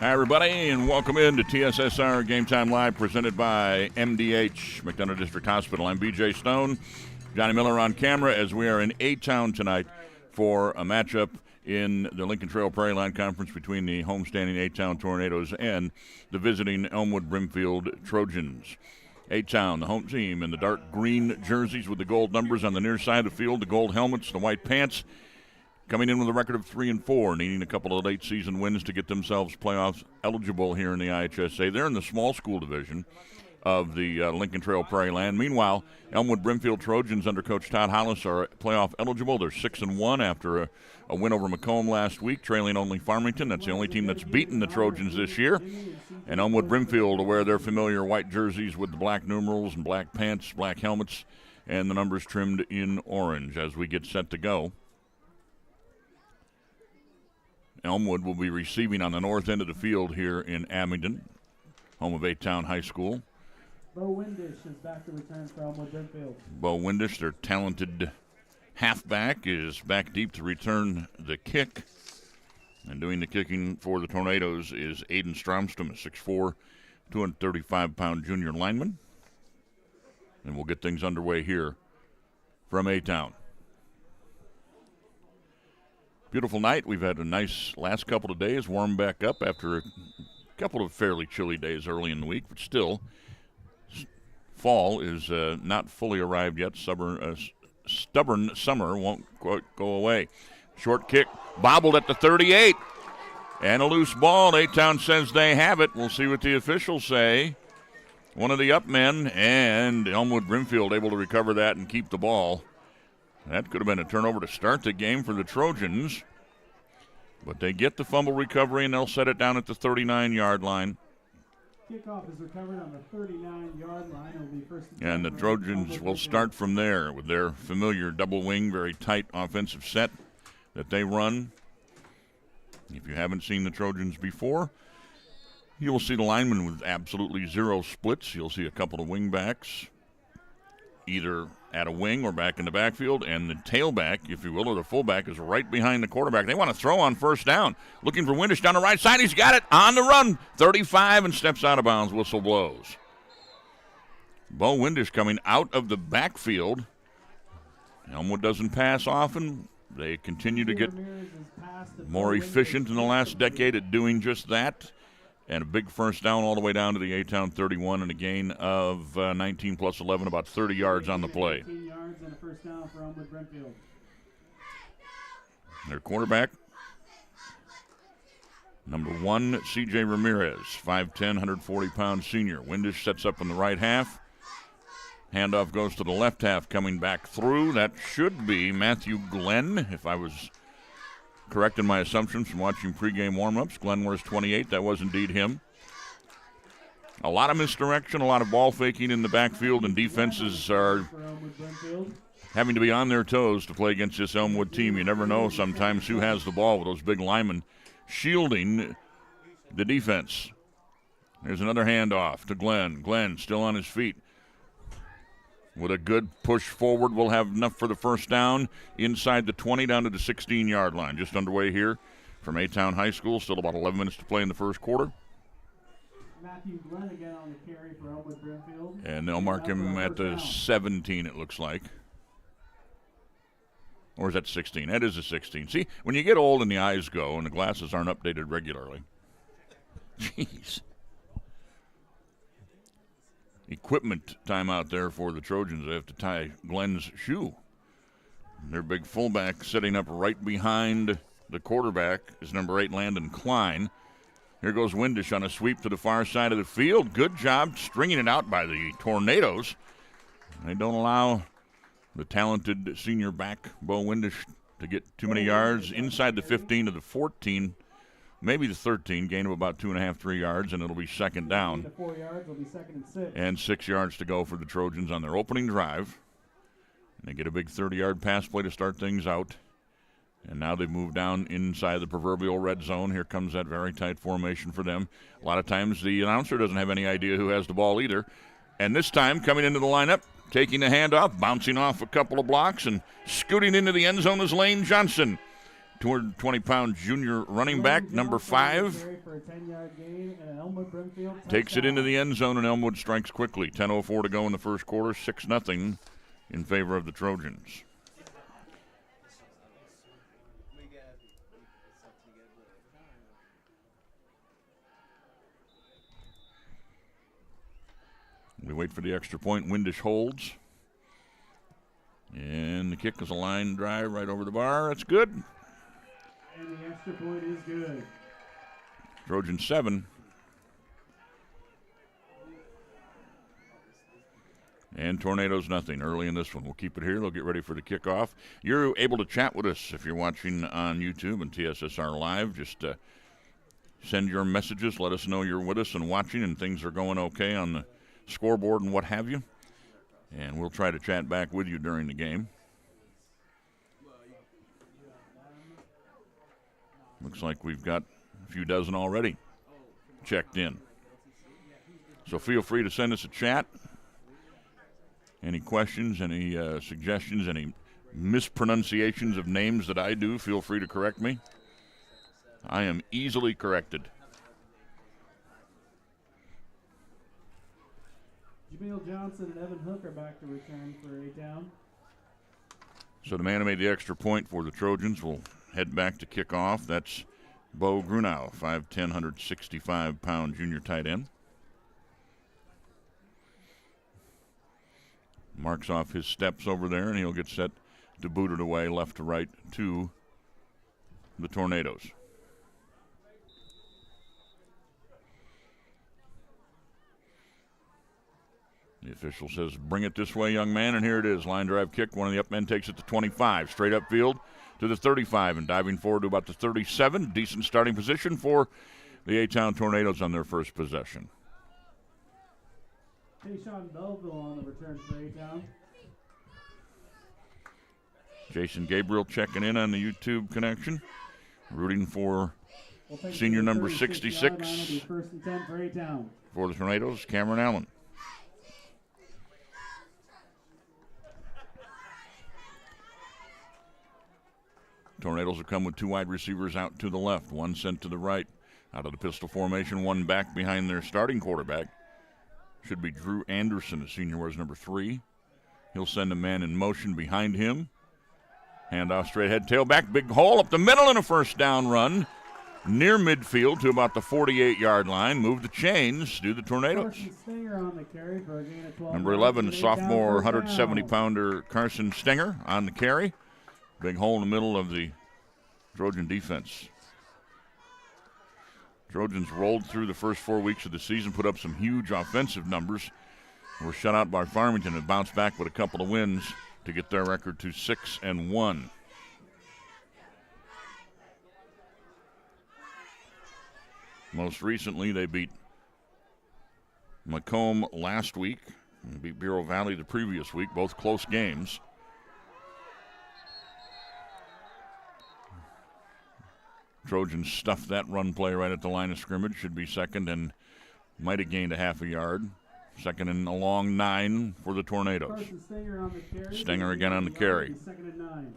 Hi, everybody, and welcome in to TSSR Game Time Live, presented by MDH, McDonough District Hospital. I'm BJ Stone, Johnny Miller on camera, as we are in A-Town tonight for a matchup in the Lincoln Trail Prairie Line Conference between the homestanding A-Town Tornadoes and the visiting Elmwood Brimfield Trojans. A-Town, the home team, in the dark green jerseys with the gold numbers on the near side of the field, the gold helmets, the white pants, coming in with a record of 3-4, needing a couple of late season wins to get themselves playoffs eligible here in the IHSA. They're in the small school division of the Lincoln Trail Prairie Land. Meanwhile, Elmwood Brimfield Trojans under Coach Todd Hollis are playoff eligible. They're 6-1 after a win over Macomb last week, trailing only Farmington. That's the only team that's beaten the Trojans this year. And Elmwood Brimfield will wear their familiar white jerseys with the black numerals and black pants, black helmets, and the numbers trimmed in orange as we get set to go. Elmwood will be receiving on the north end of the field here in Abingdon, home of A-Town High School. Bo Windish is back to return for Elmwood Brimfield. Bo Windish, their talented halfback, is back deep to return the kick. And doing the kicking for the Tornadoes is Aiden Stromstrom, a 6'4", 235-pound junior lineman. And we'll get things underway here from A-Town. Beautiful night. We've had a nice last couple of days, warm back up after a couple of fairly chilly days early in the week, but still, fall is not fully arrived yet. Stubborn summer won't quite go away. Short kick, bobbled at the 38, and a loose ball. A-Town says they have it. We'll see what the officials say. One of the up men, and Elmwood Brimfield able to recover that and keep the ball. That could have been a turnover to start the game for the Trojans. But they get the fumble recovery, and they'll set it down at the 39-yard line. Kickoff is recovered on the 39-yard line. It'll be first and the Trojans will start from there with their familiar double wing, very tight offensive set that they run. If you haven't seen the Trojans before, you will see the linemen with absolutely zero splits. You'll see a couple of wing backs, either at a wing or back in the backfield, and the tailback, if you will, or the fullback, is right behind the quarterback. They want to throw on first down. Looking for Windish down the right side. He's got it on the run. 35 and steps out of bounds. Whistle blows. Bo Windish coming out of the backfield. Elmwood doesn't pass often. They continue to get more efficient in the last decade at doing just that. And a big first down all the way down to the A-Town 31 and a gain of 19 plus 11, about 30 yards on the play. 18 yards and a first down for Elmwood Brimfield. Their quarterback, number 1, C.J. Ramirez, 5'10", 140-pound senior. Windish sets up in the right half. Handoff goes to the left half, coming back through. That should be Matthew Glenn, if I was correct in my assumptions from watching pregame warm-ups. Glenn wears 28. That was indeed him. A lot of misdirection, a lot of ball faking in the backfield, and defenses are having to be on their toes to play against this Elmwood team. You never know sometimes who has the ball with those big linemen shielding the defense. There's another handoff to Glenn. Glenn still on his feet. With a good push forward, we'll have enough for the first down inside the 20 down to the 16-yard line. Just underway here from A-Town High School. Still about 11 minutes to play in the first quarter. Matthew Glenn again on the carry for Elmwood Brimfield. And they'll mark him at the 17, it looks like. Or is that 16? That is a 16. See, when you get old and the eyes go and the glasses aren't updated regularly. Jeez. Equipment time out there for the Trojans. They have to tie Glenn's shoe. Their big fullback sitting up right behind the quarterback is number 8, Landon Klein. Here goes Windish on a sweep to the far side of the field. Good job stringing it out by the Tornadoes. They don't allow the talented senior back, Bo Windish, to get too many yards. Inside the 15 to the 14, maybe the 13, gain of about 2.5, 3 yards, and it'll be second down. 4 yards will be second and 6. And 6 yards to go for the Trojans on their opening drive. And they get a big 30-yard pass play to start things out. And now they've moved down inside the proverbial red zone. Here comes that very tight formation for them. A lot of times the announcer doesn't have any idea who has the ball either. And this time, coming into the lineup, taking the handoff, bouncing off a couple of blocks, and scooting into the end zone is Lane Johnson. 220-pound junior running back, number 5. For a 10-yard gain, and an Elmwood Brimfield Takes it touchdown. into the end zone, and Elmwood strikes quickly. 10:04 to go in the first quarter, 6-0 in favor of the Trojans. We wait for the extra point. Windish holds. And the kick is a line drive right over the bar. That's good. And the extra point is good. Trojans 7. And Tornadoes nothing early in this one. We'll keep it here. They'll get ready for the kickoff. You're able to chat with us if you're watching on YouTube and TSSR Live. Just send your messages. Let us know you're with us and watching and things are going okay on the scoreboard and what have you. And we'll try to chat back with you during the game. Looks like we've got a few dozen already checked in. So feel free to send us a chat. Any questions, any suggestions, any mispronunciations of names that I do, feel free to correct me. I am easily corrected. Jameel Johnson and Evan Hook are back to return for A-Town. So the man who made the extra point for the Trojans will head back to kick off. That's Bo Grunau, 5'10", 165-pound junior tight end. Marks off his steps over there, and he'll get set to boot it away left to right to the Tornadoes. The official says, bring it this way, young man, and here it is. Line drive kick. One of the up men takes it to 25. Straight upfield to the 35 and diving forward to about the 37. Decent starting position for the A-Town Tornadoes on their first possession. Tayshawn Belleville on the return for A-Town. Jason Gabriel checking in on the YouTube connection. Rooting for senior number 66 first and 10 for A-Town. For the Tornadoes, Cameron Allen. Tornadoes will come with 2 wide receivers out to the left, 1 sent to the right. Out of the pistol formation, 1 back behind their starting quarterback. Should be Drew Anderson, the senior, wears number 3. He'll send a man in motion behind him. Handoff straight ahead, tailback, big hole up the middle and a first down run. Near midfield to about the 48-yard line. Move the chains, do the Tornadoes. On the carry for a gain of 12 Number 11, sophomore 170-pounder Carson Stenger on the carry. Big hole in the middle of the Trojan defense. Trojans rolled through the first 4 weeks of the season, put up some huge offensive numbers. Were shut out by Farmington and bounced back with a couple of wins to get their record to 6-1. Most recently, they beat Macomb last week and beat Bureau Valley the previous week, both close games. Trojans stuffed that run play right at the line of scrimmage. Should be second and might have gained a half a yard. Second and a long 9 for the Tornadoes. Stenger again on the carry. Second and 9.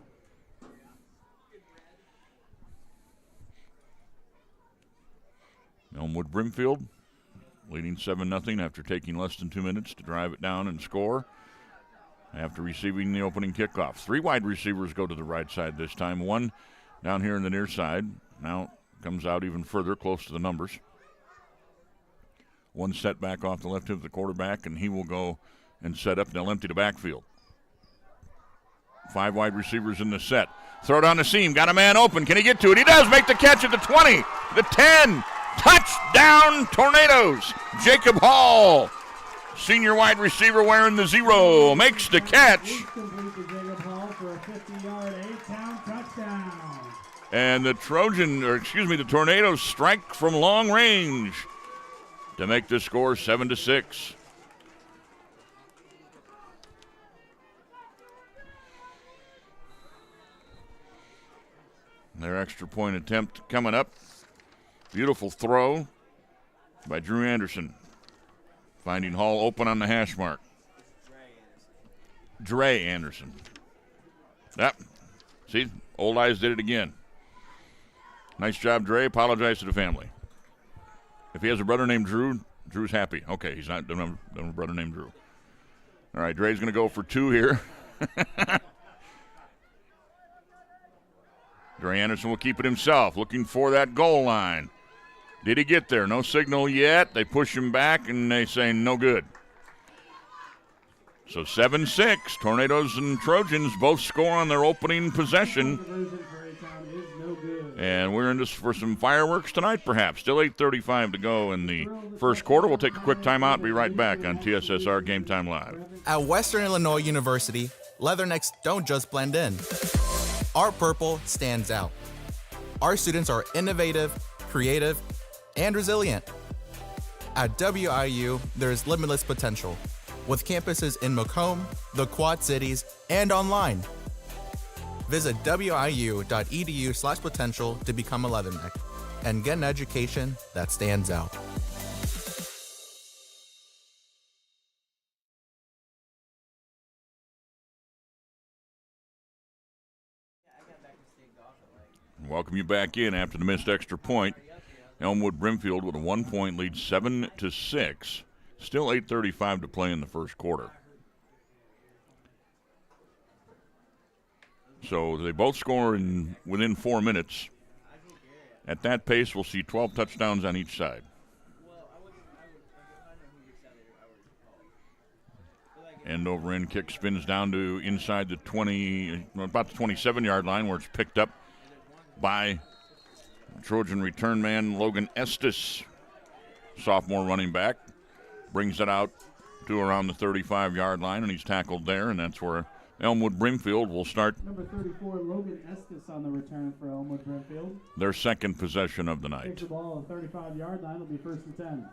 Elmwood Brimfield leading 7-0 after taking less than 2 minutes to drive it down and score. After receiving the opening kickoff. 3 wide receivers go to the right side this time. 1 down here in the near side. Now comes out even further, close to the numbers. 1 set back off the left hip of the quarterback, and he will go and set up, and they'll empty the backfield. 5 wide receivers in the set. Throw it on the seam. Got a man open. Can he get to it? He does. Make the catch at the 20, the 10. Touchdown, Tornadoes. Jacob Hall, senior wide receiver wearing the 0, makes the catch. And the the Tornadoes strike from long range to make the score 7-6. Their extra point attempt coming up. Beautiful throw by Drew Anderson. Finding Hall open on the hash mark. Dre Anderson. Yep. See, Old Eyes did it again. Nice job, Dre. Apologize to the family. If he has a brother named Drew, Drew's happy. Okay, he's not doesn't have a brother named Drew. All right, Dre's going to go for 2 here. Dre Anderson will keep it himself, looking for that goal line. Did he get there? No signal yet. They push him back, and they say no good. So 7-6. Tornadoes and Trojans both score on their opening possession. And we're in this for some fireworks tonight, perhaps. Still 8:35 to go in the first quarter. We'll take a quick timeout and be right back on TSSR Game Time Live. At Western Illinois University, Leathernecks don't just blend in. Our purple stands out. Our students are innovative, creative, and resilient. At WIU, there's limitless potential, with campuses in Macomb, the Quad Cities, and online. Visit wiu.edu/potential to become a Leatherneck and get an education that stands out. Welcome you back in after the missed extra point. Elmwood Brimfield with a 1-point lead, 7-6. Still 8:35 to play in the first quarter. So they both score within 4 minutes. At that pace, we'll see 12 touchdowns on each side. End over end kick spins down to inside the 20, about the 27-yard line, where it's picked up by Trojan return man Logan Estes, sophomore running back. Brings it out to around the 35-yard line, and he's tackled there, and that's where Elmwood Brimfield will start. Number 34, Logan Estes on the return for Elmwood Brimfield. Their second possession of the night. Takes the ball on the 35-yard line. It'll be 1st and 10.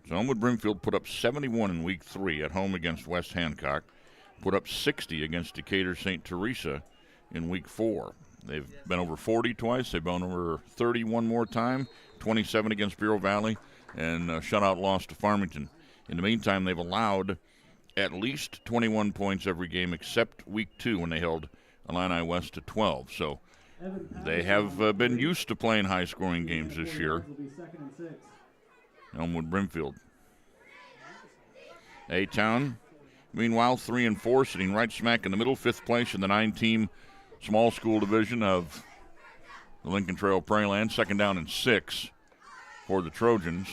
So Elmwood Brimfield put up 71 in week 3 at home against West Hancock. Put up 60 against Decatur St. Teresa in week 4. They've been over 40 twice. They've been over 30 one more time. 27 against Bureau Valley, and a shutout loss to Farmington. In the meantime, they've allowed at least 21 points every game except week 2 when they held Illini West to 12. So they have been used to playing high-scoring games this year. Elmwood Brimfield. A-Town, meanwhile, 3-4, sitting right smack in the middle, 5th place in the 9-team small school division of the Lincoln Trail Prairie Land. 2nd down and 6 for the Trojans.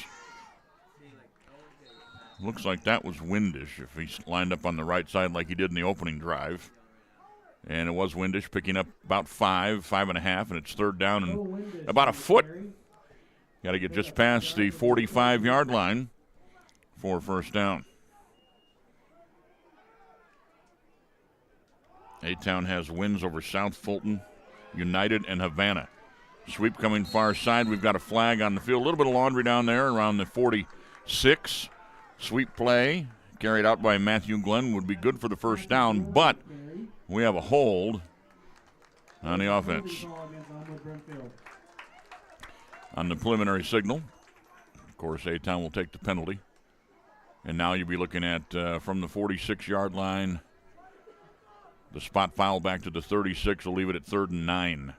Looks like that was Windish if he's lined up on the right side like he did in the opening drive. And it was Windish picking up about 5.5, and it's 3rd down and about a foot. Got to get just past the 45-yard line for 1st down. A-Town has wins over South Fulton, United, and Havana. Sweep coming far side. We've got a flag on the field. A little bit of laundry down there around the 46. Sweep play carried out by Matthew Glenn would be good for the 1st down, but we have a hold on the offense. On the preliminary signal, of course, A-Town will take the penalty. And now you'll be looking at, from the 46-yard line, the spot foul back to the 36 will leave it at 3rd and 9.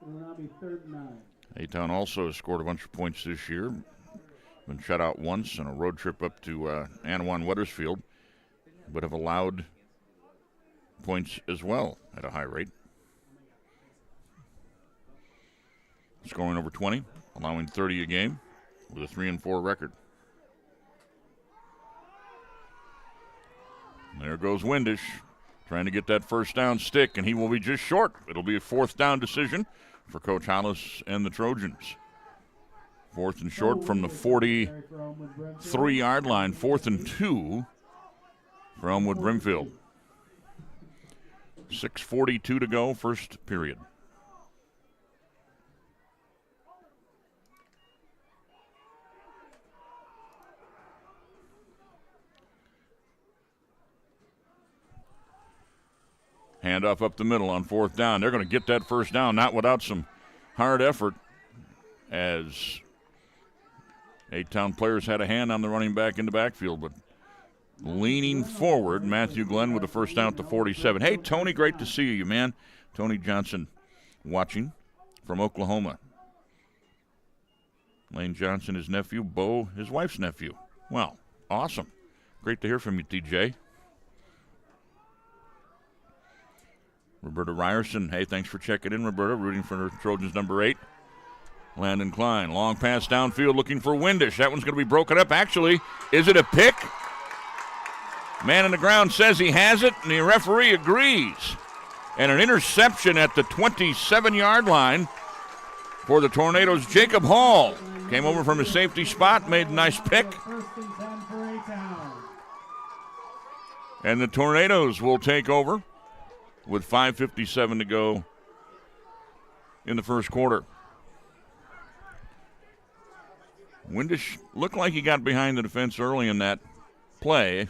It will now be 3rd and 9. A-Town also has scored a bunch of points this year. Been shut out once on a road trip up to Anawan-Wethersfield, but have allowed points as well at a high rate. Scoring over 20, allowing 30 a game with a 3-4 record. There goes Windish trying to get that 1st down stick, and he will be just short. It'll be a 4th down decision for Coach Hollis and the Trojans. 4th and short from the 43-yard line. 4th and 2 for Elmwood Brimfield. 6:42 to go, first period. Handoff up the middle on 4th down. They're going to get that 1st down, not without some hard effort, as A-Town players had a hand on the running back in the backfield, but leaning forward. Matthew Glenn with the first down at the 47. Hey, Tony, great to see you, man. Tony Johnson watching from Oklahoma. Lane Johnson, his nephew. Bo, his wife's nephew. Wow, awesome. Great to hear from you, TJ. Roberta Ryerson, hey, thanks for checking in, Roberta, rooting for her Trojans number 8. Landon Klein, long pass downfield looking for Windish. That one's going to be broken up. Actually, is it a pick? Man on the ground says he has it, and the referee agrees. And an interception at the 27-yard line for the Tornadoes. Jacob Hall came over from his safety spot, made a nice pick. And the Tornadoes will take over with 5:57 to go in the first quarter. Windish looked like he got behind the defense early in that play,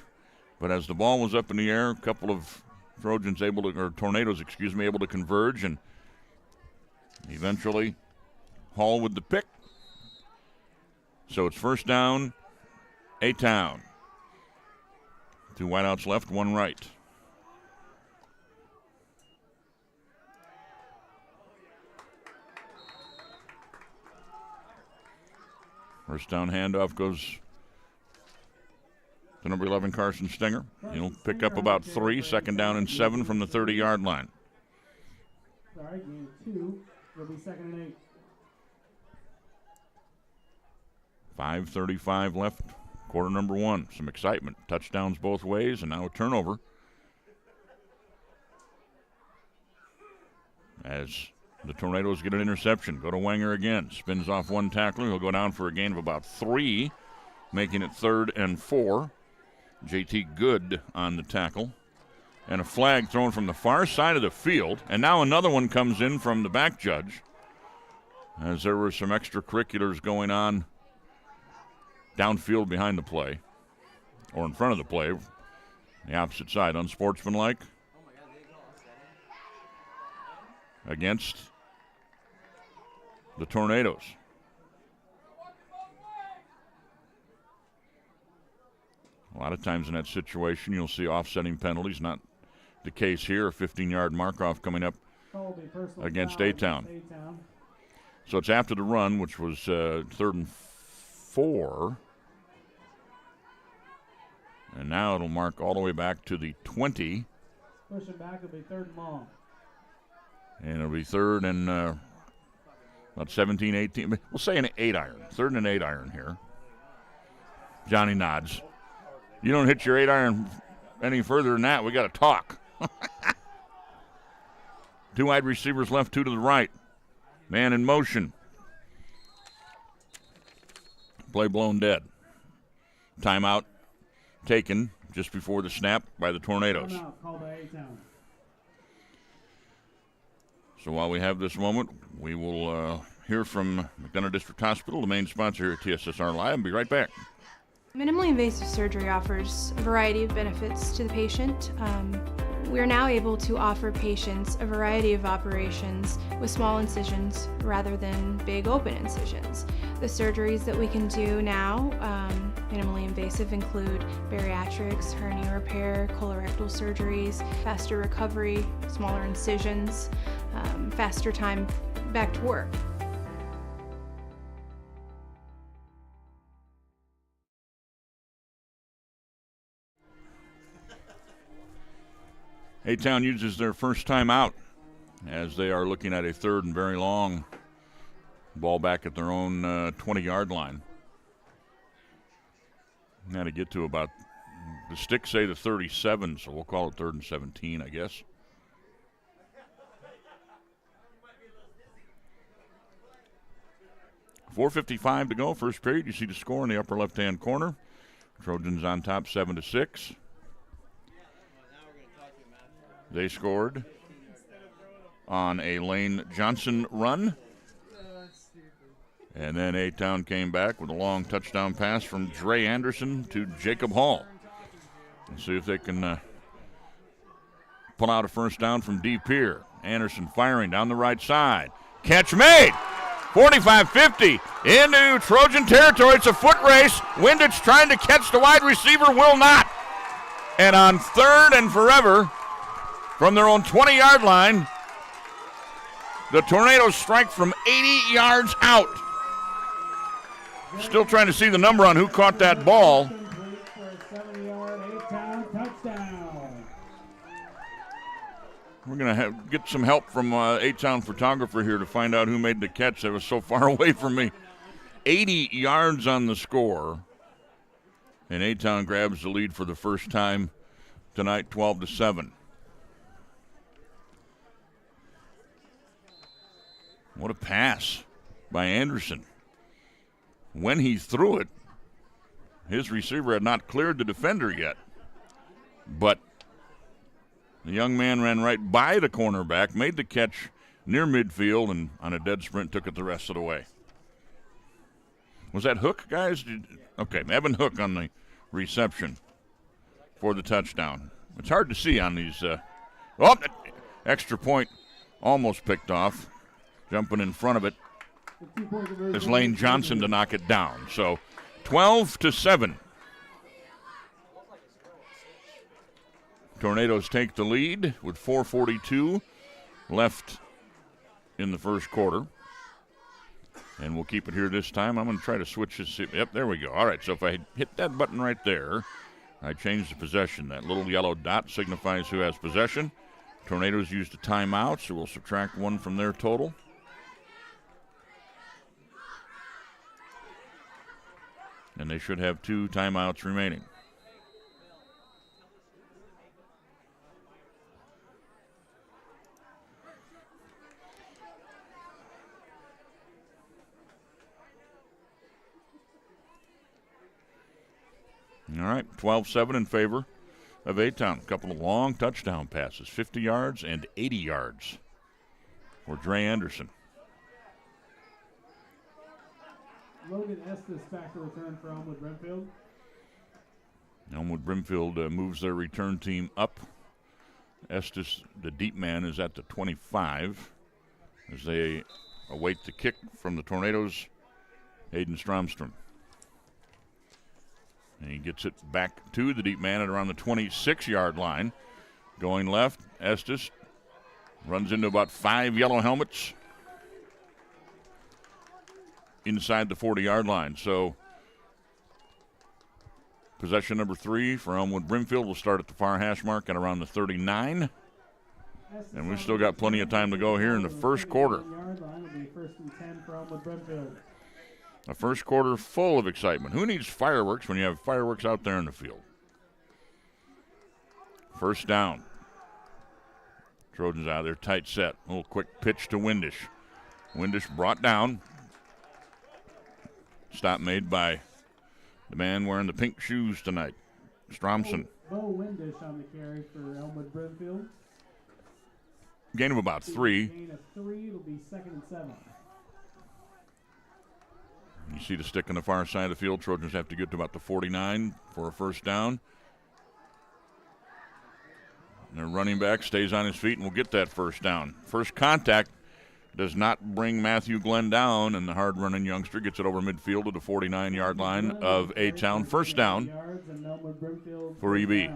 but as the ball was up in the air, a couple of Tornadoes able to converge, and eventually Hall with the pick. So it's first down, A-Town. 2 wideouts left, 1 right. First down handoff goes to number 11, Carson Stinger. He'll pick up about 3, second down and 7 from the 30-yard line. Sorry, gain 2. It'll be second and 8. 5:35 left, quarter number 1. Some excitement. Touchdowns both ways, and now a turnover. As the Tornadoes get an interception. Go to Wenger again. Spins off one tackler. He'll go down for a gain of about 3, making it 3rd and 4. J.T. Good on the tackle. And a flag thrown from the far side of the field. And now another one comes in from the back judge, as there were some extracurriculars going on downfield behind the play, or in front of the play, the opposite side, unsportsmanlike against the Tornadoes. A lot of times in that situation, you'll see offsetting penalties. Not the case here. A 15-yard mark-off coming up against A-Town. So it's after the run, which was 3rd and 4. And now it'll mark all the way back to the 20. Pushing back, it'll be 3rd and long. And it'll be 3rd and about 17, 18. We'll say an 8-iron. 3rd and 8-iron here. Johnny nods. You don't hit your 8-iron any further than that, we got to talk. 2 wide receivers left, 2 to the right. Man in motion. Play blown dead. Timeout taken just before the snap by the Tornadoes. Called by A-Town. So while we have this moment, we will hear from McDonough District Hospital, the main sponsor here at TSSR Live, and be right back. Minimally invasive surgery offers a variety of benefits to the patient. We are now able to offer patients a variety of operations with small incisions rather than big open incisions. The surgeries that we can do now, minimally invasive, include bariatrics, hernia repair, colorectal surgeries, faster recovery, smaller incisions, faster time back to work. A-Town uses their first time out as they are looking at a 3rd and very long. Ball back at their own 20-yard line. Now to get to about, the sticks say the 37, so we'll call it 3rd and 17, I guess. .455 to go, first period. You see the score in the upper left-hand corner. Trojans on top 7-6. They scored on a Lane Johnson run. And then A-Town came back with a long touchdown pass from Dre Anderson to Jacob Hall. Let's see if they can pull out a first down from deep here. Anderson firing down the right side. Catch made! 45-50 into Trojan territory. It's a foot race. Windich trying to catch the wide receiver, will not. And on third and forever, from their own 20-yard line, the Tornadoes strike from 80 yards out. Still trying to see the number on who caught that ball. Complete for a 70-yard A-Town touchdown. We're going to get some help from A-Town photographer here to find out who made the catch that was so far away from me. 80 yards on the score. And A-Town grabs the lead for the first time tonight, 12-7. What a pass by Anderson. When he threw it, his receiver had not cleared the defender yet. But the young man ran right by the cornerback, made the catch near midfield, and on a dead sprint took it the rest of the way. Was that Hook, guys? Okay, Evan Hook on the reception for the touchdown. It's hard to see on these. Extra point almost picked off. Jumping in front of it is Lane Johnson to knock it down. So 12-7. Tornadoes take the lead with 4:42 left in the first quarter. And we'll keep it here this time. I'm going to try to switch this. Yep, there we go. All right, so if I hit that button right there, I change the possession. That little yellow dot signifies who has possession. Tornadoes used a timeout, so we'll subtract one from their total. And they should have 2 timeouts remaining. All right, 12-7 in favor of A-Town. A couple of long touchdown passes, 50 yards and 80 yards for Dre Anderson. Logan Estes back to return for Elmwood Brimfield. Elmwood Brimfield moves their return team up. Estes, the deep man, is at the 25 as they await the kick from the Tornadoes, Hayden Stromstrom. And he gets it back to the deep man at around the 26-yard line. Going left, Estes runs into about 5 yellow helmets inside the 40-yard line. So possession number 3 for Elmwood Brimfield will start at the far hash mark at around the 39. And we've still got plenty of time to go here in the first quarter. First and 10 for Elmwood Brimfield. A first quarter full of excitement. Who needs fireworks when you have fireworks out there in the field? First down. Trojans out there, tight set. A little quick pitch to Windish. Windish brought down. Stop made by the man wearing the pink shoes tonight, Stromson. Bo Windish on the carry for Elmwood Brimfield. Gain of about 3. Gain of 3. It'll be 2nd and 7. You see the stick on the far side of the field. Trojans have to get to about the 49 for a first down. And their running back stays on his feet and will get that first down. First contact does not bring Matthew Glenn down, and the hard-running youngster gets it over midfield to the 49-yard line of A-Town. First down for EB.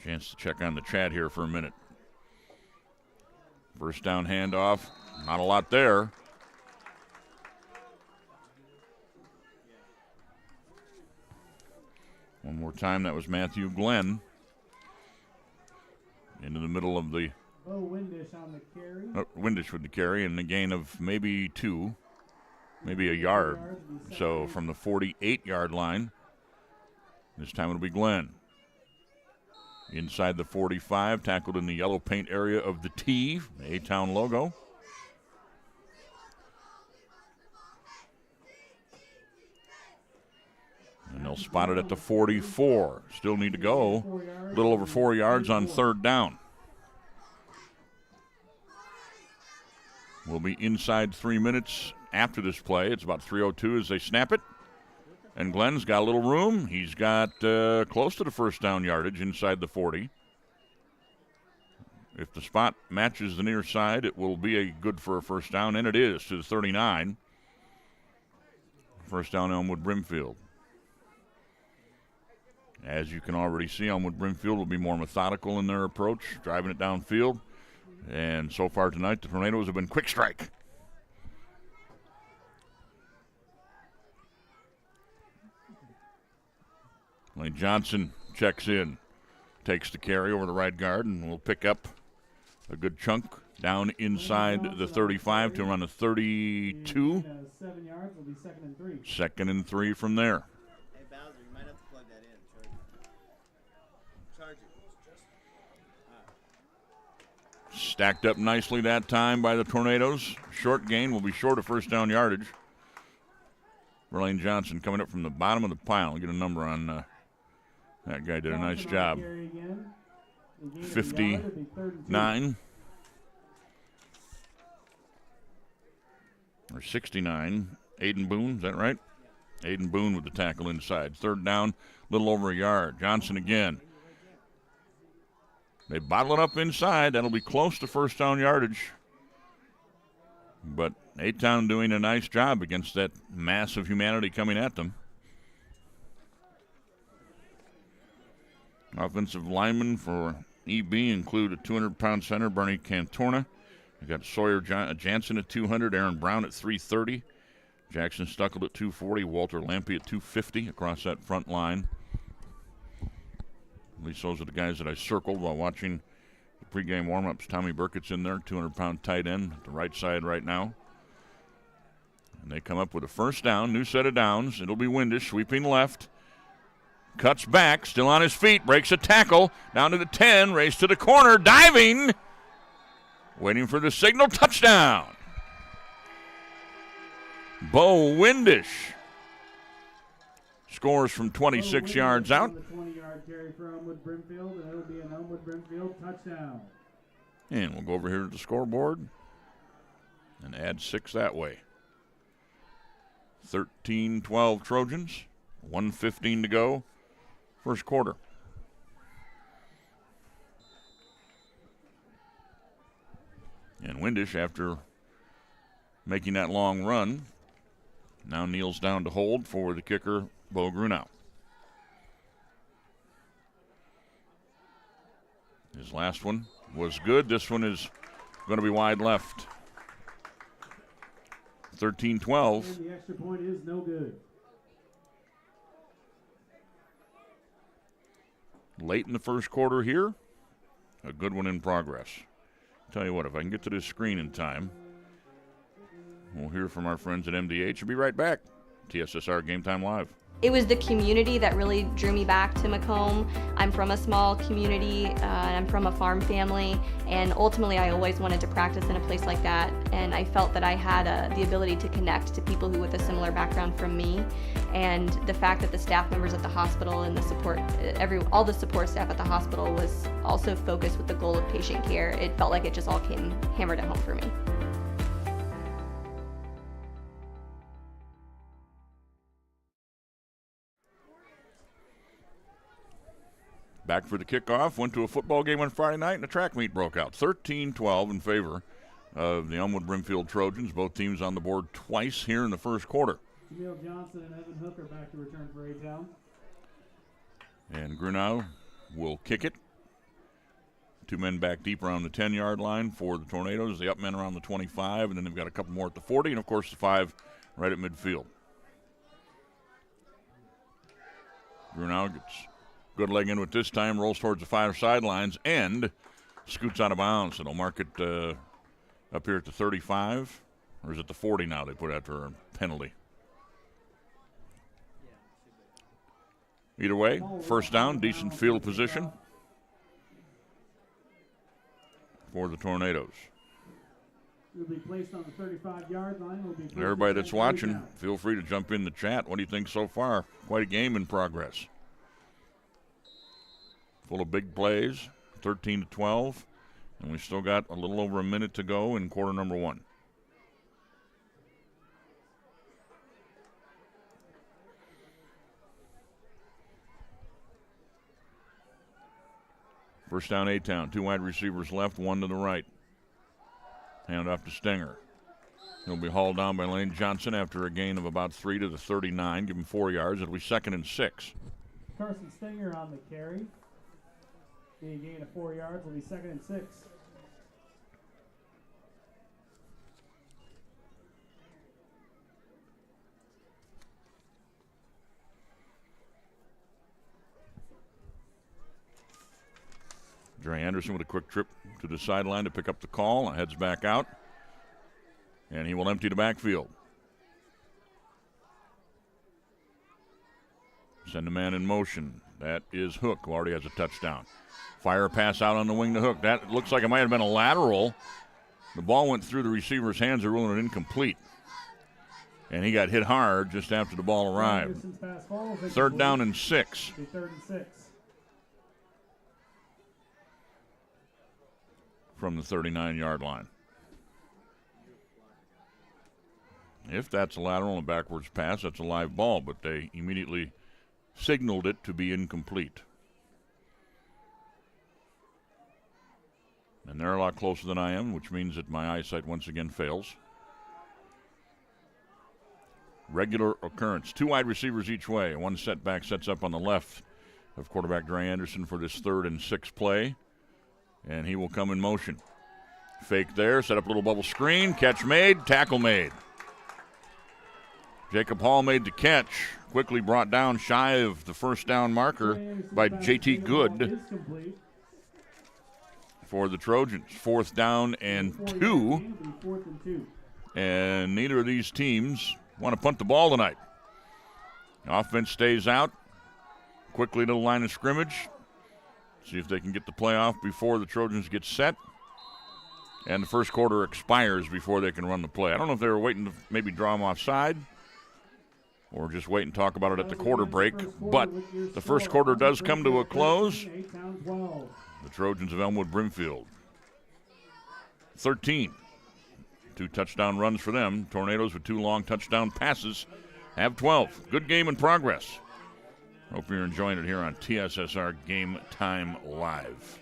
Chance to check on the chat here for a minute. First down handoff. Not a lot there. One more time, that was Matthew Glenn. Into the middle of the... Windish on the carry. Windish with the carry, and a gain of maybe 2, maybe a yard. So from the 48-yard line, this time it'll be Glenn. Inside the 45, tackled in the yellow paint area of the T, the A-Town logo. And they'll spot it at the 44. Still need to go a little over 4 yards on third down. We'll be inside 3 minutes after this play. It's about 3:02 as they snap it. And Glenn's got a little room. He's got close to the first down yardage inside the 40. If the spot matches the near side, it will be good for a first down, and it is to the 39. First down, Elmwood Brimfield. As you can already see, Elmwood Brimfield will be more methodical in their approach, driving it downfield. And so far tonight, the Tornadoes have been quick strike. Lane Johnson checks in, takes the carry over the right guard, and will pick up a good chunk down inside the 35 to around the 32. 7 yards will be 2nd and 3. 2nd and 3 from there. Hey, Bowser, you might have to plug that in. Charge it. Stacked up nicely that time by the Tornadoes. Short gain will be short of first down yardage. Verlaine Johnson coming up from the bottom of the pile. Get a number on that guy. Did a nice job. 59 or 69. Aiden Boone, is that right? Aiden Boone with the tackle inside. 3rd down, little over a yard. Johnson again. They bottle it up inside. That'll be close to first down yardage. But A-Town doing a nice job against that mass of humanity coming at them. Offensive linemen for EB include a 200-pound center, Bernie Cantorna. We got Sawyer Jansen at 200, Aaron Brown at 330, Jackson Stuckle at 240, Walter Lampe at 250 across that front line. At least those are the guys that I circled while watching the pregame warm-ups. Tommy Burkett's in there, 200-pound tight end at the right side right now. And they come up with a first down, new set of downs. It'll be Windish sweeping left. Cuts back, still on his feet, breaks a tackle, down to the 10, race to the corner, diving, waiting for the signal, touchdown. Bo Windish scores from 26 yards out. The 20-yard carry for Elmwood Brimfield, and it'll be an Elmwood Brimfield touchdown. And we'll go over here to the scoreboard and add 6 that way. 13-12 Trojans, 1:15 to go. First quarter. And Windish, after making that long run, now kneels down to hold for the kicker, Bo Grunow. His last one was good. This one is going to be wide left. 13-12. And the extra point is no good. Late in the first quarter here, a good one in progress. Tell you what, if I can get to this screen in time, we'll hear from our friends at MDH. We'll be right back. TSSR Game Time Live. It was the community that really drew me back to Macomb. I'm from a small community, and I'm from a farm family, and ultimately I always wanted to practice in a place like that, and I felt that I had the ability to connect to people who with a similar background from me, and the fact that the staff members at the hospital and the support, all the support staff at the hospital was also focused with the goal of patient care. It felt like it just all came hammered at home for me. Back for the kickoff. Went to a football game on Friday night, and a track meet broke out. 13-12 in favor of the Elmwood Brimfield Trojans. Both teams on the board twice here in the first quarter. Jameel Johnson and Evan Hook are back to return for A-Town. And Grunow will kick it. 2 men back deep around the 10-yard line for the Tornadoes. The up men around the 25, and then they've got a couple more at the 40, and, of course, the 5 right at midfield. Grunow gets good leg in with this time, rolls towards the 5 sidelines, and scoots out of bounds. It'll mark it up here at the 35, or is it the 40 now they put after a penalty? Either way, first down, decent field position for the Tornadoes. Will be placed on the 35-yard line. Everybody that's watching, feel free to jump in the chat. What do you think so far? Quite a game in progress. Full of big plays, 13-12, and we still got a little over a minute to go in quarter number 1. First down, A-Town. 2 wide receivers left, 1 to the right. Hand off to Stenger. He'll be hauled down by Lane Johnson after a gain of about 3 to the 39. Give him 4 yards. It'll be 2nd and 6. Carson Stenger on the carry. The gain of 4 yards will be 2nd and 6. Dre Anderson with a quick trip to the sideline to pick up the call. Heads back out. And he will empty the backfield. Send a man in motion. That is Hook, who already has a touchdown. Fire pass out on the wing to Hook. That looks like it might have been a lateral. The ball went through the receiver's hands. They're ruling it incomplete. And he got hit hard just after the ball arrived. 3rd down and 6. 3rd and 6. From the 39-yard line. If that's a lateral and a backwards pass, that's a live ball, but they immediately signaled it to be incomplete. And they're a lot closer than I am, which means that my eyesight once again fails. Regular occurrence. 2 wide receivers each way. One setback sets up on the left of quarterback Dre Anderson for this 3rd and 6 play. And he will come in motion. Fake there, set up a little bubble screen, catch made, tackle made. Jacob Hall made the catch, quickly brought down shy of the first down marker by J.T. Good for the Trojans. 4th down and 2. And neither of these teams want to punt the ball tonight. The offense stays out, quickly to the line of scrimmage. See if they can get the play off before the Trojans get set. And the first quarter expires before they can run the play. I don't know if they were waiting to maybe draw them offside or just wait and talk about it at the quarter break. But the first quarter does come to a close. The Trojans of Elmwood Brimfield. 13. 2 touchdown runs for them. Tornadoes with 2 long touchdown passes have 12. Good game in progress. Hope you're enjoying it here on TSSR Game Time Live.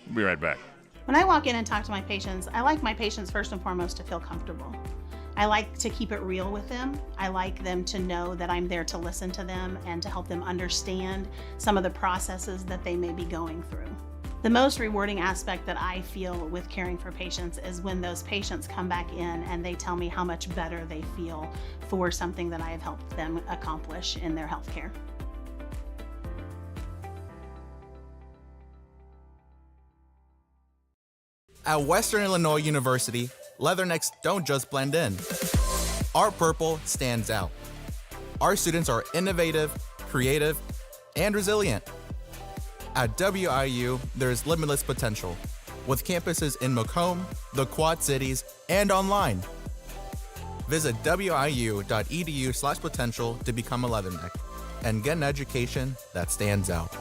We'll be right back. When I walk in and talk to my patients, I like my patients first and foremost to feel comfortable. I like to keep it real with them. I like them to know that I'm there to listen to them and to help them understand some of the processes that they may be going through. The most rewarding aspect that I feel with caring for patients is when those patients come back in and they tell me how much better they feel for something that I have helped them accomplish in their health care. At Western Illinois University, leathernecks don't just blend in. Our purple stands out. Our students are innovative, creative, and resilient. At WIU, there's limitless potential, with campuses in Macomb, the Quad Cities, and online. Visit wiu.edu/potential to become a leatherneck and get an education that stands out.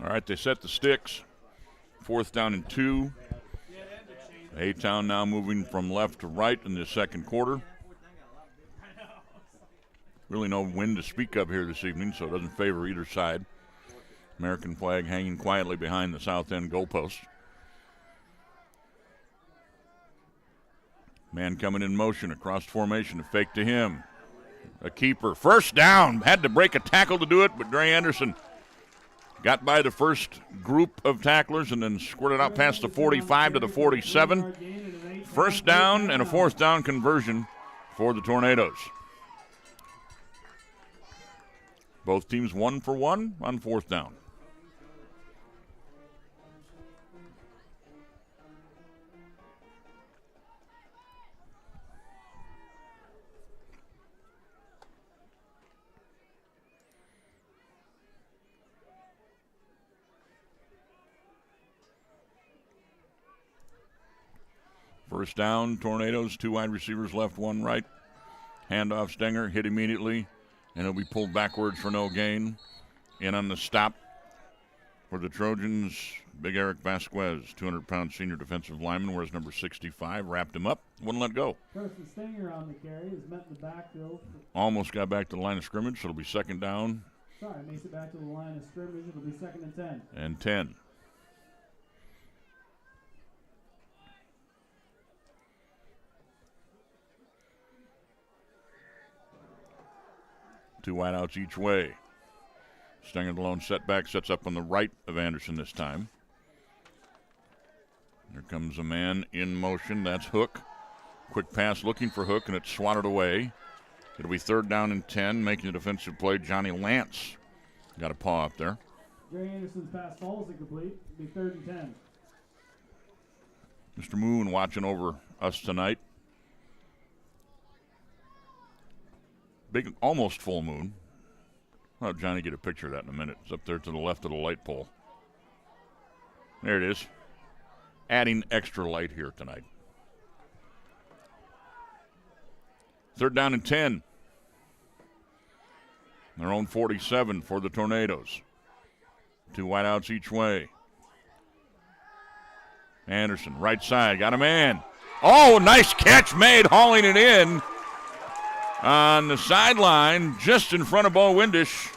All right, they set the sticks. 4th down and 2. A-Town now moving from left to right in the second quarter. Really no wind to speak of here this evening, so it doesn't favor either side. American flag hanging quietly behind the south end goalpost. Man coming in motion across formation, a fake to him. A keeper, 1st down. Had to break a tackle to do it, but Dre Anderson got by the first group of tacklers and then squirted out past the 45 to the 47. 1st down and a 4th down conversion for the Tornadoes. Both teams 1 for 1 on 4th down. First down, Tornadoes, 2 wide receivers left, 1 right. Handoff, Stenger, hit immediately, and he'll be pulled backwards for no gain. In on the stop For the Trojans, Big Eric Vasquez, 200-pound senior defensive lineman, wears number 65, wrapped him up, wouldn't let go. Carson Stenger on the carry is met in the backfield. Almost got back to the line of scrimmage, so it'll be second down Makes it back to the line of scrimmage. It'll be 2nd and 10. and 10. Two wideouts each way. Stenger, the lone setback, sets up on the right of Anderson this time. Here comes a man in motion. That's Hook. Quick pass looking for Hook, and it's swatted away. It'll be 3rd down and 10, making the defensive play. Johnny Lance got a paw up there. Jerry Anderson's pass falls incomplete. It'll be 3rd and 10. Mr. Moon watching over us tonight. Big, almost full moon. I'll have Johnny get a picture of that in a minute. It's up there to the left of the light pole. There it is. Adding extra light here tonight. 3rd down and 10. Their own 47 for the Tornadoes. Two wideouts each way. Anderson, right side, got a man. Oh, nice catch made, hauling it in on the sideline, just in front of Bo Windish.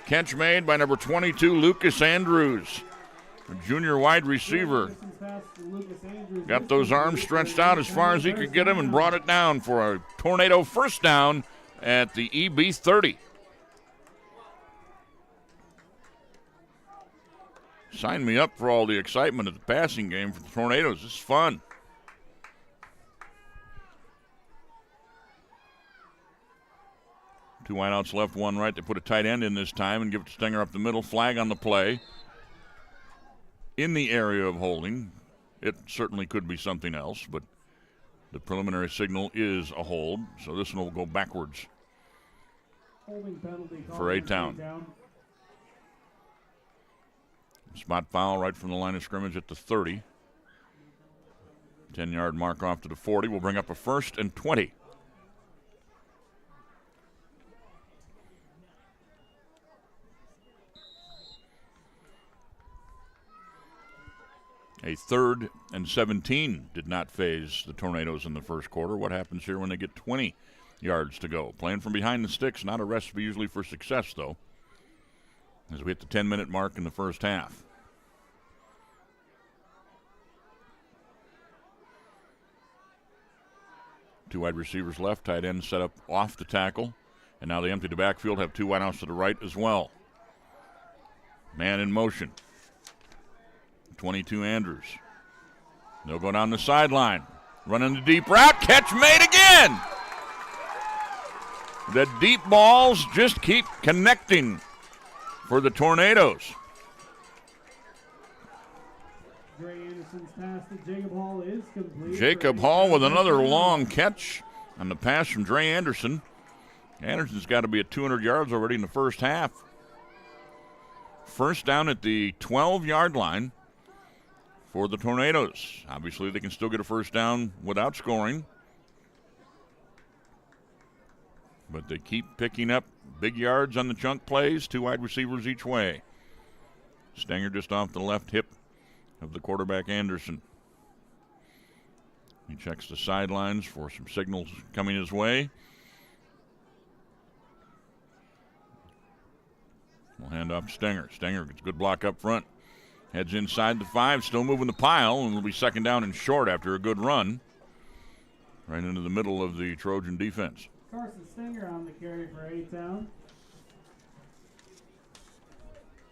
Catch made by number 22, Lucas Andrews, a junior wide receiver. Got those arms stretched out as far as he could get them and brought it down for a Tornado first down at the EB 30. Sign me up for all the excitement of the passing game for the Tornadoes. This is fun. Two wideouts left, one right. They put a tight end in this time and give it to Stenger up the middle. Flag on the play. In the area of holding. It certainly could be something else, but the preliminary signal is a hold. So this one will go backwards Holding penalty for A-Town. Spot foul right from the line of scrimmage at the 30. 10-yard mark off to the 40. We'll bring up a 1st and 20. A 3rd and 17 did not phase the Tornadoes in the first quarter. What happens here when they get 20 yards to go? Playing from behind the sticks, not a recipe usually for success, though, as we hit the 10-minute mark in the first half. Two wide receivers left, tight end set up off the tackle, and now they empty the backfield, have two wideouts to the right as well. Man in motion. 22 Andrews. They'll go down the sideline. Running the deep route. Catch made again. The deep balls just keep connecting for the Tornadoes. Gray Anderson's pass to Jacob Hall is complete. Jacob Hall with another long catch on the pass from Dre Anderson. Anderson's got to be at 200 yards already in the first half. First down at the 12-yard line for the Tornadoes. Obviously, they can still get a first down without scoring. But they keep picking up big yards on the chunk plays, two wide receivers each way. Stenger just off the left hip of the quarterback, Anderson. He checks the sidelines for some signals coming his way. We'll hand off to Stenger. Stenger gets a good block up front. Heads inside the 5, still moving the pile, and it'll be second down and short after a good run. Right into the middle of the Trojan defense. Carson Stenger on the carry for A-Town.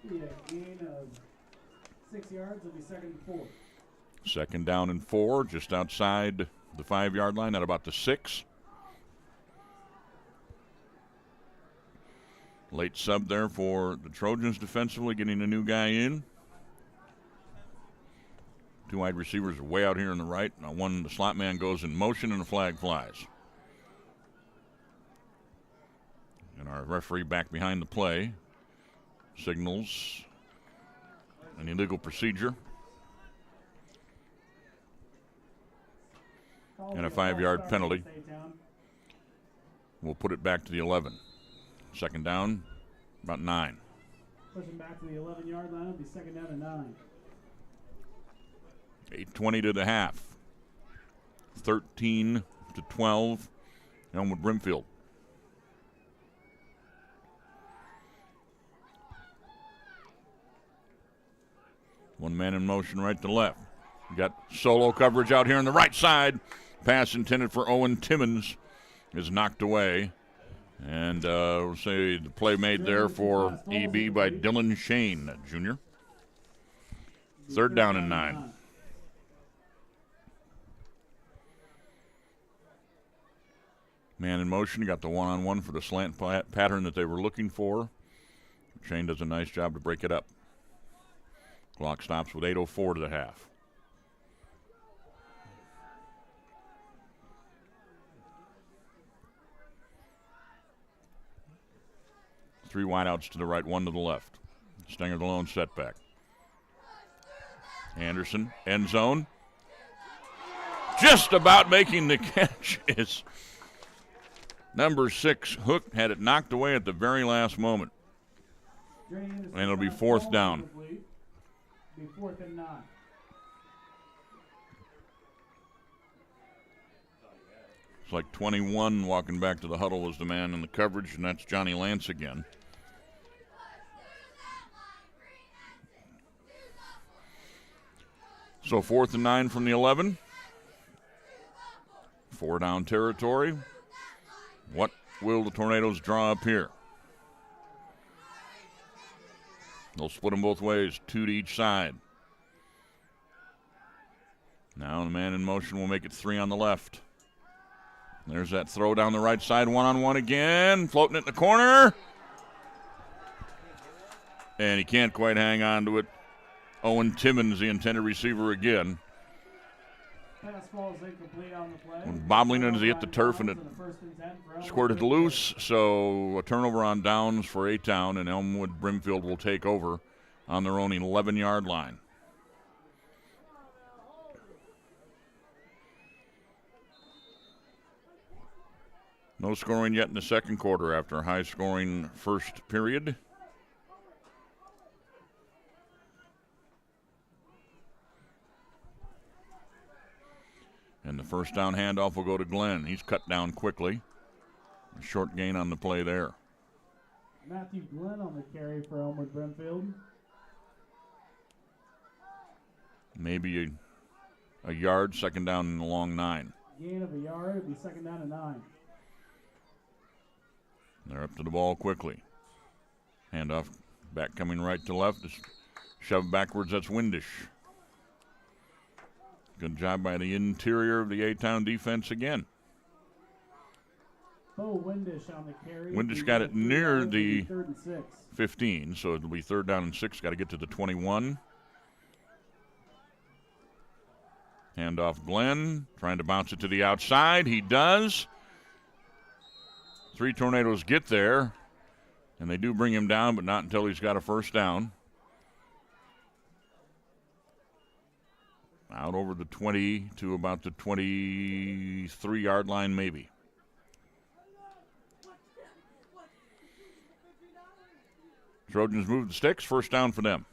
He had a gain of 6 yards. It'll be 2nd and 4. Second down and 4, just outside the 5-yard line at about the 6. Late sub there for the Trojans defensively, getting a new guy in. Two wide receivers are way out here on the right. Now the slot man goes in motion and the flag flies. And our referee back behind the play signals an illegal procedure and a 5-yard penalty. We'll put it back to the 11. Second down, about 9. Pushing back to the 11-yard line. It'll be second down and 9. 8:20 to the half. 13-12. Elmwood Brimfield. One man in motion right to left. We got solo coverage out here on the right side. Pass intended for Owen Timmons is knocked away. And we'll say the play made there for EB by Dylan Shane, Jr. Third down and 9. Man in motion, got the one-on-one for the slant pattern that they were looking for. Shane does a nice job to break it up. Clock stops with 8:04 to the half. Three wideouts to the right, one to the left. Stenger the lone setback. Anderson, end zone. Just about making the catch is number 6, Hook, had it knocked away at the very last moment. And it'll be fourth down. Be 4th and 9. It's like 21 walking back to the huddle was the man in the coverage, and that's Johnny Lance again. So 4th and 9 from the 11. 4 down territory. What will the Tornadoes draw up here? They'll split them both ways, 2 to each side. Now the man in motion will make it 3 on the left. There's that throw down the right side, one-on-one again, floating it in the corner. And he can't quite hang on to it. Owen Timmons, the intended receiver again. Pass falls incomplete on the play. When bobbling it as he hit the turf and it squirted loose, so a turnover on downs for A-Town, and Elmwood Brimfield will take over on their own 11-yard line. No scoring yet in the second quarter after a high-scoring first period. And the first down handoff will go to Glenn. He's cut down quickly. A short gain on the play there. Matthew Glenn on the carry for Elmwood Brimfield. Maybe a yard, second down in the long 9. Gain of a yard, it'll be second down and 9. They're up to the ball quickly. Handoff back coming right to left. Just shoved backwards, that's Windish. Good job by the interior of the A-Town defense again. Bo Windish on the carry. Windish got it near the 3rd and 6. 15, so it'll be 3rd down and 6. Got to get to the 21. Handoff Glenn, trying to bounce it to the outside. He does. 3 Tornadoes get there, and they do bring him down, but not until he's got a first down. Out over the 20 to about the 23-yard line, maybe. Trojans move the sticks. First down for them.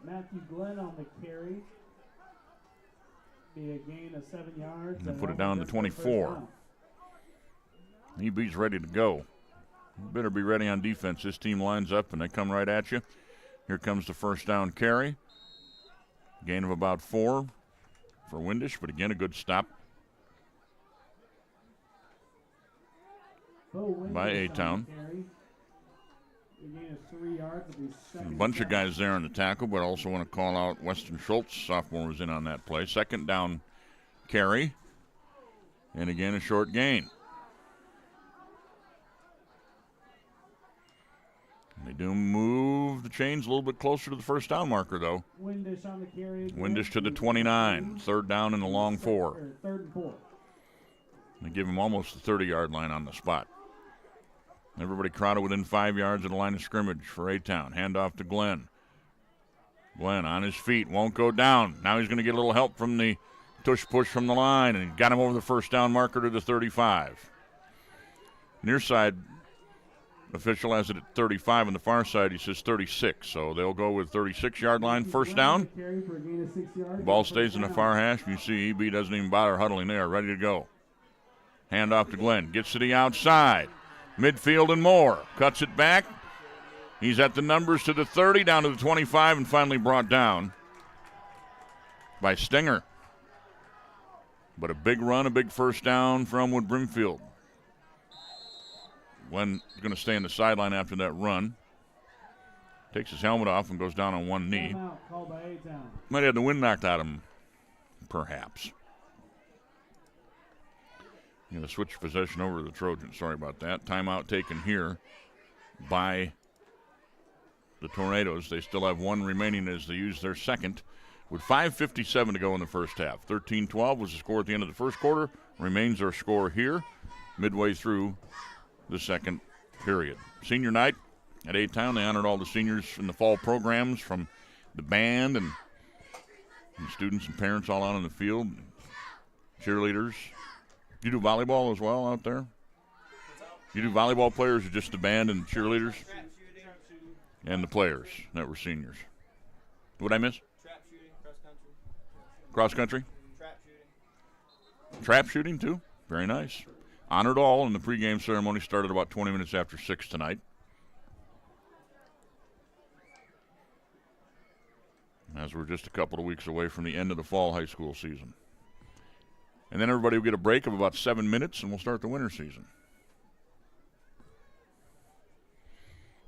Matthew Glenn on the carry. Be a gain of 7 yards. And put it down to 24. EB's ready to go. You better be ready on defense. This team lines up and they come right at you. Here comes the first down carry. Gain of about 4 for Windish, but again, a good stop by A-Town. A bunch of guys there on the tackle, but I also want to call out Weston Schultz. Sophomore was in on that play. Second down carry. And again, a short gain. They do move the chains a little bit closer to the first down marker, though. Windish on the carry. Windish to the 29. 3rd down in the long 4. 3rd and 4. They give him almost the 30-yard line on the spot. Everybody crowded within 5 yards of the line of scrimmage for A-Town. Handoff to Glenn. Glenn on his feet, won't go down. Now he's going to get a little help from the tush push from the line, and got him over the first down marker to the 35. Near side Official has it at 35 on the far side. He says 36. So they'll go with 36-yard line. First down. Carry for a gain of 6 yards. Ball stays in the far hash. You see EB doesn't even bother huddling there. Ready to go. Hand off to Glenn. Gets to the outside. Midfield and more. Cuts it back. He's at the numbers to the 30, down to the 25, and finally brought down by Stinger. But a big run, a big first down for Elmwood Brimfield. Glenn is going to stay on the sideline after that run. Takes his helmet off and goes down on one knee. Called by A-Town. Might have the wind knocked out of him, perhaps. Going to switch possession over to the Trojans. Sorry about that. Timeout taken here by the Tornadoes. They still have one remaining as they use their second with 5:57 to go in the first half. 13-12 was the score at the end of the first quarter. Remains our score here midway through the second period. Senior night at A-Town. They honored all the seniors in the fall programs, from the band and students and parents all out on the field, cheerleaders. You do volleyball as well out there? You do volleyball players or just the band and cheerleaders? And the players that were seniors. What'd I miss? Trap shooting, cross-country. Cross-country? Trap shooting. Trap shooting, too? Very nice. Honored all, and the pregame ceremony started about 20 minutes after 6 tonight. As we're just a couple of weeks away from the end of the fall high school season. And then everybody will get a break of about 7 minutes, and we'll start the winter season.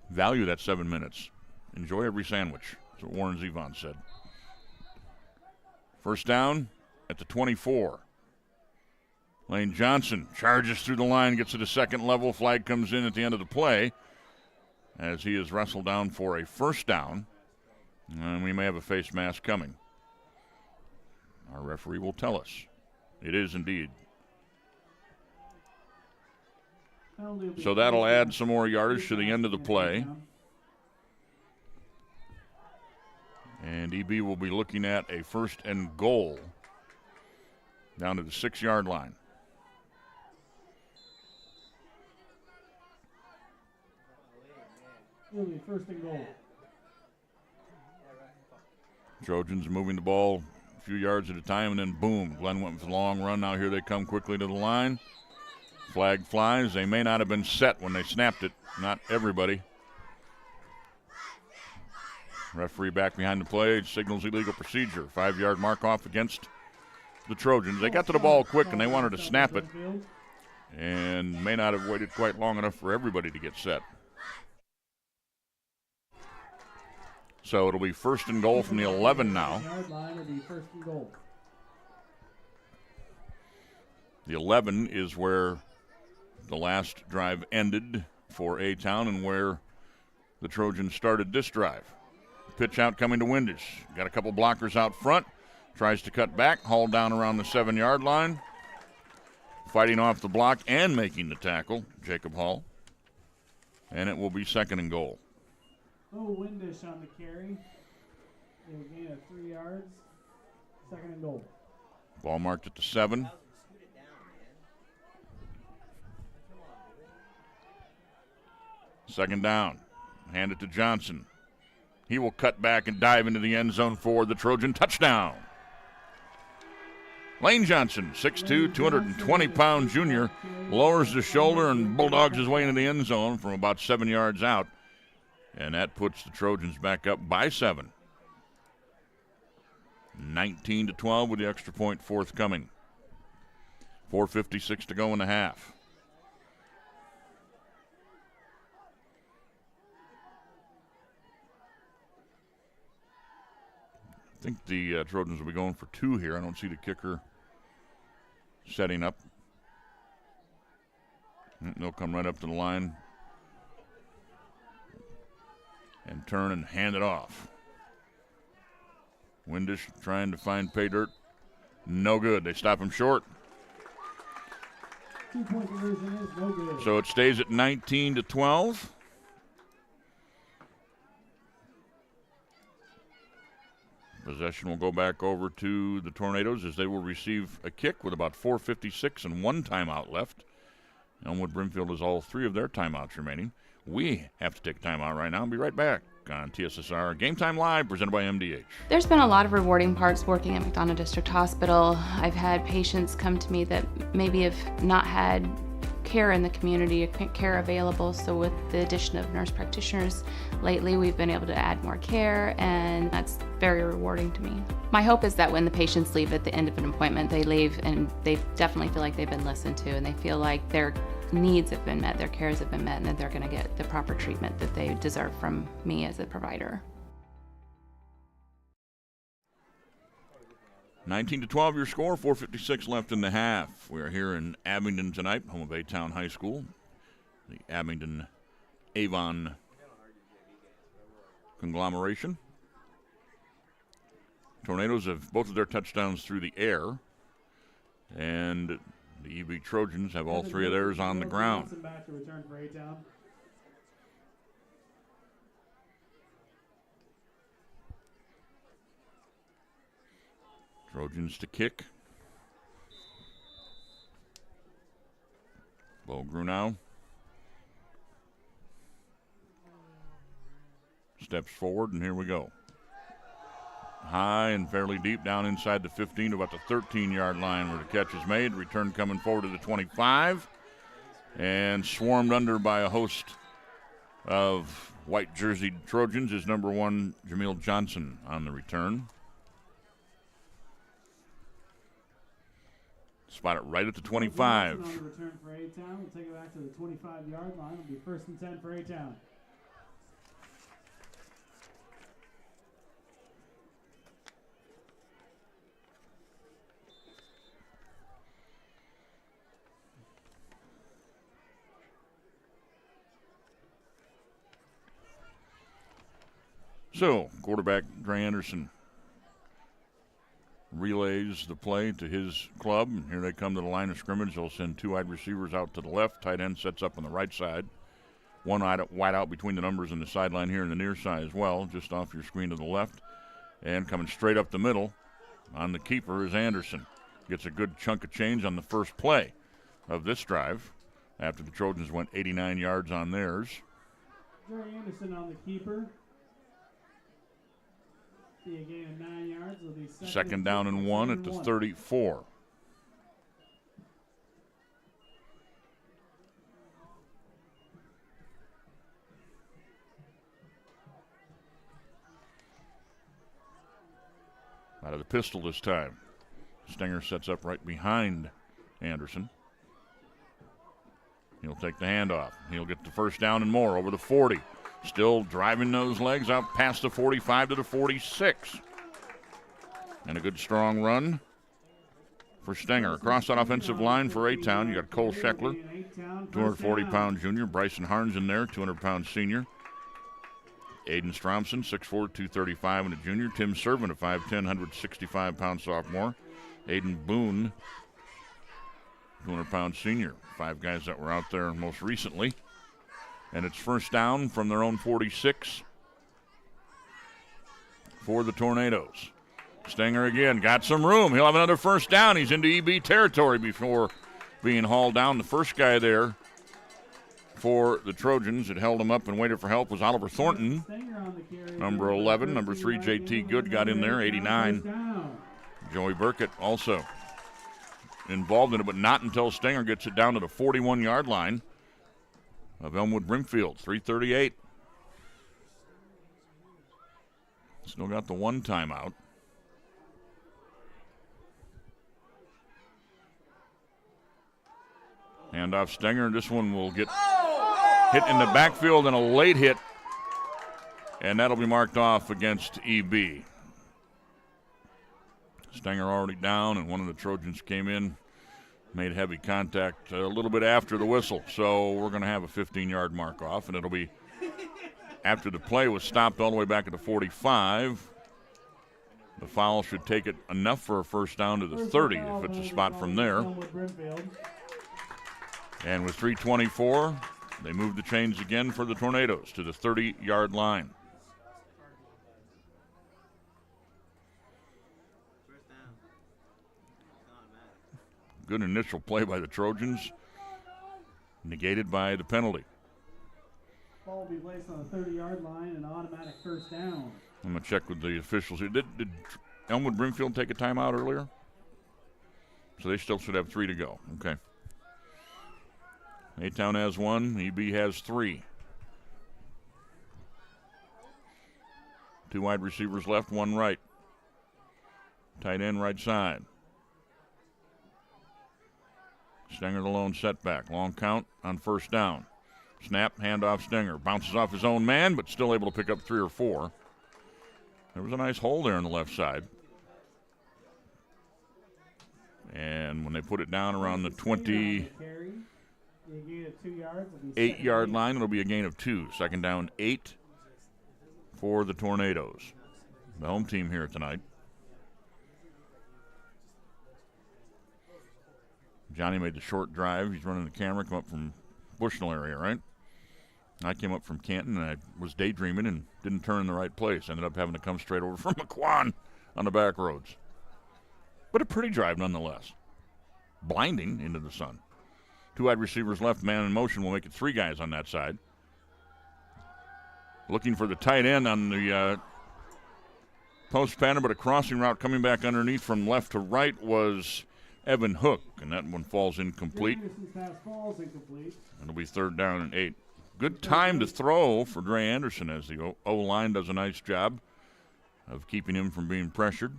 Value that 7 minutes. Enjoy every sandwich. That's what Warren Zevon said. First down at the 24. Lane Johnson charges through the line, gets to the second level. Flag comes in at the end of the play as he is wrestled down for a first down. And we may have a face mask coming. Our referee will tell us. It is indeed. So that'll add some more yardage to the end of the play. And EB will be looking at a first and goal down to the 6-yard line. It'll be first and goal. Trojans moving the ball a few yards at a time, and then boom, Glenn went with a long run. Now here they come quickly to the line. Flag flies. They may not have been set when they snapped it. Not everybody. Referee back behind the play, signals illegal procedure. 5-yard mark off against the Trojans. They got to the ball quick and they wanted to snap it, and may not have waited quite long enough for everybody to get set. So it'll be first and goal from the 11 now. The 11 is where the last drive ended for A-Town and where the Trojans started this drive. Pitch out coming to Windish. Got a couple blockers out front. Tries to cut back, hauled down around the 7-yard line. Fighting off the block and making the tackle, Jacob Hall. And it will be second and goal. Oh, Windish on the carry. They will gain of 3 yards. Second and goal. Ball marked at the 7. Second down. Hand it to Johnson. He will cut back and dive into the end zone for the Trojan touchdown. Lane Johnson, 6'2", 220-pound junior, lowers the shoulder and bulldogs his way into the end zone from about 7 yards out. And that puts the Trojans back up by 7. 19-12 with the extra point forthcoming. 4:56 to go in the half. I think the Trojans will be going for 2 here. I don't see the kicker setting up. They'll come right up to the line and turn and hand it off. Windish trying to find pay dirt. No good. They stop him short. 2-point conversion is no good. So it stays at 19-12. Possession will go back over to the Tornadoes as they will receive a kick with about 4:56 and 1 timeout left. Elmwood Brimfield has all 3 of their timeouts remaining. We have to take a time out right now and be right back on TSSR Game Time Live, presented by MDH. There's been a lot of rewarding parts working at McDonough District Hospital. I've had patients come to me that maybe have not had care in the community, care available. So with the addition of nurse practitioners lately, we've been able to add more care, and that's very rewarding to me. My hope is that when the patients leave at the end of an appointment, they leave and they definitely feel like they've been listened to, and they feel like their needs have been met, their cares have been met, and that they're going to get the proper treatment that they deserve from me as a provider. 19-12 your score, 4:56 left in the half. We are here in Abingdon tonight, home of A-Town High School, the Abingdon Avon conglomeration. Tornadoes have both of their touchdowns through the air, and the EB Trojans have all three of theirs on the ground. Back to return for A-Town. Trojans to kick. Bo Grunow steps forward, and here we go. High and fairly deep down inside the 15 to about the 13-yard line where the catch is made. Return coming forward to the 25 and swarmed under by a host of white jerseyed Trojans is number 1, Jameel Johnson, on the return. Spot it right at the 25. On the return for A-Town. We'll take it back to the 25-yard line. It'll be 1st and 10 for A-Town. So, quarterback Dre Anderson relays the play to his club. And here they come to the line of scrimmage. They'll send 2 wide receivers out to the left. Tight end sets up on the right side. One wide out between the numbers and the sideline here in the near side as well, just off your screen to the left. And coming straight up the middle on the keeper is Anderson. Gets a good chunk of change on the first play of this drive after the Trojans went 89 yards on theirs. Dre Anderson on the keeper. Be a gain of 9 yards. It'll be Second down and 1 at the 34. Out of the pistol this time. Stenger sets up right behind Anderson. He'll take the handoff. He'll get the first down and more over the 40. Still driving those legs out past the 45 to the 46. And a good strong run for Stenger. Across that offensive line for A-Town, you got Cole Scheckler, 240-pound junior. Bryson Harns in there, 200-pound senior. Aiden Stromson, 6'4", 235, and a junior. Tim Servant, a 5'10", 165-pound sophomore. Aiden Boone, 200-pound senior. 5 guys that were out there most recently. And it's first down from their own 46 for the Tornadoes. Stenger again, got some room. He'll have another first down. He's into EB territory before being hauled down. The first guy there for the Trojans that held him up and waited for help was Oliver Thornton. Number 11, number 3, JT Good got in there, 89. Joey Burkett also involved in it, but not until Stenger gets it down to the 41-yard line of Elmwood Brimfield, 3:38. Still got the 1 timeout. Handoff Stenger. This one will get hit in the backfield and a late hit, and that'll be marked off against EB. Stenger already down, and one of the Trojans came in, made heavy contact a little bit after the whistle. So we're going to have a 15-yard mark off, and it'll be after the play was stopped all the way back at the 45. The foul should take it enough for a first down to the 30 if it's a spot from there. And with 3:24, they move the chains again for the Tornadoes to the 30-yard line. Good initial play by the Trojans, negated by the penalty. Ball will be placed on the 30-yard line, an automatic first down. I'm going to check with the officials here. Did Elmwood Brimfield take a timeout earlier? So they still should have 3 to go. Okay. A-Town has 1. EB has 3. 2 wide receivers left, 1 right. Tight end right side. Stenger the lone setback. Long count on first down. Snap, handoff Stenger. Bounces off his own man, but still able to pick up 3 or 4. There was a nice hole there on the left side. And when they put it down around the 28-yard line, it'll be a gain of 2. Second down, 8 for the Tornadoes. The home team here tonight. Johnny made the short drive. He's running the camera, come up from Bushnell area, right? I came up from Canton, and I was daydreaming and didn't turn in the right place. Ended up having to come straight over from Mequon on the back roads. But a pretty drive nonetheless. Blinding into the sun. 2 wide receivers left, man in motion. Will make it 3 guys on that side. Looking for the tight end on the post pattern, but a crossing route coming back underneath from left to right was Evan Hook, and that one falls incomplete. It'll be 3rd down and 8. Good time to throw for Dre Anderson as the O-line does a nice job of keeping him from being pressured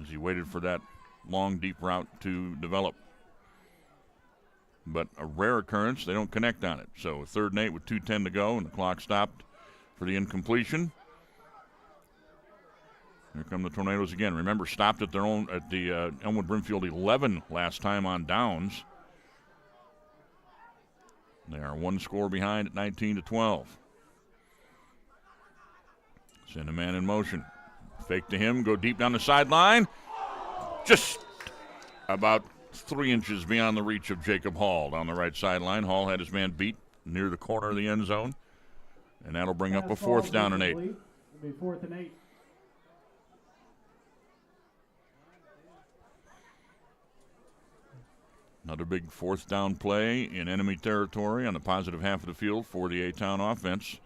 as he waited for that long, deep route to develop. But a rare occurrence, they don't connect on it. So 3rd and 8 with 2:10 to go, and the clock stopped for the incompletion. Here come the Tornadoes again. Remember, stopped at their own at the Elmwood Brimfield 11 last time on downs. They are 1 score behind at 19-12. Send a man in motion. Fake to him, go deep down the sideline. Just about 3 inches beyond the reach of Jacob Hall down the right sideline. Hall had his man beat near the corner of the end zone. And that'll bring up a 4th down and 8. It'll be 4th and 8. Another big 4th down play in enemy territory on the positive half of the field for the A-Town offense.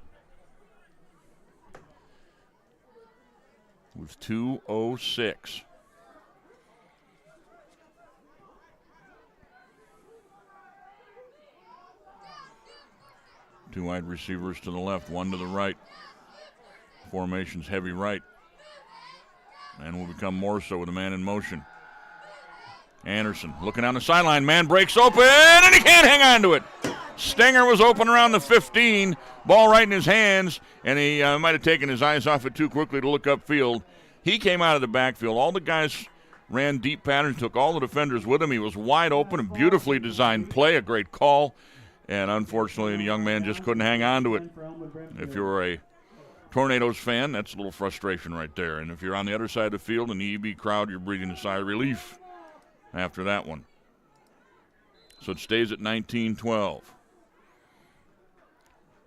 With 2:06. Two wide receivers to the left, 1 to the right. Formation's heavy right. And will become more so with a man in motion. Anderson looking down the sideline. Man breaks open, and he can't hang on to it. Stenger was open around the 15. Ball right in his hands, and he might have taken his eyes off it too quickly to look upfield. He came out of the backfield. All the guys ran deep patterns, took all the defenders with him. He was wide open, a beautifully designed play, a great call. And unfortunately, the young man just couldn't hang on to it. If you're a Tornadoes fan, that's a little frustration right there. And if you're on the other side of the field in the EB crowd, you're breathing a sigh of relief after that one. So it stays at 19-12.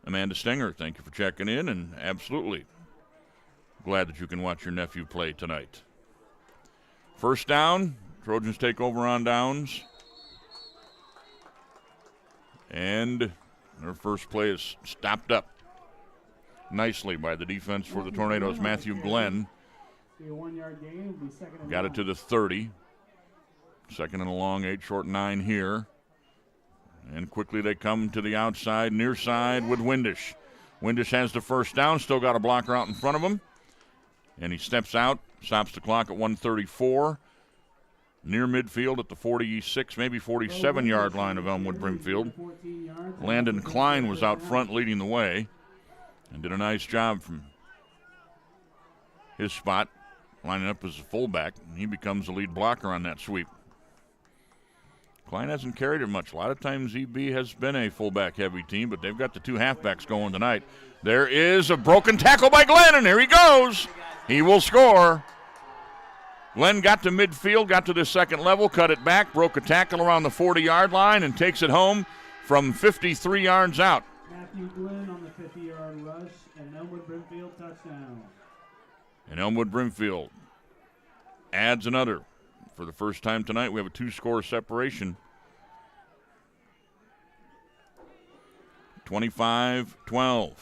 Amanda Stenger, thank you for checking in, and absolutely glad that you can watch your nephew play tonight. 1st down, Trojans take over on downs. And their first play is stopped up nicely by the defense for the Tornadoes. Matthew Glenn got it to the 30. 2nd and a long, 8 short 9 here. And quickly they come to the outside, near side with Windish. Windish has the 1st down, still got a blocker out in front of him. And he steps out, stops the clock at 1:34. Near midfield at the 46, maybe 47-yard line of Elmwood Brimfield. Landon Klein was out front leading the way and did a nice job from his spot, lining up as a fullback. And he becomes the lead blocker on that sweep. Klein hasn't carried it much. A lot of times EB has been a fullback-heavy team, but they've got the 2 halfbacks going tonight. There is a broken tackle by Glenn, and here he goes. He will score. Glenn got to midfield, got to the 2nd level, cut it back, broke a tackle around the 40-yard line, and takes it home from 53 yards out. Matthew Glenn on the 50-yard rush, and Elmwood Brimfield touchdown. And Elmwood Brimfield adds another. For the first time tonight, we have a 2-score separation. 25-12.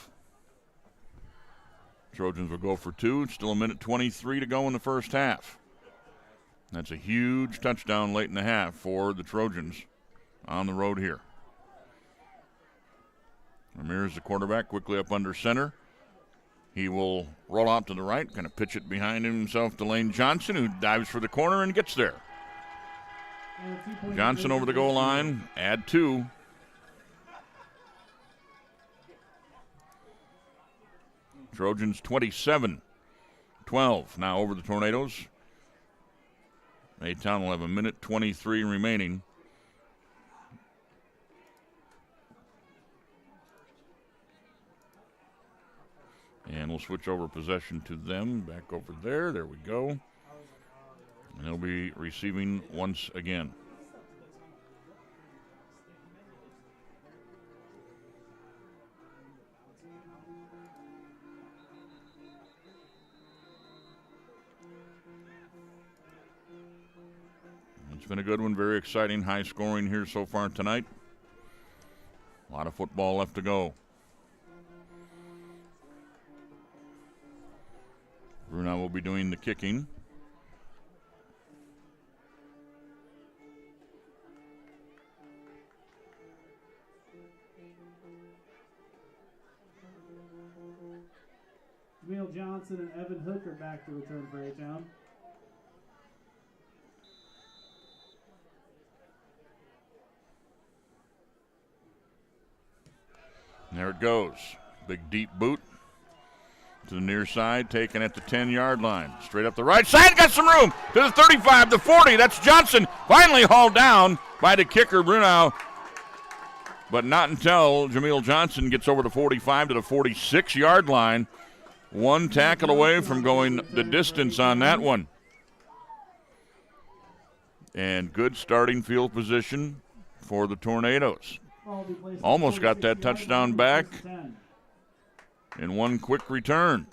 Trojans will go for two. Still a minute 23 to go in the first half. That's a huge touchdown late in the half for the Trojans on the road here. Ramirez, the quarterback, quickly up under center. He will roll out to the right, kind of pitch it behind himself to Lane Johnson, who dives for the corner and gets there. Johnson over the goal line, add two. Trojans 27-12 now over the Tornadoes. A-Town will have a minute 23 remaining. And we'll switch over possession to them. Back over there. There we go. And they'll be receiving once again. It's been a good one, very exciting, high scoring here so far tonight. A lot of football left to go. Brunau will be doing the kicking. Jameel Johnson and Evan Hook are back to return for A-Town. And there it goes. Big deep boot to the near side, taken at the 10-yard line. Straight up the right side, got some room to the 35, the 40. That's Johnson, finally hauled down by the kicker, Brunau. But not until Jameel Johnson gets over the 45 to the 46-yard line. One tackle away from going the distance on that one. And good starting field position for the Tornadoes. Almost got that touchdown back in one quick return.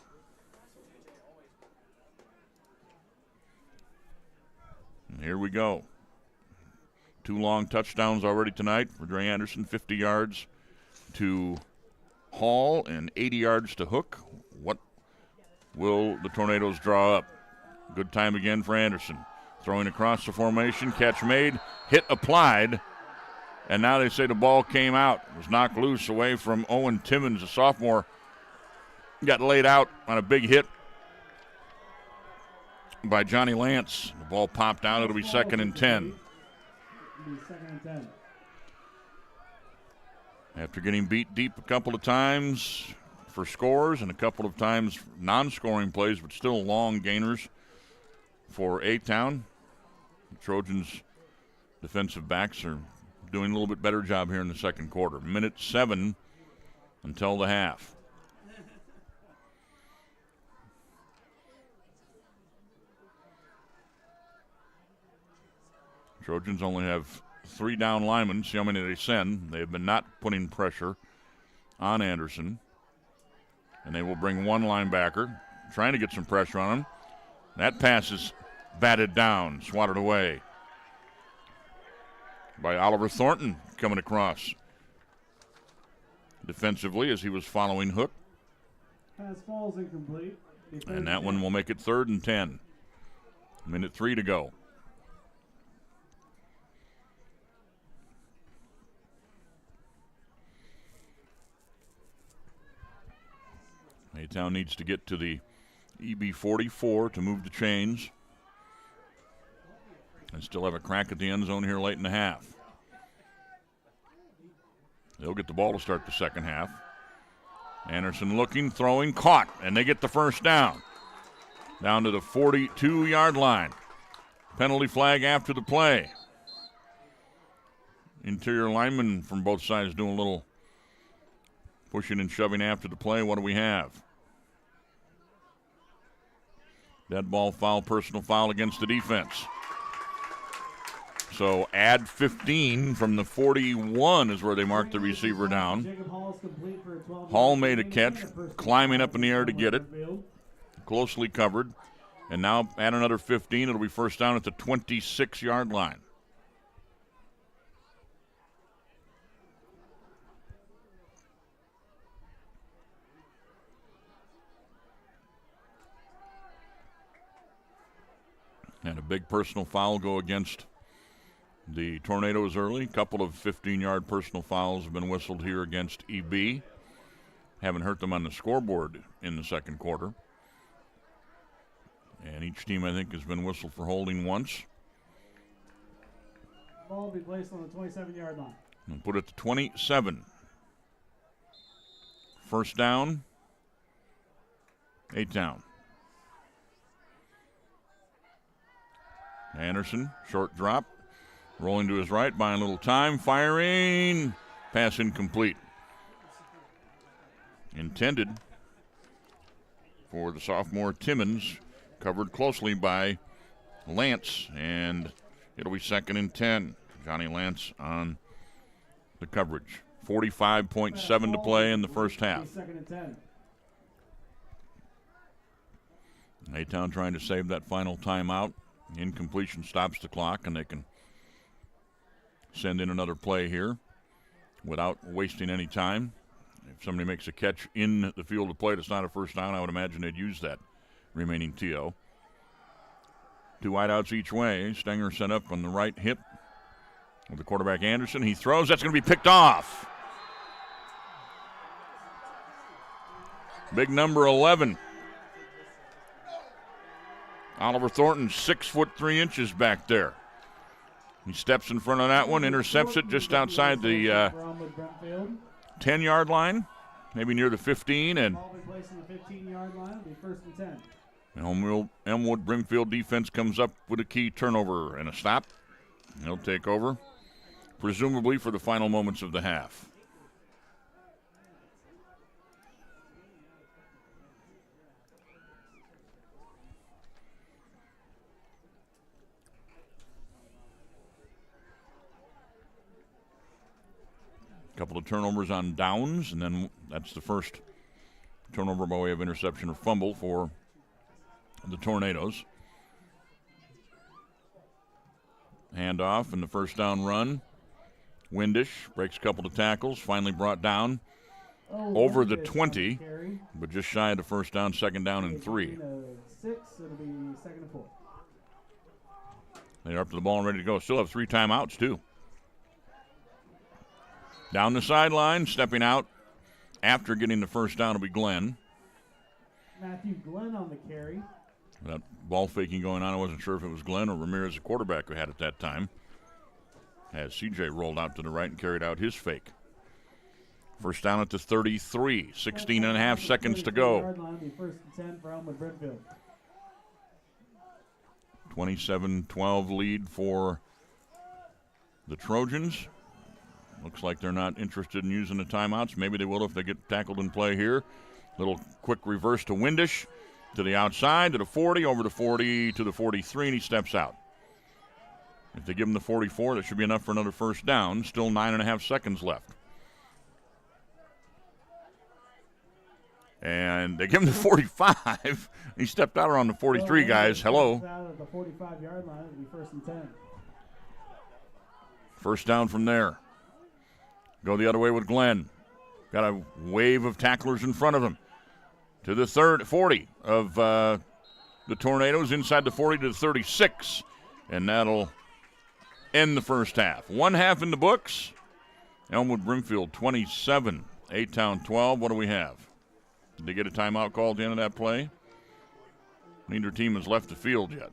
And here we go. Two long touchdowns already tonight for Dre Anderson, 50 yards to Hall and 80 yards to Hook. What will the Tornadoes draw up? Good time again for Anderson. Throwing across the formation, catch made, hit applied. And now they say the ball came out. It was knocked loose away from Owen Timmons, a sophomore. Got laid out on a big hit by Johnny Lance. The ball popped out. It'll be 2nd and 10. After getting beat deep a couple of times for scores and a couple of times non-scoring plays, but still long gainers for A-Town, the Trojans' defensive backs are doing a little bit better job here in the second quarter. Minute 7 until the half. Trojans only have 3 down linemen. See how many they send. They have been not putting pressure on Anderson. And they will bring one linebacker, trying to get some pressure on him. That pass is batted down, swatted away by Oliver Thornton coming across defensively as he was following Hook. Pass falls incomplete. And that one will make it 3rd and 10. Minute 3 to go. A-Town needs to get to the EB44 to move the chains. And still have a crack at the end zone here late in the half. They'll get the ball to start the second half. Anderson looking, throwing, caught, and they get the first down. Down to the 42-yard line. Penalty flag after the play. Interior linemen from both sides doing a little pushing and shoving after the play. What do we have? Dead ball foul, personal foul against the defense. So add 15 from the 41 is where they mark the receiver down. Hall made a catch, climbing up in the air to get it. Closely covered. And now add another 15. It'll be first down at the 26-yard line. And a big personal foul go against the Tornadoes early. A couple of 15-yard personal fouls have been whistled here against EB. Haven't hurt them on the scoreboard in the second quarter. And each team, I think, has been whistled for holding once. Ball will be placed on the 27-yard line. And put it to 27. First down. 8 down. Anderson, short drop. Rolling to his right, buying a little time. Firing. Pass incomplete. Intended for the sophomore Timmons. Covered closely by Lance. And it'll be 2nd and 10. Johnny Lance on the coverage. 45.7 to play in the first half. 2nd and 10. A-Town trying to save that final timeout. Incompletion stops the clock, and they can send in another play here without wasting any time. If somebody makes a catch in the field of play that's not a first down, I would imagine they'd use that remaining TO. 2 wideouts each way. Stenger set up on the right hip with the quarterback Anderson. He throws. That's going to be picked off. Big number 11. Oliver Thornton, 6'3" back there. He steps in front of that one, intercepts it just outside the 10-yard line, maybe near the 15, and Ball will be placed on the 15-yard line. It'll be 1st and 10. Elmwood Brimfield defense comes up with a key turnover and a stop. He'll take over, presumably for the final moments of the half. Couple of turnovers on downs, and then that's the first turnover by way of interception or fumble for the Tornadoes. Handoff and the first down run. Windish breaks a couple of tackles, finally brought down over the 20, but just shy of the first down, 2nd down and 3. 6, it'll be 2nd and 4. They're up to the ball and ready to go. Still have 3 timeouts, too. Down the sideline, stepping out after getting the first down will be Glenn. Matthew Glenn on the carry. That ball faking going on, I wasn't sure if it was Glenn or Ramirez, the quarterback, who had it that time. As CJ rolled out to the right and carried out his fake. First down at the 33, 16 and a half seconds to go. 1st and 10 for Elmwood Brimfield. 27-12 lead for the Trojans. Looks like they're not interested in using the timeouts. Maybe they will if they get tackled in play here. Little quick reverse to Windish, to the outside, to the 40, over the 40, to the 43, and he steps out. If they give him the 44, that should be enough for another first down. Still 9.5 seconds left. And they give him the 45. He stepped out around the 43, guys. Hello. Out at the 45-yard line, it'll be 1st and 10. First down from there. Go the other way with Glenn. Got a wave of tacklers in front of him. To the 40 of the Tornadoes, inside the 40 to the 36. And that'll end the first half. 1 half in the books. Elmwood Brimfield 27, A-Town 12. What do we have? Did they get a timeout call at the end of that play? Neither team has left the field yet.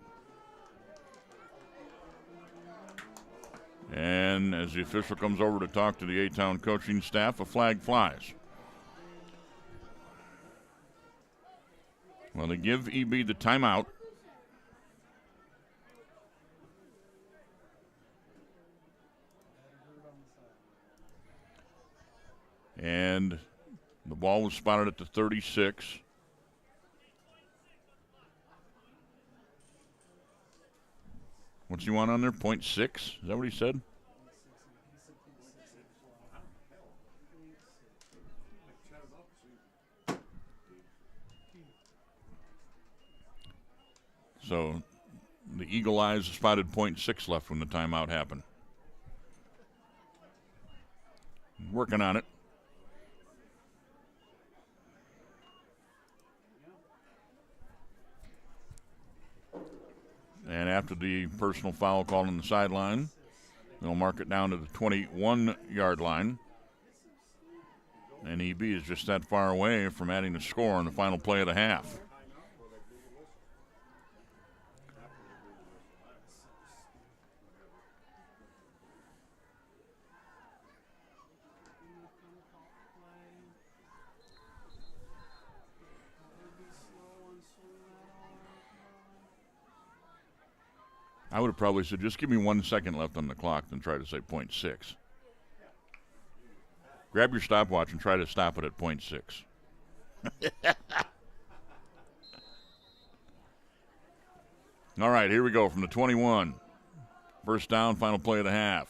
And as the official comes over to talk to the A-Town coaching staff, a flag flies. Well, they give EB the timeout. And the ball was spotted at the 36. What's he want on there? 0.6? Is that what he said? So the Eagle Eyes spotted 0.6 left when the timeout happened. Working on it. And after the personal foul called on the sideline, they'll mark it down to the 21-yard line. And EB is just that far away from adding a score on the final play of the half. I would have probably said, just give me 1 second left on the clock, then try to say 0.6. Grab your stopwatch and try to stop it at 0.6. All right, here we go from the 21. First down, final play of the half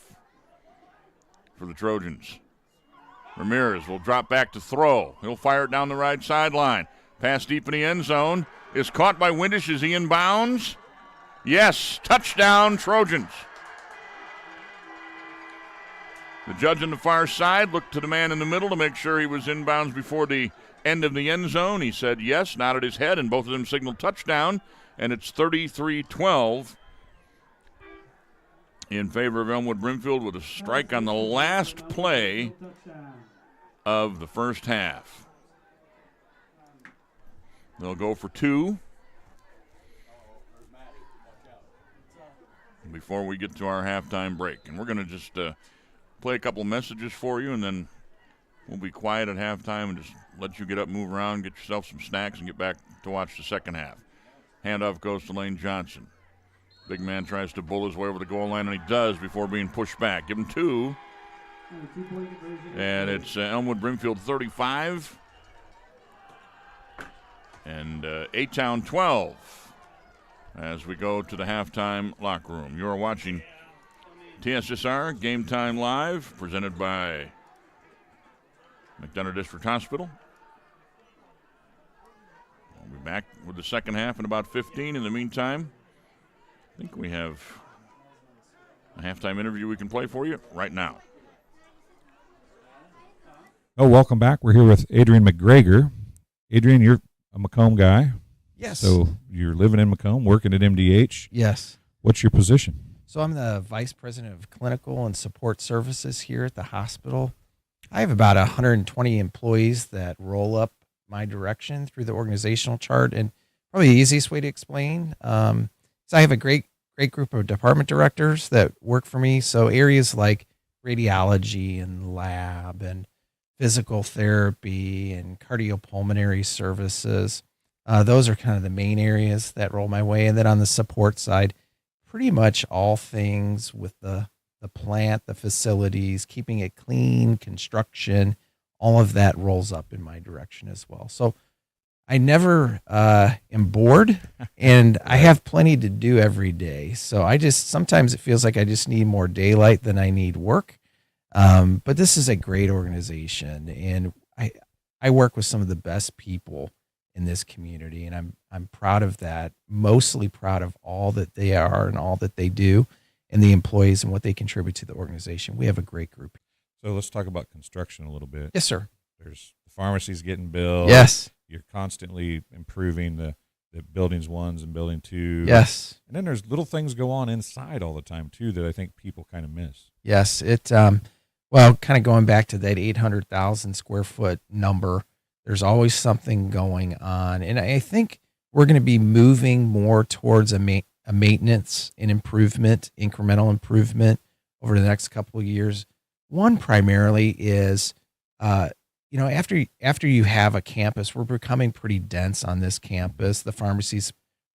for the Trojans. Ramirez will drop back to throw. He'll fire it down the right sideline. Pass deep in the end zone. Is caught by Windish. Is he in bounds? Yes, touchdown Trojans. The judge on the far side looked to the man in the middle to make sure he was in bounds before the end of the end zone. He said yes, nodded his head, and both of them signaled touchdown, and it's 33-12 in favor of Elmwood Brimfield with a strike on the last play of the first half. They'll go for 2 before we get to our halftime break. And we're going to just play a couple messages for you, and then we'll be quiet at halftime and just let you get up, move around, get yourself some snacks, and get back to watch the second half. Handoff goes to Lane Johnson. Big man tries to bull his way over the goal line, and he does before being pushed back. Give him 2. And it's Elmwood Brimfield 35 and A-Town 12 as we go to the halftime locker room. You're watching TSSR Game Time Live, presented by McDonough District Hospital. We'll be back with the second half in about 15. In the meantime, I think we have a halftime interview we can play for you right now. Oh, welcome back. We're here with Adrian McGregor. Adrian, you're a Macomb guy. Yes. So you're living in Macomb, working at MDH. Yes. What's your position? So I'm the Vice President of Clinical and Support Services here at the hospital. I have about 120 employees that roll up my direction through the organizational chart. And probably the easiest way to explain, so I have a great group of department directors that work for me. So areas like radiology and lab and physical therapy and cardiopulmonary services, those are kind of the main areas that roll my way. And then on the support side, pretty much all things with the plant, the facilities, keeping it clean, construction, all of that rolls up in my direction as well. So I never am bored, and I have plenty to do every day. So sometimes it feels like I just need more daylight than I need work. But this is a great organization, and I work with some of the best people in this community, and I'm proud of that. Mostly proud of all that they are and all that they do, and the employees and what they contribute to the organization. We have a great group. So let's talk about construction a little bit. Yes, sir. There's the pharmacies getting built. Yes. You're constantly improving the buildings 1 and building 2. Yes. And then there's little things go on inside all the time too that I think people kind of miss. Yes. Well, kind of going back to that 800,000 square foot number, there's always something going on. And I think we're going to be moving more towards a maintenance and improvement, incremental improvement over the next couple of years. One primarily is, after you have a campus, we're becoming pretty dense on this campus. The pharmacy's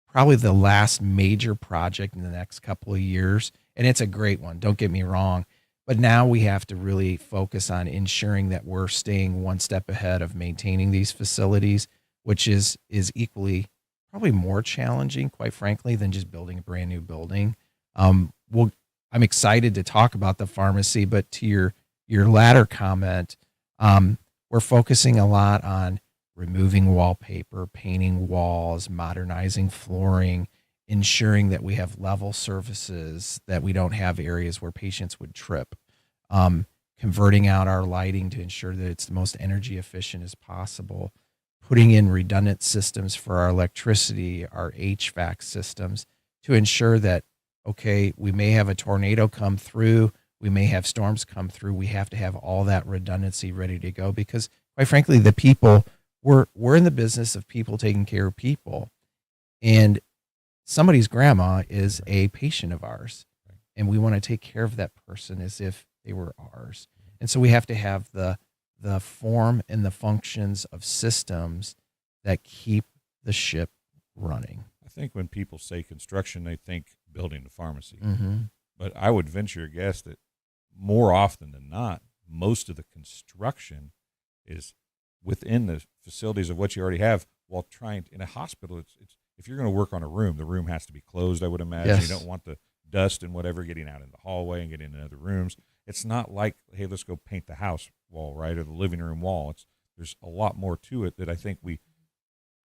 probably the last major project in the next couple of years, and it's a great one. Don't get me wrong. But now we have to really focus on ensuring that we're staying one step ahead of maintaining these facilities, which is equally probably more challenging, quite frankly, than just building a brand new building. I'm excited to talk about the pharmacy, but to your latter comment, we're focusing a lot on removing wallpaper, painting walls, modernizing flooring, ensuring that we have level surfaces, that we don't have areas where patients would trip, converting out our lighting to ensure that it's the most energy efficient as possible, putting in redundant systems for our electricity, our HVAC systems, to ensure that, okay, we may have a tornado come through, we may have storms come through. We have to have all that redundancy ready to go because, quite frankly, the people, we're in the business of people taking care of people. And somebody's grandma is a patient of ours, and we want to take care of that person as if they were ours. And so we have to have the form and the functions of systems that keep the ship running. I think when people say construction, they think building a pharmacy. Mm-hmm. But I would venture a guess that more often than not, most of the construction is within the facilities of what you already have. While trying in a hospital, it's if you're going to work on a room, the room has to be closed. I would imagine. Yes. You don't want the dust and whatever getting out in the hallway and getting into other rooms. It's not like, hey, let's go paint the house wall, right, or the living room wall. There's a lot more to it that I think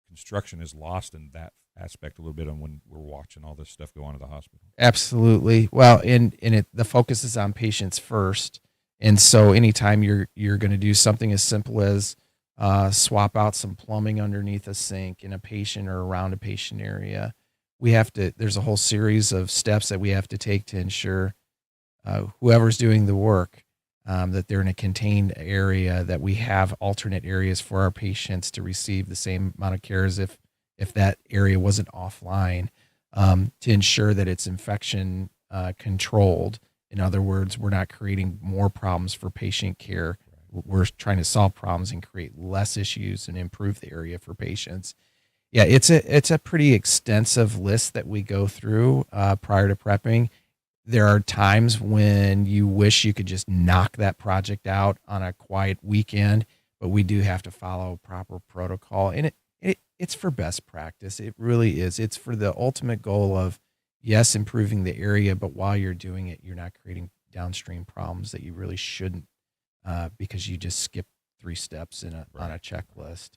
construction is lost in that aspect a little bit on when we're watching all this stuff go on at the hospital. Absolutely. Well, the focus is on patients first. And so anytime you're going to do something as simple as swap out some plumbing underneath a sink in a patient or around a patient area, there's a whole series of steps that we have to take to ensure whoever's doing the work, that they're in a contained area, that we have alternate areas for our patients to receive the same amount of care as if that area wasn't offline, to ensure that it's infection controlled. In other words, we're not creating more problems for patient care. We're trying to solve problems and create less issues and improve the area for patients. Yeah, it's a pretty extensive list that we go through prior to prepping. There are times when you wish you could just knock that project out on a quiet weekend, but we do have to follow proper protocol. And it's for best practice. It really is. It's for the ultimate goal of, yes, improving the area, but while you're doing it, you're not creating downstream problems that you really shouldn't, because you just skip 3 steps on a checklist.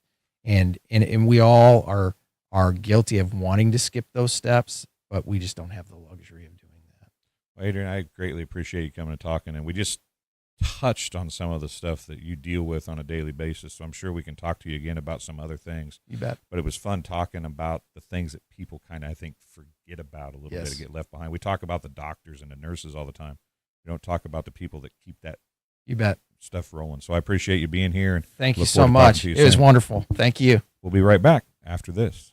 And we all are guilty of wanting to skip those steps, but we just don't have the luxury of doing that. Well, Adrian, I greatly appreciate you coming and talking, and we just touched on some of the stuff that you deal with on a daily basis, so I'm sure we can talk to you again about some other things. You bet. But it was fun talking about the things that people kind of, I think, forget about a little bit, or get left behind. We talk about the doctors and the nurses all the time. We don't talk about the people that keep that You bet. stuff rolling. So I appreciate you being here. And thank you look so forward to talking much. to you It was soon. wonderful. Thank you. We'll be right back after this.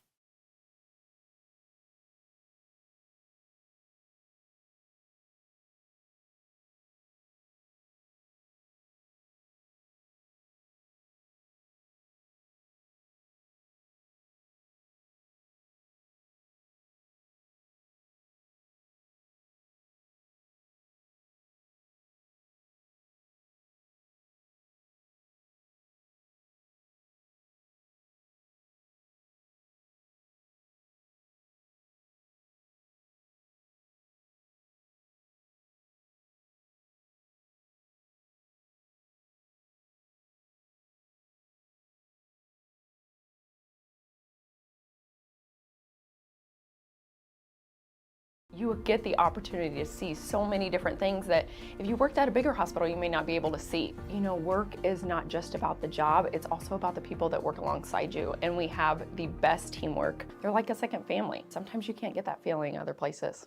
You get the opportunity to see so many different things that if you worked at a bigger hospital, you may not be able to see. You know, work is not just about the job, it's also about the people that work alongside you. And we have the best teamwork. They're like a second family. Sometimes you can't get that feeling other places.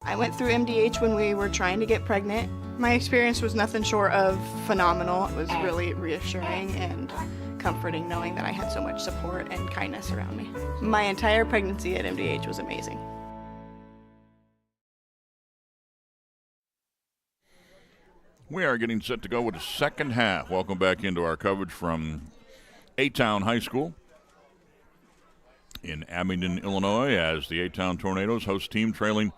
I went through MDH when we were trying to get pregnant. My experience was nothing short of phenomenal. It was really reassuring and comforting knowing that I had so much support and kindness around me. My entire pregnancy at MDH was amazing. We are getting set to go with the second half. Welcome back into our coverage from A-Town High School in Abingdon, Illinois, as the A-Town Tornadoes host team trailing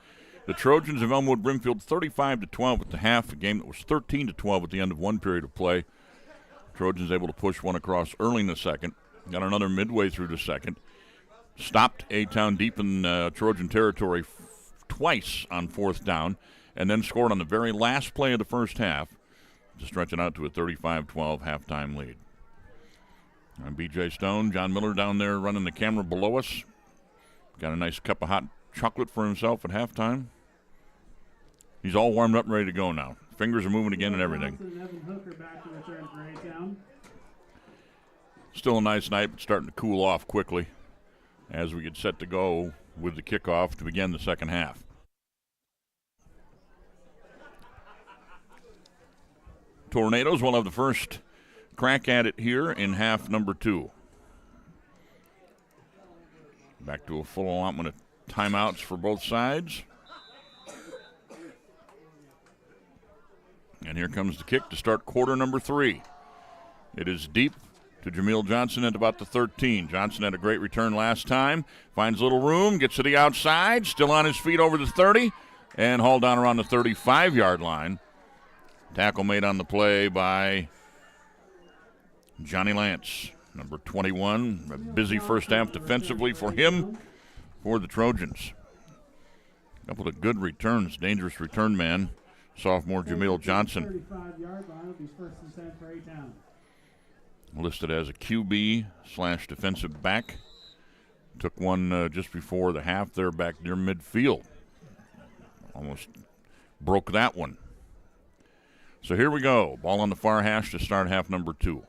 the Trojans of Elmwood Brimfield 35-12 at the half, a game that was 13-12 at the end of one period of play. Trojans able to push one across early in the second, got another midway through the second, stopped A-Town deep in Trojan territory twice on fourth down, and then scored on the very last play of the first half to stretch it out to a 35-12 halftime lead. I'm BJ Stone. John Miller down there running the camera below us. Got a nice cup of hot chocolate for himself at halftime. He's all warmed up and ready to go now. Fingers are moving again and everything. Still a nice night, but starting to cool off quickly as we get set to go with the kickoff to begin the second half. Tornadoes will have the first crack at it here in half number 2. Back to a full allotment of timeouts for both sides. And here comes the kick to start quarter number 3. It is deep to Jameel Johnson at about the 13. Johnson had a great return last time. Finds little room, gets to the outside, still on his feet over the 30, and hauled down around the 35-yard line. Tackle made on the play by Johnny Lance, number 21. A busy first half defensively for him, for the Trojans. A couple of good returns, dangerous return man. Sophomore Jameel Johnson, listed as a QB/defensive back. Took one just before the half there back near midfield. Almost broke that one. So here we go. Ball on the far hash to start half number 2.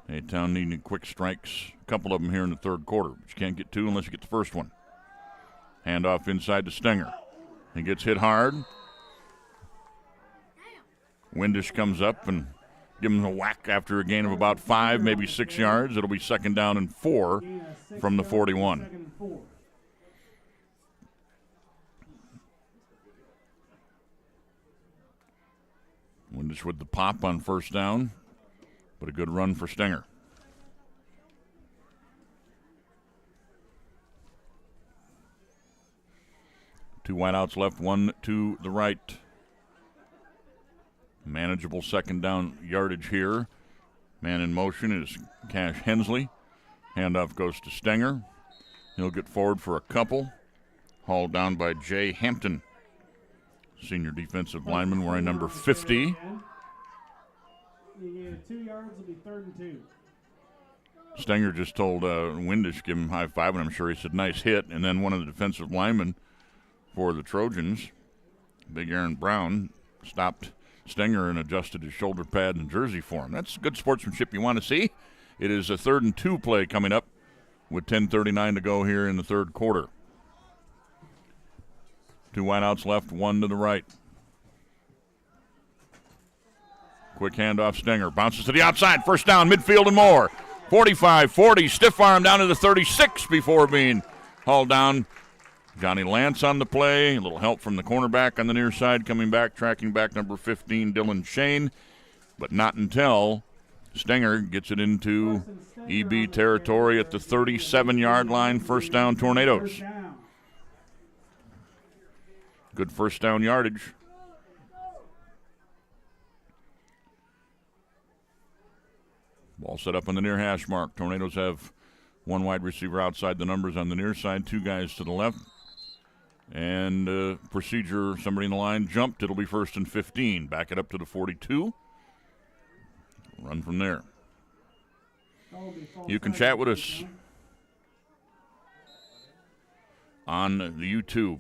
A-Town needing quick strikes. A couple of them here in the third quarter, but you can't get 2 unless you get the first one. Handoff inside to Stenger. He gets hit hard. Windish comes up and gives him a whack after a gain of about 5, maybe 6 yards. It'll be second down and 4 from the 41. Windish with the pop on first down, but a good run for Stenger. Two wideouts left, one to the right. Manageable second down yardage here. Man in motion is Cash Hensley. Handoff goes to Stenger. He'll get forward for a couple. Hauled down by Jay Hampton, senior defensive lineman wearing number 50. You get 2 yards, it'll be 3rd and 2. Stenger just told Windish, give him a high five, and I'm sure he said nice hit. And then one of the defensive linemen for the Trojans, Big Aaron Brown, stopped Stenger and adjusted his shoulder pad and jersey for him. That's good sportsmanship you want to see. It is a 3rd and 2 play coming up with 10:39 to go here in the third quarter. 2 wideouts left, one to the right. Quick handoff, Stenger bounces to the outside. First down, midfield and more. 45-40, stiff arm down to the 36 before being hauled down. Johnny Lance on the play. A little help from the cornerback on the near side coming back, tracking back number 15, Dylan Shane. But not until Stenger gets it into EB territory at the 37-yard line. First down, Tornadoes. Good first down yardage. Ball set up on the near hash mark. Tornadoes have one wide receiver outside the numbers on the near side, 2 guys to the left. And procedure, somebody in the line jumped. It'll be 1st and 15. Back it up to the 42. Run from there. You can chat with us on the YouTube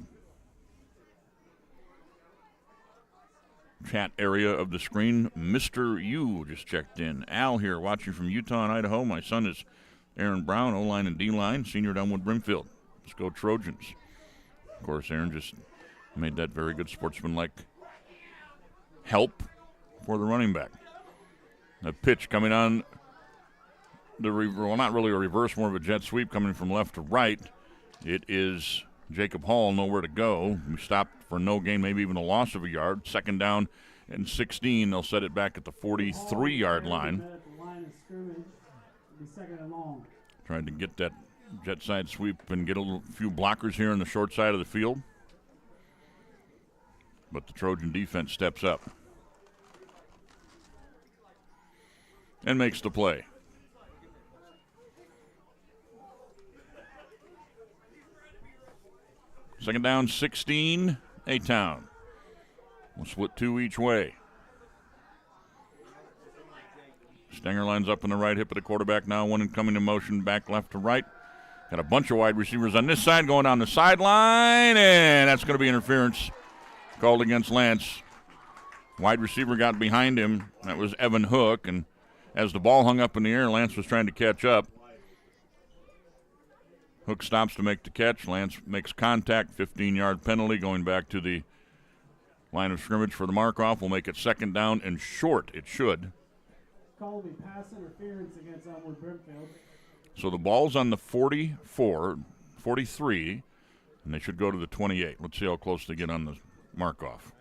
chat area of the screen. Mr. U just checked in. Al here, watching from Utah and Idaho. My son is Aaron Brown, O-line and D-line, senior at Elmwood Brimfield. Let's go Trojans. Of course, Aaron just made that very good sportsmanlike help for the running back. The pitch coming on well, not really a reverse, more of a jet sweep coming from left to right. It is Jacob Hall, nowhere to go. We stopped for no gain, maybe even a loss of a yard. Second down and 16. They'll set it back at the 43-yard line. Trying to get that jet side sweep and get a few blockers here on the short side of the field. But the Trojan defense steps up and makes the play. Second down, 16, A-Town. We'll split two each way. Stenger lines up in the right hip of the quarterback now. One incoming in motion, back left to right. Got a bunch of wide receivers on this side going down the sideline, and that's going to be interference called against Lance. Wide receiver got behind him. That was Evan Hook, and as the ball hung up in the air, Lance was trying to catch up. Hook stops to make the catch. Lance makes contact. 15-yard penalty going back to the line of scrimmage for the mark-off. We'll make it second down and short. It should. Call will be pass interference against Elmwood Brimfield. So the ball's on the 44, 43, and they should go to the 28. Let's see how close they get on the mark-off.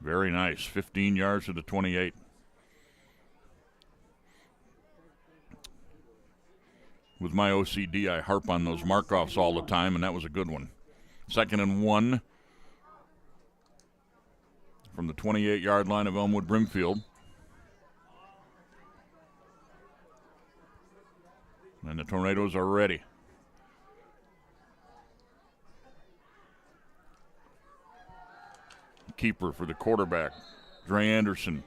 Very nice. 15 yards to the 28. With my OCD, I harp on those mark-offs all the time, and that was a good one. Second and 1 from the 28-yard line of Elmwood Brimfield. And the Tornadoes are ready. Keeper for the quarterback, Dre Anderson.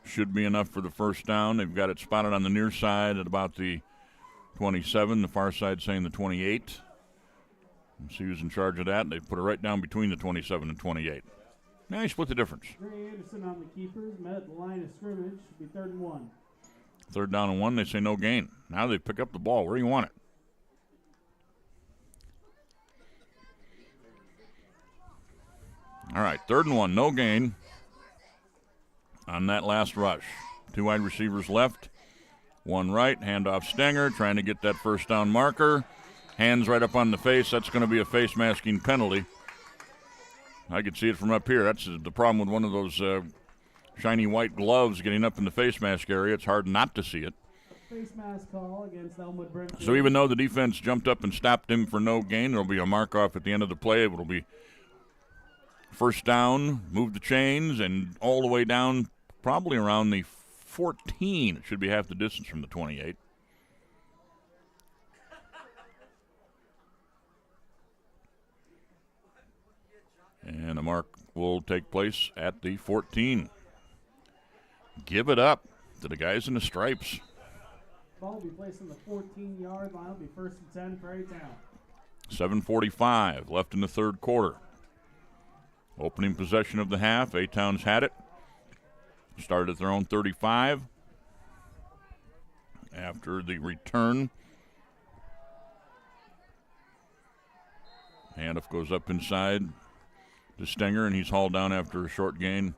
Should be enough for the first down. They've got it spotted on the near side at about the 27, the far side saying the 28. Let's see who's in charge of that. They put it right down between the 27 and 28. Now you split the difference. Dre Anderson on the keepers, met at the line of scrimmage. Should be 3rd and 1. Third down and 1, they say no gain. Now they pick up the ball. Where do you want it? All right, 3rd and 1, no gain on that last rush. Two wide receivers left, one right, handoff Stenger, trying to get that first down marker. Hands right up on the face. That's going to be a face masking penalty. I could see it from up here. That's the problem with one of those shiny white gloves getting up in the face mask area. It's hard not to see it. Face mask call against Elmwood Brimfield. So even though the defense jumped up and stopped him for no gain, there'll be a mark-off at the end of the play. It'll be first down, move the chains, and all the way down probably around the 14. It should be half the distance from the 28. And the mark will take place at the 14. Give it up to the guys in the stripes. Ball will be placed on the 14-yard line. It'll be 1st and 10 for A-Town. 7:45 left in the third quarter. Opening possession of the half. A-Town's had it. Started at their own 35. After the return, handoff goes up inside to Stenger, and he's hauled down after a short gain.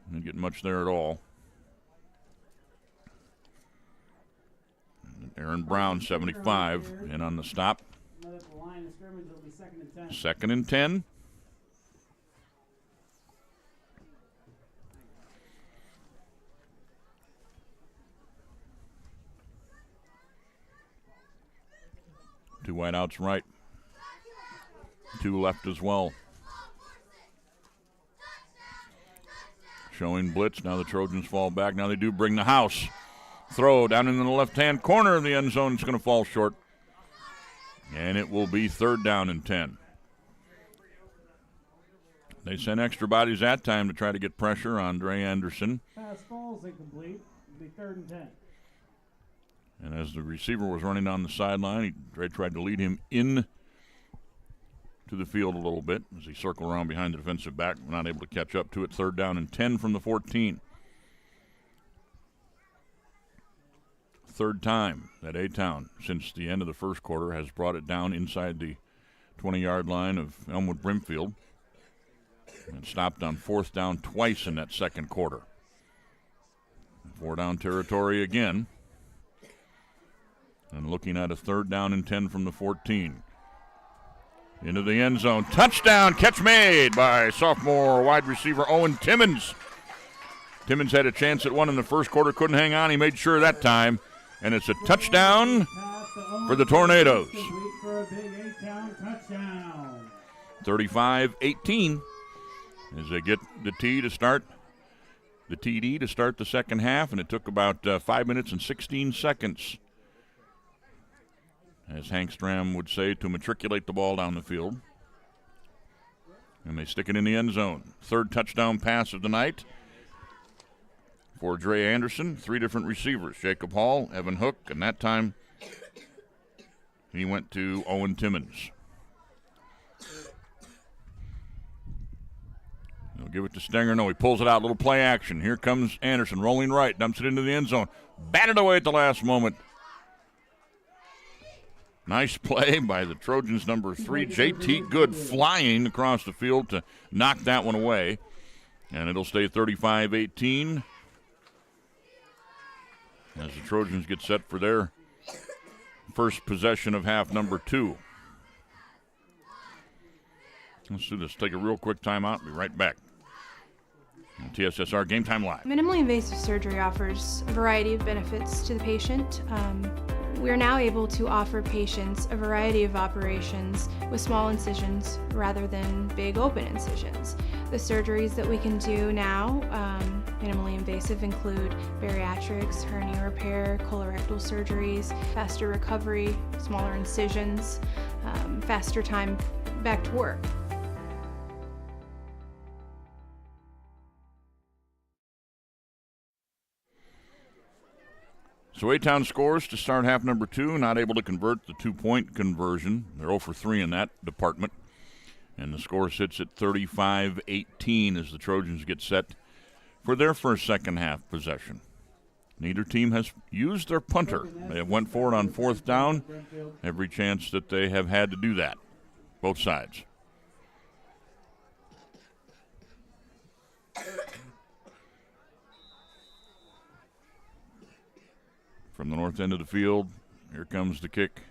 Didn't get much there at all. Aaron Brown, 75, in on the stop. Second and 10. Two wideouts right. Two left as well. Showing blitz. Now the Trojans fall back. Now they do bring the house. Throw down in the left-hand corner of the end zone. It's going to fall short. And it will be 3rd down and 10. They sent extra bodies that time to try to get pressure on Dre Anderson. Pass falls incomplete. It'll be 3rd and 10. And as the receiver was running down the sideline, Dre tried to lead him in to the field a little bit as he circled around behind the defensive back, not able to catch up to it. 3rd down and 10 from the 14. third time that A-Town, since the end of the first quarter, has brought it down inside the 20-yard line of Elmwood Brimfield and stopped on fourth down twice in that second quarter. 4-down territory again. And looking at a 3rd down and 10 from the 14. Into the end zone. Touchdown catch made by sophomore wide receiver Owen Timmons. Timmons had a chance at one in the first quarter, couldn't hang on. He made sure that time. And it's a touchdown for the Tornadoes. 35-18 as they get the TD to start the second half, and it took about 5 minutes and 16 seconds, as Hank Stram would say, to matriculate the ball down the field. And they stick it in the end zone. 3rd touchdown pass of the night for Dre Anderson. 3 different receivers, Jacob Hall, Evan Hook, and that time he went to Owen Timmons. He'll give it to Stenger. No, he pulls it out. Little play action. Here comes Anderson rolling right. Dumps it into the end zone. Batted away at the last moment. Nice play by the Trojans' number 3, J.T. Good, flying across the field to knock that one away. And it'll stay 35-18 as the Trojans get set for their first possession of half number 2. Let's do this. Take a real quick timeout. Be right back. TSSR Game Time Live. Minimally invasive surgery offers a variety of benefits to the patient. We are now able to offer patients a variety of operations with small incisions rather than big open incisions. The surgeries that we can do now, minimally invasive, include bariatrics, hernia repair, colorectal surgeries, faster recovery, smaller incisions, faster time back to work. So A-Town scores to start half number 2, not able to convert the 2-point conversion. They're 0 for 3 in that department. And the score sits at 35-18 as the Trojans get set for their first second half possession. Neither team has used their punter. They have went for it on 4th down. Every chance that they have had to do that, both sides. From the north end of the field, here comes the kick.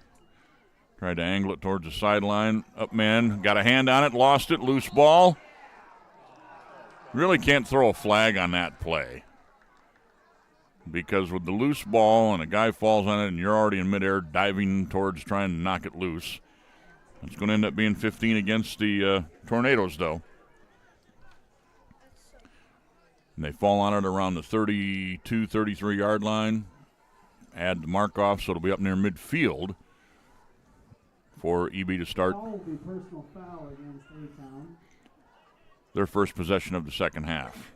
Tried to angle it towards the sideline. Up man, got a hand on it, lost it, loose ball. Really can't throw a flag on that play, because with the loose ball and a guy falls on it and you're already in midair diving towards trying to knock it loose, it's going to end up being 15 against the Tornadoes, though. And they fall on it around the 32, 33-yard line. Add the mark off, so it'll be up near midfield for EB to start Personal foul against A-Town. their first possession of the second half.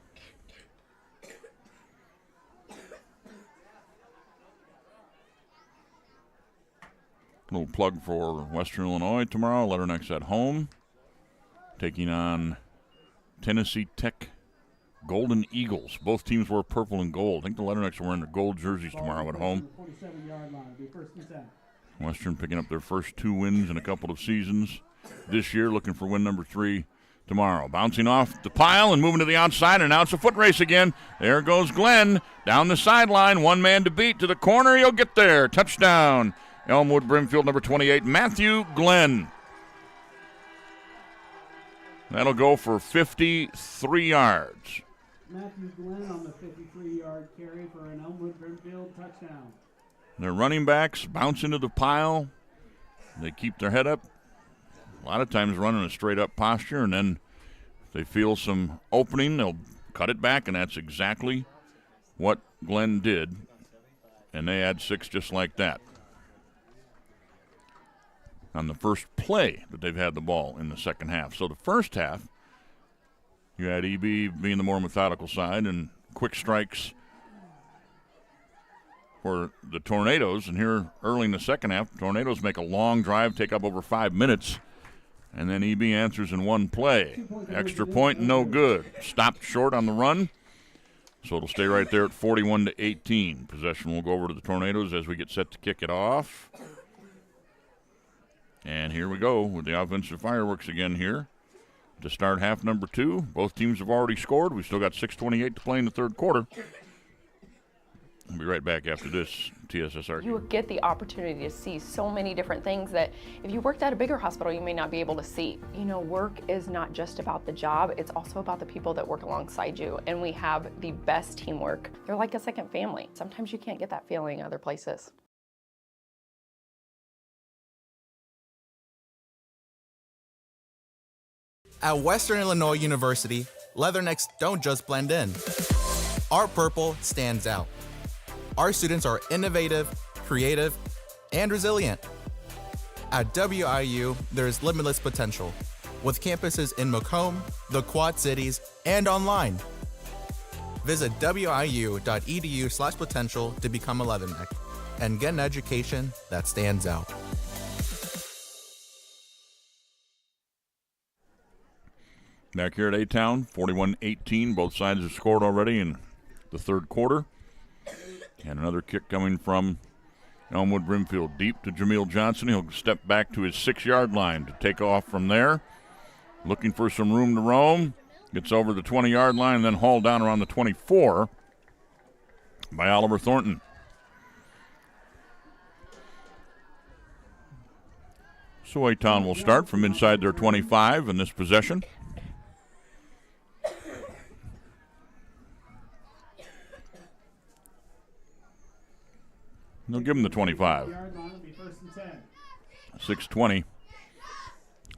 A little plug for Western Illinois tomorrow. Letternecks at home, taking on Tennessee Tech Golden Eagles. Both teams wear purple and gold. I think the Letternecks are wearing their gold jerseys tomorrow at home. 47-yard line. Be first and 10. Western picking up their first 2 wins in a couple of seasons this year, looking for win number 3 tomorrow. Bouncing off the pile and moving to the outside, and now it's a foot race again. There goes Glenn down the sideline. 1 man to beat to the corner. He'll get there. Touchdown. Elmwood Brimfield, number 28, Matthew Glenn. That'll go for 53 yards. Matthew Glenn on the 53-yard carry for an Elmwood Brimfield touchdown. Their running backs bounce into the pile. They keep their head up. A lot of times running a straight-up posture, and then if they feel some opening, they'll cut it back, and that's exactly what Glenn did. And they had 6 just like that on the first play that they've had the ball in the second half. So the first half, you had EB being the more methodical side and quick strikes for the Tornadoes. And here early in the second half, Tornadoes make a long drive, take up over 5 minutes, and then EB answers in one play. Extra point, no good. Stopped short on the run. So it'll stay right there at 41-18. Possession will go over to the Tornadoes as we get set to kick it off. And here we go with the offensive fireworks again here to start half number 2. Both teams have already scored. We've still got 6:28 to play in the third quarter. We'll be right back after this TSSR game. You get the opportunity to see so many different things that if you worked at a bigger hospital, you may not be able to see. You know, work is not just about the job, it's also about the people that work alongside you. And we have the best teamwork. They're like a second family. Sometimes you can't get that feeling other places. At Western Illinois University, Leathernecks don't just blend in. Our purple stands out. Our students are innovative, creative, and resilient. At WIU, there's limitless potential, with campuses in Macomb, the Quad Cities, and online. Visit wiu.edu/potential to become a Leatherneck and get an education that stands out. Back here at A-Town, 41-18. Both sides have scored already in the third quarter. And another kick coming from Elmwood Brimfield. Deep to Jameel Johnson. He'll step back to his 6-yard line to take off from there. Looking for some room to roam. Gets over the 20-yard line and then hauled down around the 24 by Oliver Thornton. So A-Town will start from inside their 25 in this possession. They'll give him the 25. 6:20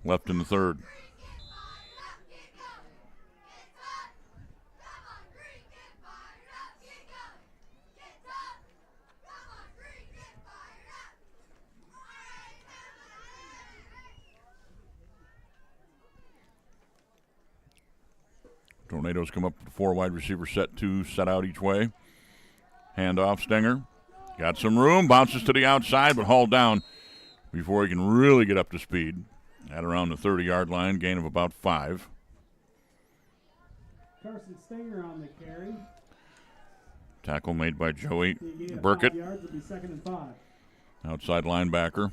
left in the third. Tornadoes come up with 4 wide receiver set, 2 set out each way. Handoff, Stenger. Got some room, bounces to the outside, but hauled down before he can really get up to speed. At around the 30-yard line, gain of about 5. Carson Stenger on the carry. Tackle made by Joey Burkett. 5 yards, it'll be 2nd and 5. Outside linebacker.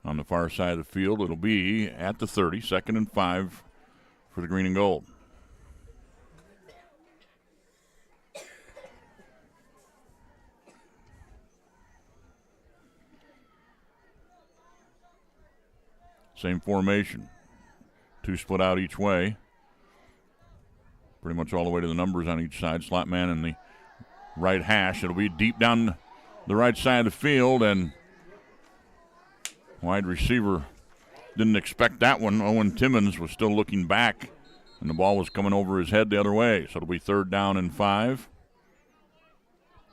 On the far side of the field, it'll be at the 30, 2nd and 5 for the green and gold. Same formation. 2 split out each way. Pretty much all the way to the numbers on each side. Slot man in the right hash. It'll be deep down the right side of the field, and wide receiver didn't expect that one. Owen Timmons was still looking back, and the ball was coming over his head the other way. So it'll be 3rd down and 5.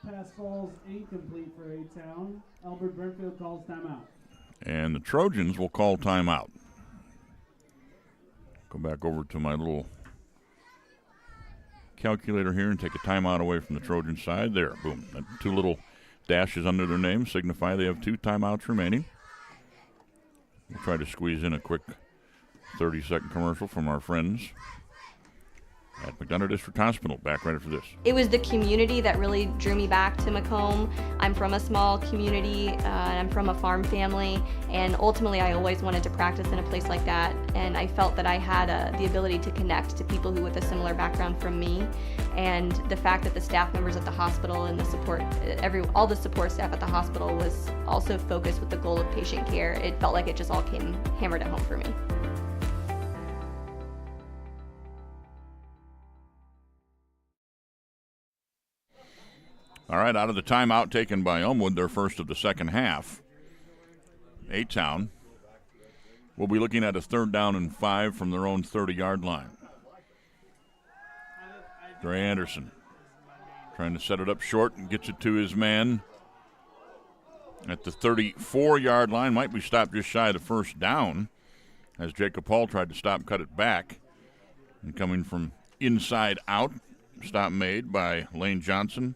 Pass falls incomplete for A-Town. Albert Brimfield calls timeout. And the Trojans will call timeout. Go back over to my little calculator here and take a timeout away from the Trojan side. There, boom. 2 little dashes under their name signify they have 2 timeouts remaining. We'll try to squeeze in a quick 30-second commercial from our friends at McDonough District Hospital. Back right after this. It was the community that really drew me back to Macomb. I'm from a small community, and I'm from a farm family, and ultimately I always wanted to practice in a place like that, and I felt that I had the ability to connect to people who with a similar background from me, and the fact that the staff members at the hospital and the support, all the support staff at the hospital was also focused with the goal of patient care. It felt like it just all came hammered at home for me. All right, out of the timeout taken by Elmwood, their first of the second half. A-Town will be looking at a 3rd down and 5 from their own 30-yard line. Dre Anderson trying to set it up short and gets it to his man at the 34-yard line. Might be stopped just shy of the 1st down as Jacob Hall tried to stop, cut it back. And coming from inside out, stop made by Lane Johnson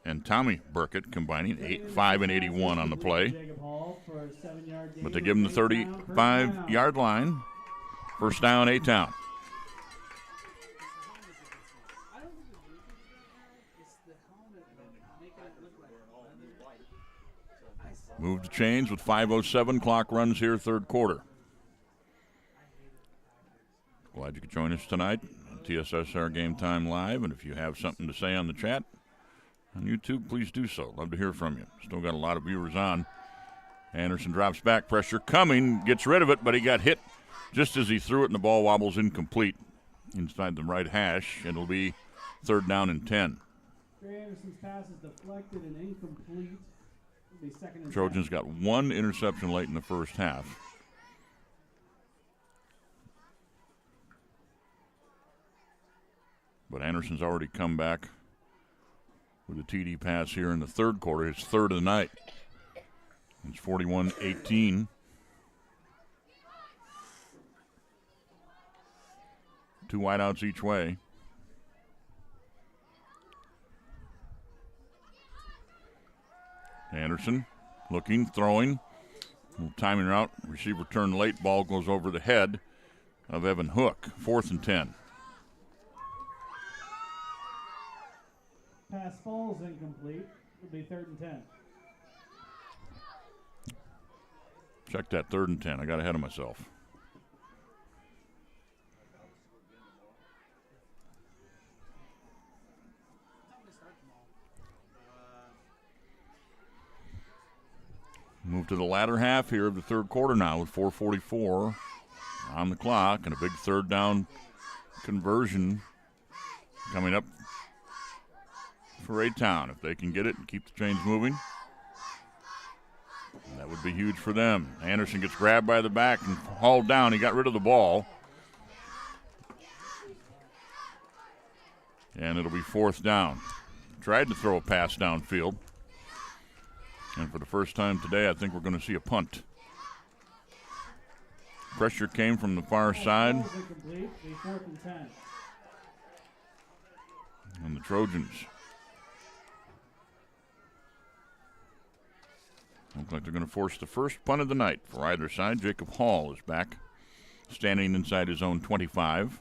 and Tommy Burkett, combining 5 and 81 on the play. But they give him the 35-yard line. 1st down, A-Town. Move the chains with 5:07. Clock runs here, third quarter. Glad you could join us tonight on TSSR Game Time Live. And if you have something to say on the chat on YouTube, please do so. Love to hear from you. Still got a lot of viewers on. Anderson drops back. Pressure coming. Gets rid of it, but he got hit just as he threw it, and the ball wobbles incomplete inside the right hash. It'll be third down and 10. Trey Anderson's pass is deflected and incomplete. It'll be second and Trojans 10. got one interception late in the first half. But Anderson's already come back with a TD pass here in the third quarter, his third of the night. It's 41-18. Two wideouts each way. Anderson looking, throwing. Little timing route. Receiver turned late. Ball goes over the head of Evan Hook. 4th and 10. Pass falls incomplete. It'll be third and 10. Check that, 3rd and 10. I got ahead of myself. Move to the latter half here of the third quarter now with 4:44 on the clock and a big third down conversion coming up for A-Town. If they can get it and keep the chains moving, that would be huge for them. Anderson gets grabbed by the back and hauled down. He got rid of the ball. And it'll be 4th down. Tried to throw a pass downfield. And for the first time today, I think we're going to see a punt. Pressure came from the far side. Incomplete. It'll be 4th and 10. And the Trojans look like they're going to force the first punt of the night for either side. Jacob Hall is back, standing inside his own 25.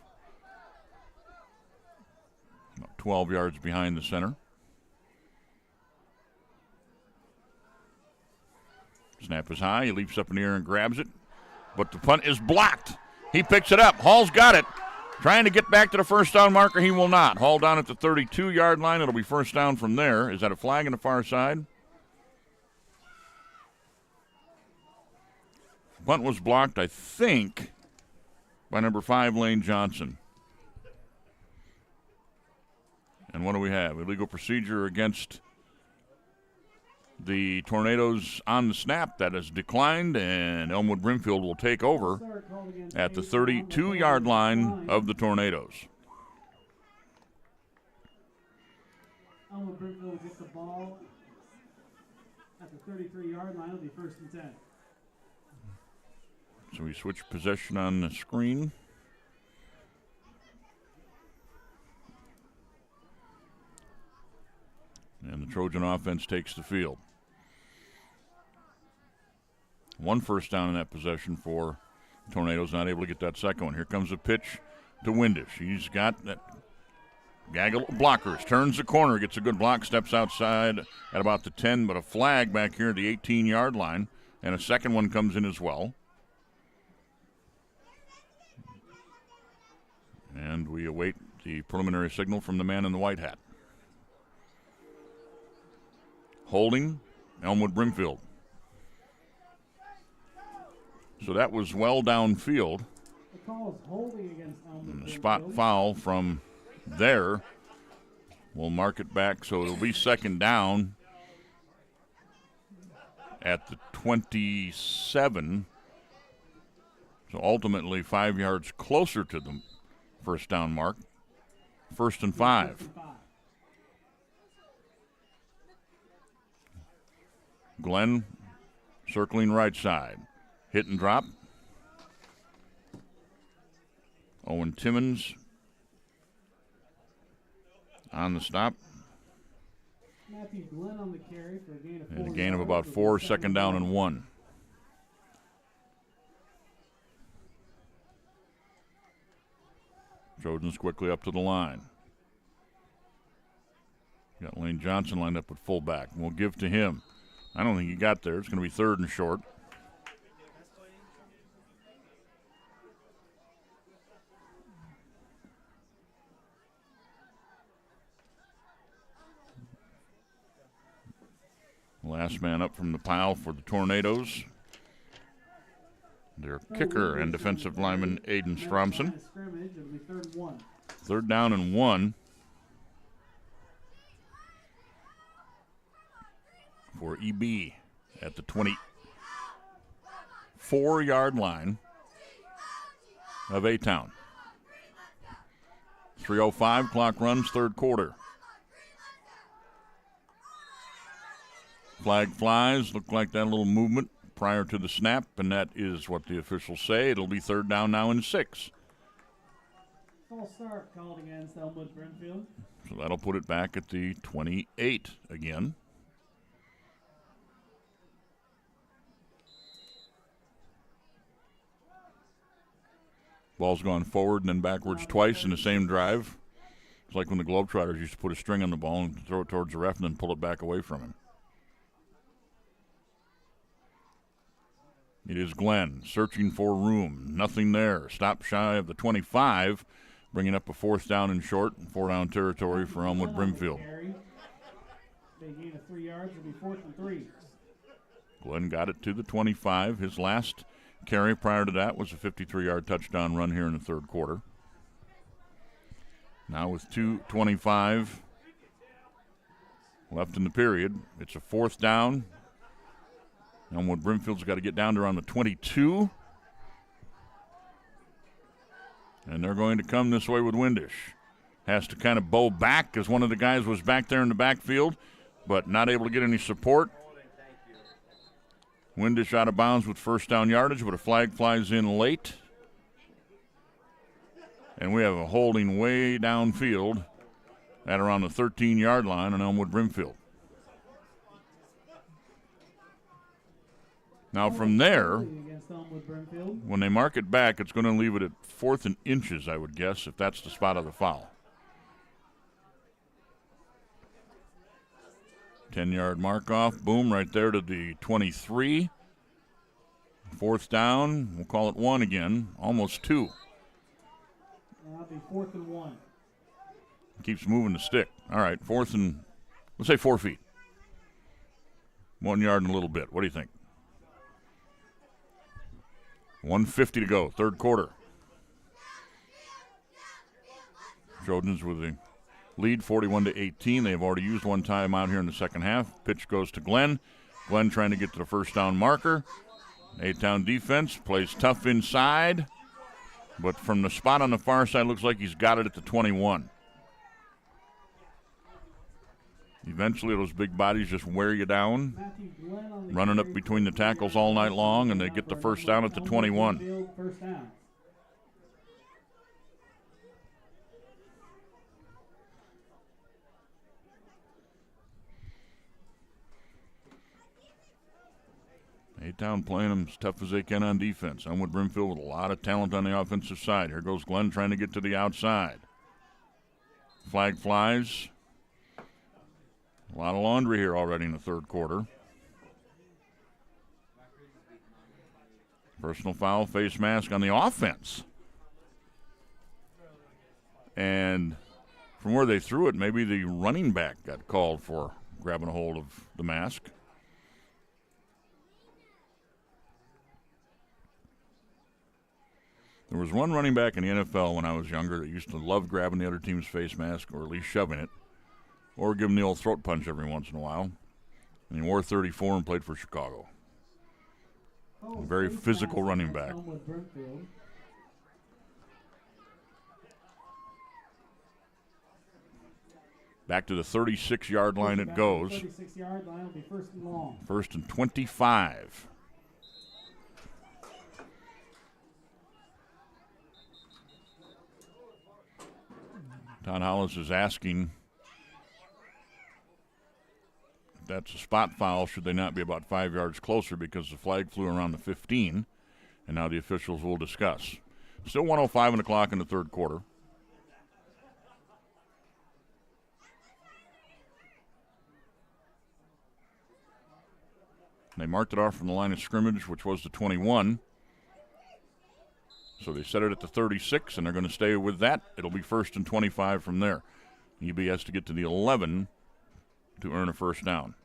About 12 yards behind the center. Snap is high. He leaps up in the air and grabs it. But the punt is blocked. He picks it up. Hall's got it. Trying to get back to the first down marker. He will not. Hall down at the 32-yard line. It'll be first down from there. Is that a flag on the far side? Punt was blocked, I think, by number 5, Lane Johnson. And what do we have? Illegal procedure against the Tornadoes on the snap. That is declined, and Elmwood Brimfield will take over at the 32-yard line of the Tornadoes. Elmwood Brimfield gets the ball at the 33-yard line. It'll be 1st and 10. So we switch possession on the screen. And the Trojan offense takes the field. One first down in that possession for Tornadoes, not able to get that second one. Here comes a pitch to Windish. He's got that gaggle of blockers. Turns the corner, gets a good block, steps outside at about the 10, but a flag back here at the 18-yard line, and a second one comes in as well. And we await the preliminary signal from the man in the white hat. Holding, Elmwood Brimfield. So that was well downfield. The call is holding against Elmwood. And the spot foul from there will mark it back, so it'll be second down at the 27. So ultimately 5 yards closer to the first down mark. 1st and 5. Glenn circling right side. Hit and drop. Owen Timmons on the stop. Matthew Glenn on the carry for a gain of 4 And a gain of yards. about 4, second down and 1. Trojans quickly up to the line. Got Lane Johnson lined up at fullback. We'll give to him. I don't think he got there. It's going to be 3rd and short. Last man up from the pile for the Tornadoes. Their kicker and defensive lineman Aiden Stromson. 3rd down and 1 for EB at the 24-yard line of A-Town. 3:05, clock runs, 3rd quarter. Flag flies, looked like that little movement prior to the snap, and that is what the officials say. It'll be 3rd down now and 6. False start called against Elmwood Brimfield. So that'll put it back at the 28 again. Ball's gone forward and then backwards twice in the same drive. It's like when the Globetrotters used to put a string on the ball and throw it towards the ref and then pull it back away from him. It is Glenn searching for room. Nothing there. Stop shy of the 25, bringing up a 4th down and short. 4-down territory for Elmwood Brimfield. They gain of 3 yards. It'll be 4th and 3. Glenn got it to the 25. His last carry prior to that was a 53-yard touchdown run here in the 3rd quarter. Now with 2:25 left in the period, it's a 4th down. Elmwood Brimfield's got to get down to around the 22. And they're going to come this way with Windish. Has to kind of bow back because one of the guys was back there in the backfield, but not able to get any support. Windish out of bounds with 1st down yardage, but a flag flies in late. And we have a holding way downfield at around the 13-yard line on Elmwood Brimfield. Now from there, when they mark it back, it's going to leave it at 4th and inches, I would guess, if that's the spot of the foul. 10-yard mark off, boom, right there to the 23. 4th down, we'll call it 1 again, almost 2. That'll be 4th and 1. Keeps moving the stick. All right, 4th and, let's say 4 feet. 1 yard and a little bit. What do you think? 1:50 to go, 3rd quarter. Trojans with the lead, 41-18. They've already used 1 timeout here in the 2nd half. Pitch goes to Glenn. Glenn trying to get to the 1st down marker. A-Town defense plays tough inside, but from the spot on the far side, looks like he's got it at the 21. Eventually, those big bodies just wear you down, running up between the tackles all night long, and they get the 1st down at the 21. A-Town playing them as tough as they can on defense. Elmwood Brimfield with a lot of talent on the offensive side. Here goes Glenn trying to get to the outside. Flag flies. A lot of laundry here already in the 3rd quarter. Personal foul, face mask on the offense. And from where they threw it, maybe the running back got called for grabbing a hold of the mask. There was one running back in the NFL when I was younger that used to love grabbing the other team's face mask, or at least shoving it, or give him the old throat punch every once in a while. And he wore 34 and played for Chicago. A very physical running back. Back to the 36-yard line it goes. 36-yard line will be 1st and long. 1st and 25. Todd Hollis is asking if that's a spot foul. Should they not be about 5 yards closer because the flag flew around the 15, and now the officials will discuss. Still 1:05 on the clock in the 3rd quarter. They marked it off from the line of scrimmage, which was the 21. So they set it at the 36, and they're going to stay with that. It'll be 1st and 25 from there. UB has to get to the 11 to earn a first down.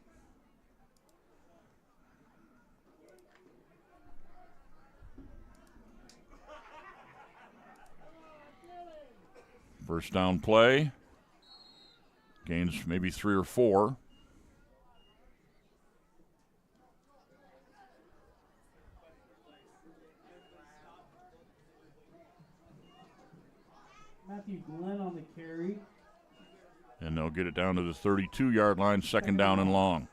First down play. Gains maybe 3 or 4. Matthew Glenn on the carry. And they'll get it down to the 32-yard line, 2nd down and long.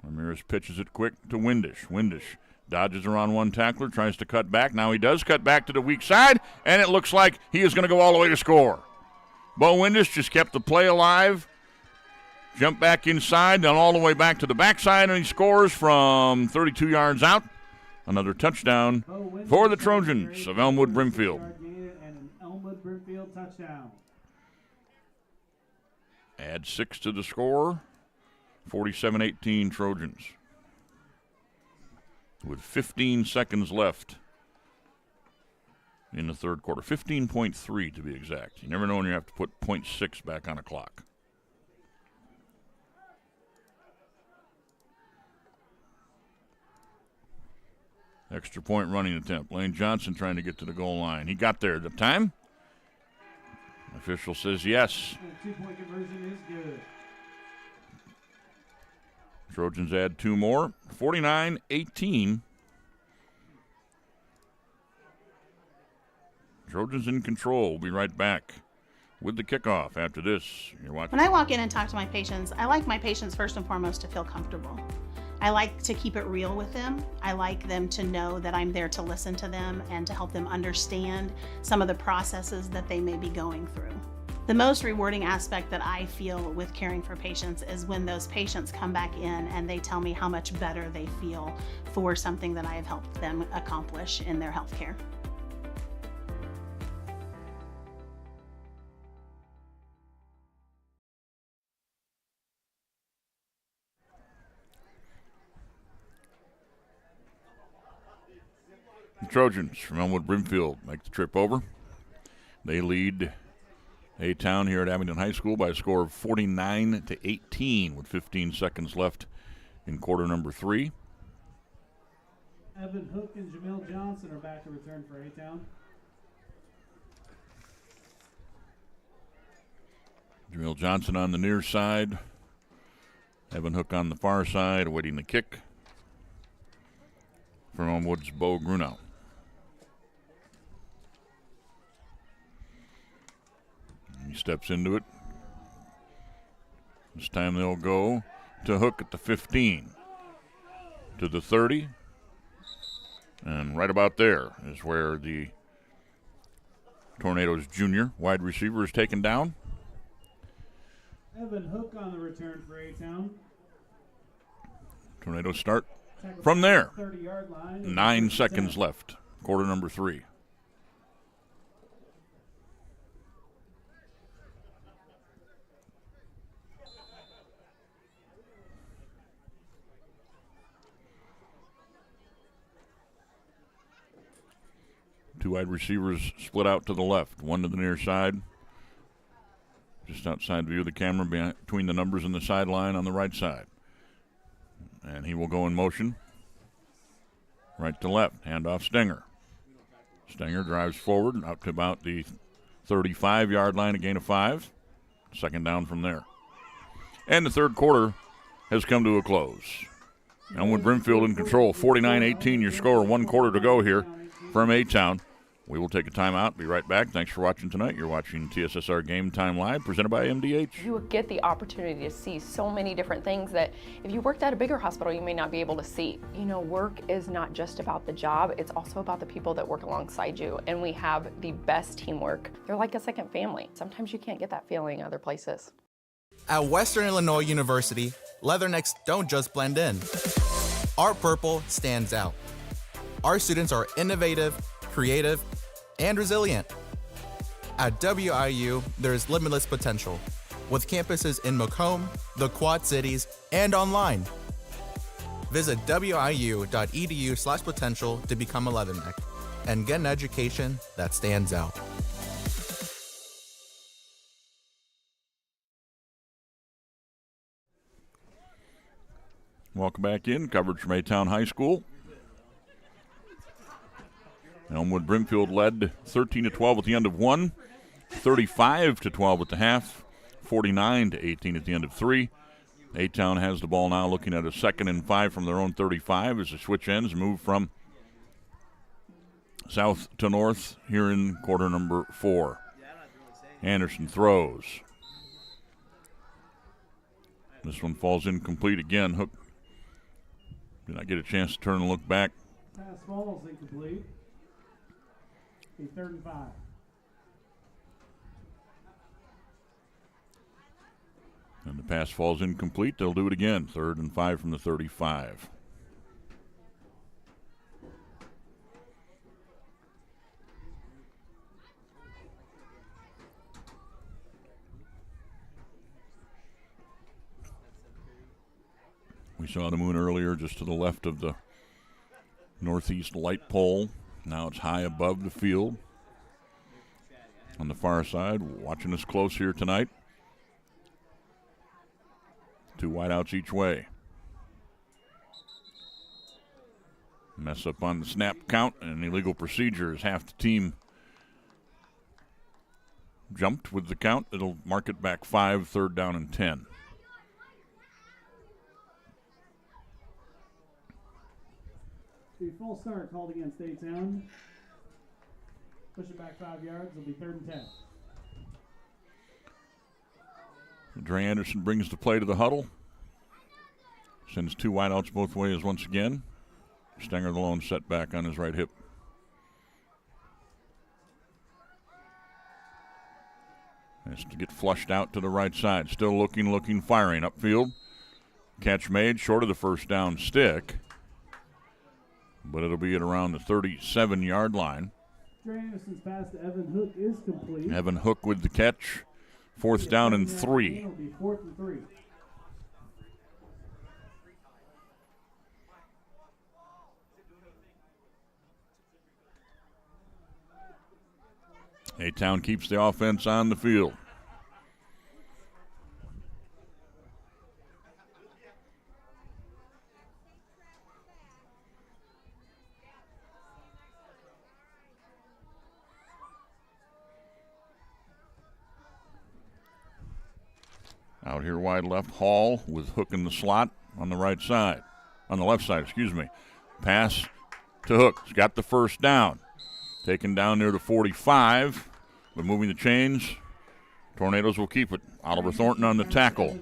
Ramirez pitches it quick to Windish. Windish dodges around one tackler, tries to cut back. Now he does cut back to the weak side, and it looks like he is going to go all the way to score. Bo Windish just kept the play alive. Jumped back inside, then all the way back to the backside, and he scores from 32 yards out. Another touchdown for the Trojans of Elmwood Brimfield. And an Elmwood Brimfield touchdown. Add 6 to the score. 47-18 Trojans. With 15 seconds left in the third quarter. 15.3 to be exact. You never know when you have to put .6 back on a clock. Extra point running attempt. Lane Johnson trying to get to the goal line. He got there at the time. Official says yes. And 2-point conversion is good. Trojans add 2 more. 49-18. Trojans in control. We'll be right back with the kickoff after this. You're watching. When I walk in and talk to my patients, I like my patients first and foremost to feel comfortable. I like to keep it real with them. I like them to know that I'm there to listen to them and to help them understand some of the processes that they may be going through. The most rewarding aspect that I feel with caring for patients is when those patients come back in and they tell me how much better they feel for something that I have helped them accomplish in their health care. The Trojans from Elmwood Brimfield make the trip over. They lead A-Town here at Abingdon High School by a score of 49-18 with 15 seconds left in quarter number 3. Evan Hook and Jamil Johnson are back to return for A-Town. Jamil Johnson on the near side. Evan Hook on the far side, awaiting the kick from Elmwood's Bo Grunow. He steps into it. This time they'll go to Hook at the 15, to the 30, and right about there is where the Tornadoes junior wide receiver is taken down. Evan Hook on the return for A-Town. Tornadoes start from there. 30-yard line. 9 seconds left, quarter number 3. Two wide receivers split out to the left, one to the near side, just outside view of the camera between the numbers and the sideline on the right side. And he will go in motion. Right to left, handoff Stenger. Stenger drives forward out to about the 35-yard line, a gain of 5. 2nd down from there. And the third quarter has come to a close. Elmwood Brimfield in control, 49-18 your score, 1 quarter to go here from A-Town. We will take a timeout. Be right back. Thanks for watching tonight. You're watching TSSR Game Time Live, presented by MDH. You get the opportunity to see so many different things that if you worked at a bigger hospital, you may not be able to see. You know, work is not just about the job. It's also about the people that work alongside you. And we have the best teamwork. They're like a second family. Sometimes you can't get that feeling other places. At Western Illinois University, leathernecks don't just blend in. Our purple stands out. Our students are innovative, creative, and resilient. At WIU, there's limitless potential, with campuses in Macomb, the Quad Cities, and online. Visit wiu.edu/potential to become a Leatherneck and get an education that stands out. Welcome back in. Coverage from A-Town High School. Elmwood Brimfield led 13-12 at the end of one, 35-12 at the half, 49-18 at the end of three. A-Town has the ball now, looking at a 2nd and 5 from their own 35 as the switch ends, move from south to north here in quarter number 4. Anderson throws. This one falls incomplete again. Hook did not get a chance to turn and look back. Pass falls incomplete. Be 3rd and 5. And the pass falls incomplete. They'll do it again. 3rd and 5 from the 35. We saw the moon earlier just to the left of the northeast light pole. Now it's high above the field. On the far side, watching us close here tonight. 2 wideouts each way. Mess up on the snap count and illegal procedure as half the team jumped with the count. It'll mark it back 5, 3rd down and 10. The full start called against A-Town. Push it back 5 yards. It'll be 3rd and 10. Dre Anderson brings the play to the huddle. Sends 2 wideouts both ways once again. Stenger the lone setback on his right hip. Has to get flushed out to the right side. Still looking, firing upfield. Catch made short of the first down stick. But it'll be at around the 37-yard line. Dre Anderson's pass to Evan Hook is complete. Evan Hook with the catch. 4th down and 3. It'll be 4th and 3. A-Town keeps the offense on the field. Out here wide left, Hall with Hook in the slot on the right side. On the left side, excuse me. Pass to Hook. He's got the first down. Taken down near the 45. But moving the chains, Tornadoes will keep it. Oliver Thornton on the tackle.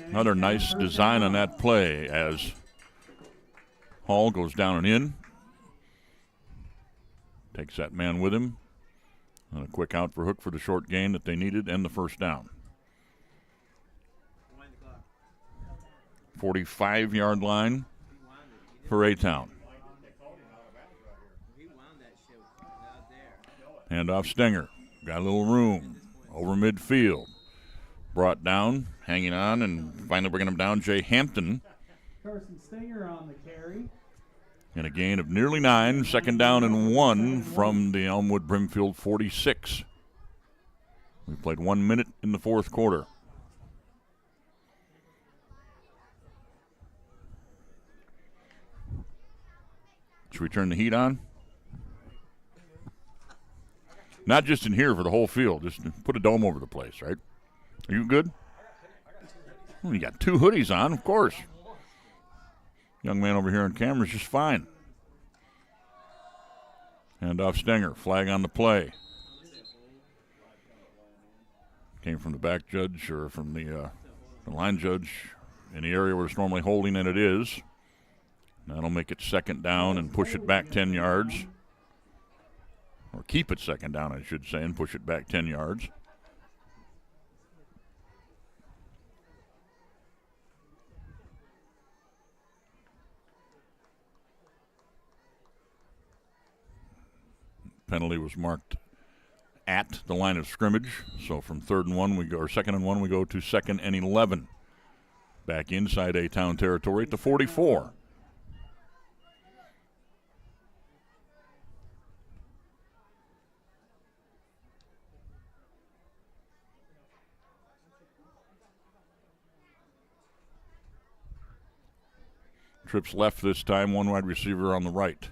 Another nice design on that play as Hall goes down and in. Takes that man with him. And a quick out for Hook for the short gain that they needed and the first down. 45-yard line for A-Town. Handoff Stenger. Got a little room over midfield. Brought down, hanging on, and finally bringing him down, Jay Hampton. Carson Stenger on the carry. And a gain of nearly 9, 2nd down and 1 from the Elmwood Brimfield 46. We played 1 minute in the 4th quarter. Should we turn the heat on? Not just in here, for the whole field. Just put a dome over the place, right? Are you good? Well, you got 2 hoodies on, of course. Young man over here on camera is just fine. Hand off Stenger. Flag on the play. Came from the back judge or from the line judge in the area where it's normally holding, and it is. That'll make it 2nd down and push it back 10 yards. Or keep it 2nd down, I should say, and push it back 10 yards. Penalty was marked at the line of scrimmage. So from 3rd and 1 we go, or 2nd and 1 we go to 2nd and 11. back inside A-Town territory at the 44. Trips left this time, one wide receiver on the right.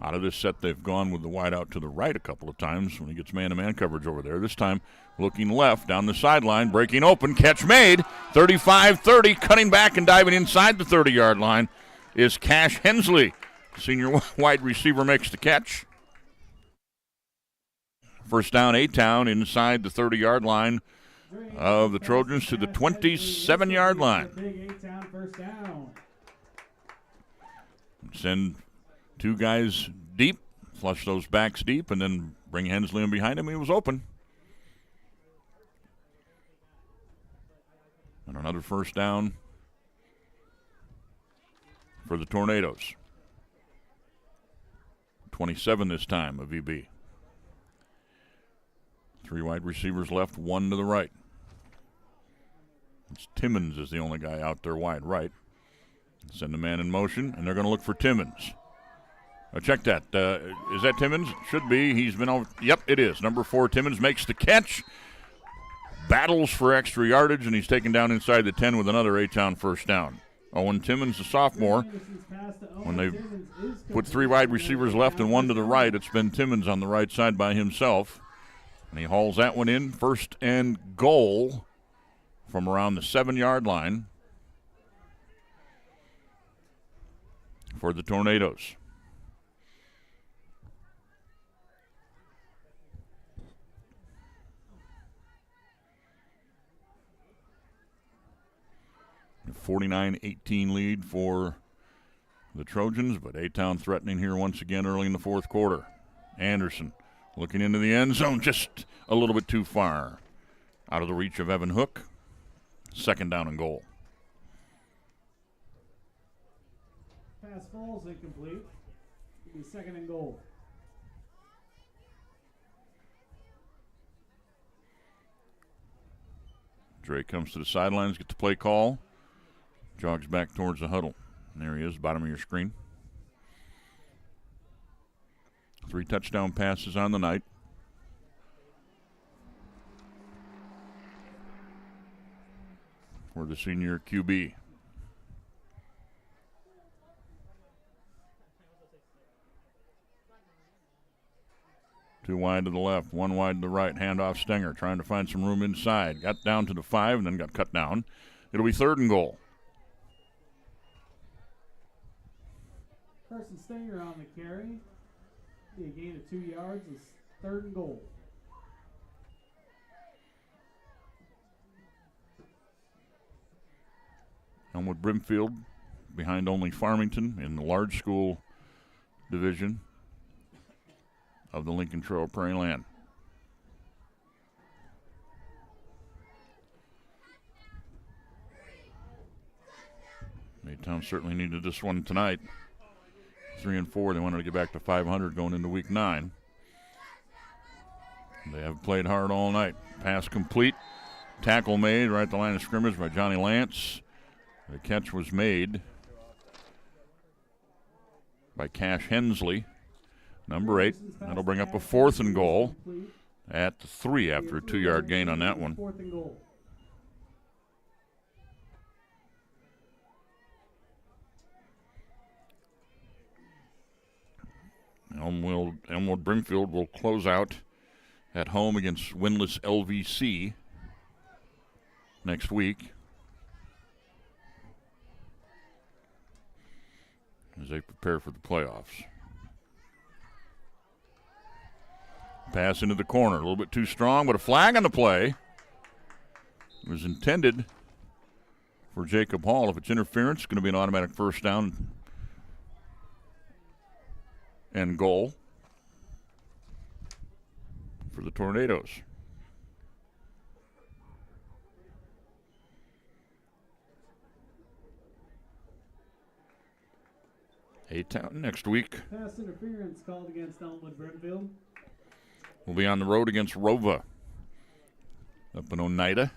Out of this set, they've gone with the wide out to the right a couple of times when he gets man-to-man coverage over there. This time, looking left, down the sideline, breaking open, catch made, 35-30, cutting back and diving inside the 30-yard line is Cash Hensley. Senior wide receiver makes the catch. First down, A-Town inside the 30-yard line of the Trojans to the 27-yard line. Big A-Town first down. Send two guys deep, flush those backs deep, and then bring Hensley in behind him. He was open. And another first down for the Tornadoes. 27 this time of VB. Three wide receivers left, one to the right. It's Timmons is the only guy out there wide right. Send the man in motion, and they're going to look for Timmons. Check that. Is that Timmons? Should be. He's been over. Yep, it is. Number 4, Timmons makes the catch. Battles for extra yardage, and he's taken down inside the 10 with another A-Town first down. Owen Timmons, the sophomore. When they put three wide receivers left and one to the right, it's been Timmons on the right side by himself. And he hauls that one in. First and goal from around the 7-yard line for the Tornadoes. A 49-18 lead for the Trojans, but A-Town threatening here once again early in the fourth quarter. Anderson looking into the end zone, just a little bit too far. Out of the reach of Evan Hook. Second down and goal. Pass falls incomplete. It'll be second and goal. Drake comes to the sidelines, gets the play call. Jogs back towards the huddle. And there he is, bottom of your screen. 3 touchdown passes on the night. For the senior QB. Two wide to the left, one wide to the right. Handoff Stenger trying to find some room inside. Got down to the 5 and then got cut down. It'll be third and goal. Carson Stenger on the carry. Be a gain of 2 yards. Is third and goal. Elmwood Brimfield behind only Farmington in the large school division of the Lincoln Trail Prairie Land. Maytown certainly needed this one tonight. 3-4. They wanted to get back to 500 going into week 9. They have played hard all night. Pass complete. Tackle made right at the line of scrimmage by Johnny Lance. The catch was made by Cash Hensley, number 8. That'll bring up a fourth and goal at the 3 after a 2-yard gain on that one. Fourth and goal. Elmwood Brimfield will close out at home against winless LVC next week as they prepare for the playoffs. Pass into the corner, a little bit too strong, but a flag on the play. It was intended for Jacob Hall. If it's interference, it's going to be an automatic first down and goal for the Tornadoes. A-Town next week. Pass interference called against Elmwood Brimfield. We'll be on the road against Rova up in Oneida.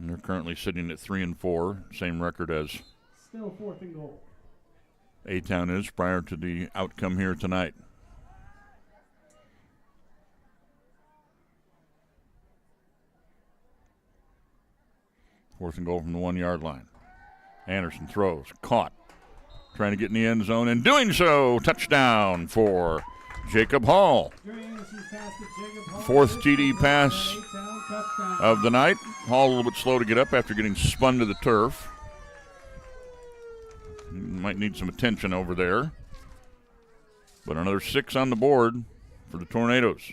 And they're currently sitting at 3-4, same record as Still 4th and goal. A-Town is prior to the outcome here tonight. Fourth and goal from the 1-yard line. Anderson throws, caught, trying to get in the end zone, and doing so. Touchdown for Jacob Hall. Fourth TD pass of the night. Hall a little bit slow to get up after getting spun to the turf. Might need some attention over there. But another 6 on the board for the Tornadoes.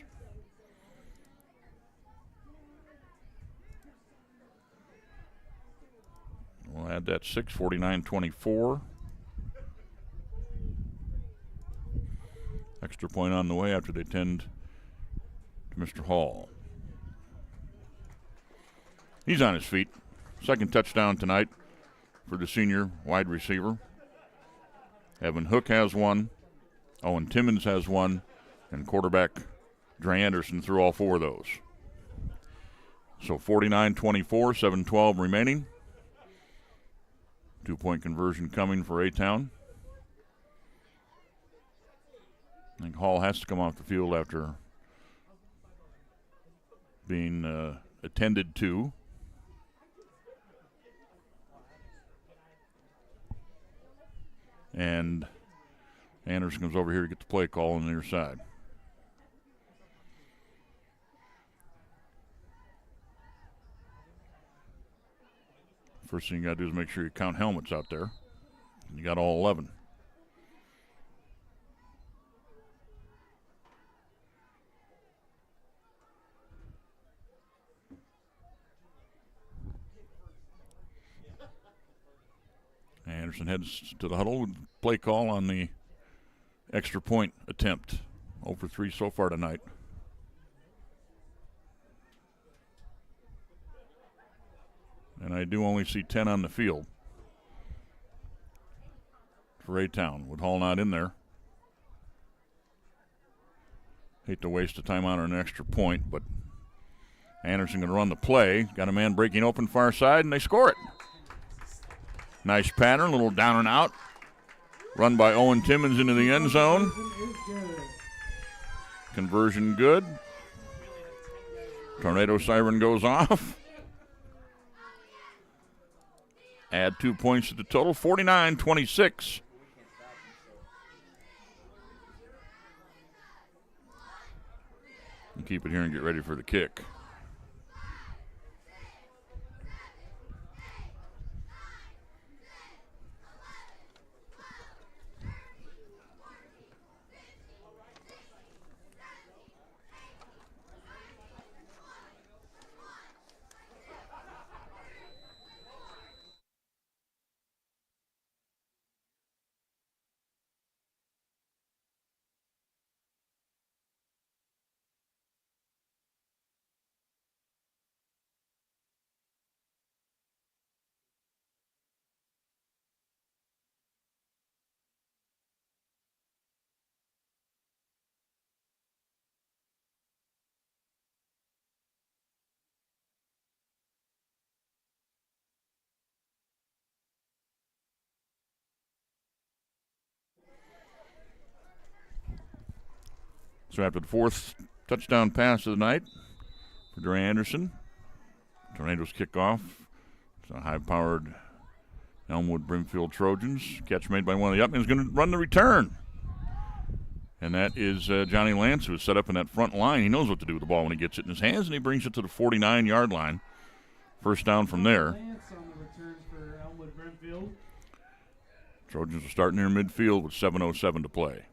We'll add that 6, 49-24. Extra point on the way after they tend to Mr. Hall. He's on his feet. Second touchdown tonight for the senior wide receiver. Evan Hook has one. Owen Timmons has one. And quarterback Dre Anderson threw all 4 of those. So 49-24, 7-12 remaining. 2-point conversion coming for A-Town. I think Hall has to come off the field after being attended to. And Anderson comes over here to get the play call on the near side. First thing you got to do is make sure you count helmets out there. You got all 11. Anderson heads to the huddle with play call on the extra point attempt. 0 for 3 so far tonight. And I do only see 10 on the field for A-Town, with Hall not in there. Hate to waste the time on an extra point, but Anderson going to run the play. Got a man breaking open far side, and they score it. Nice pattern, a little down and out. Run by Owen Timmons into the end zone. Conversion good. Tornado siren goes off. Add 2 points to the total, 49-26. And keep it here and get ready for the kick. So after the 4th touchdown pass of the night for Dre Anderson, Tornadoes kick off. It's a high-powered Elmwood Brimfield Trojans. Catch made by one of the Upmans, going to run the return. And that is Johnny Lance, who is set up in that front line. He knows what to do with the ball when he gets it in his hands, and he brings it to the 49-yard line. First down from there. Lance on the return for Elmwood Brimfield. Trojans will start near midfield with 7:07 to play.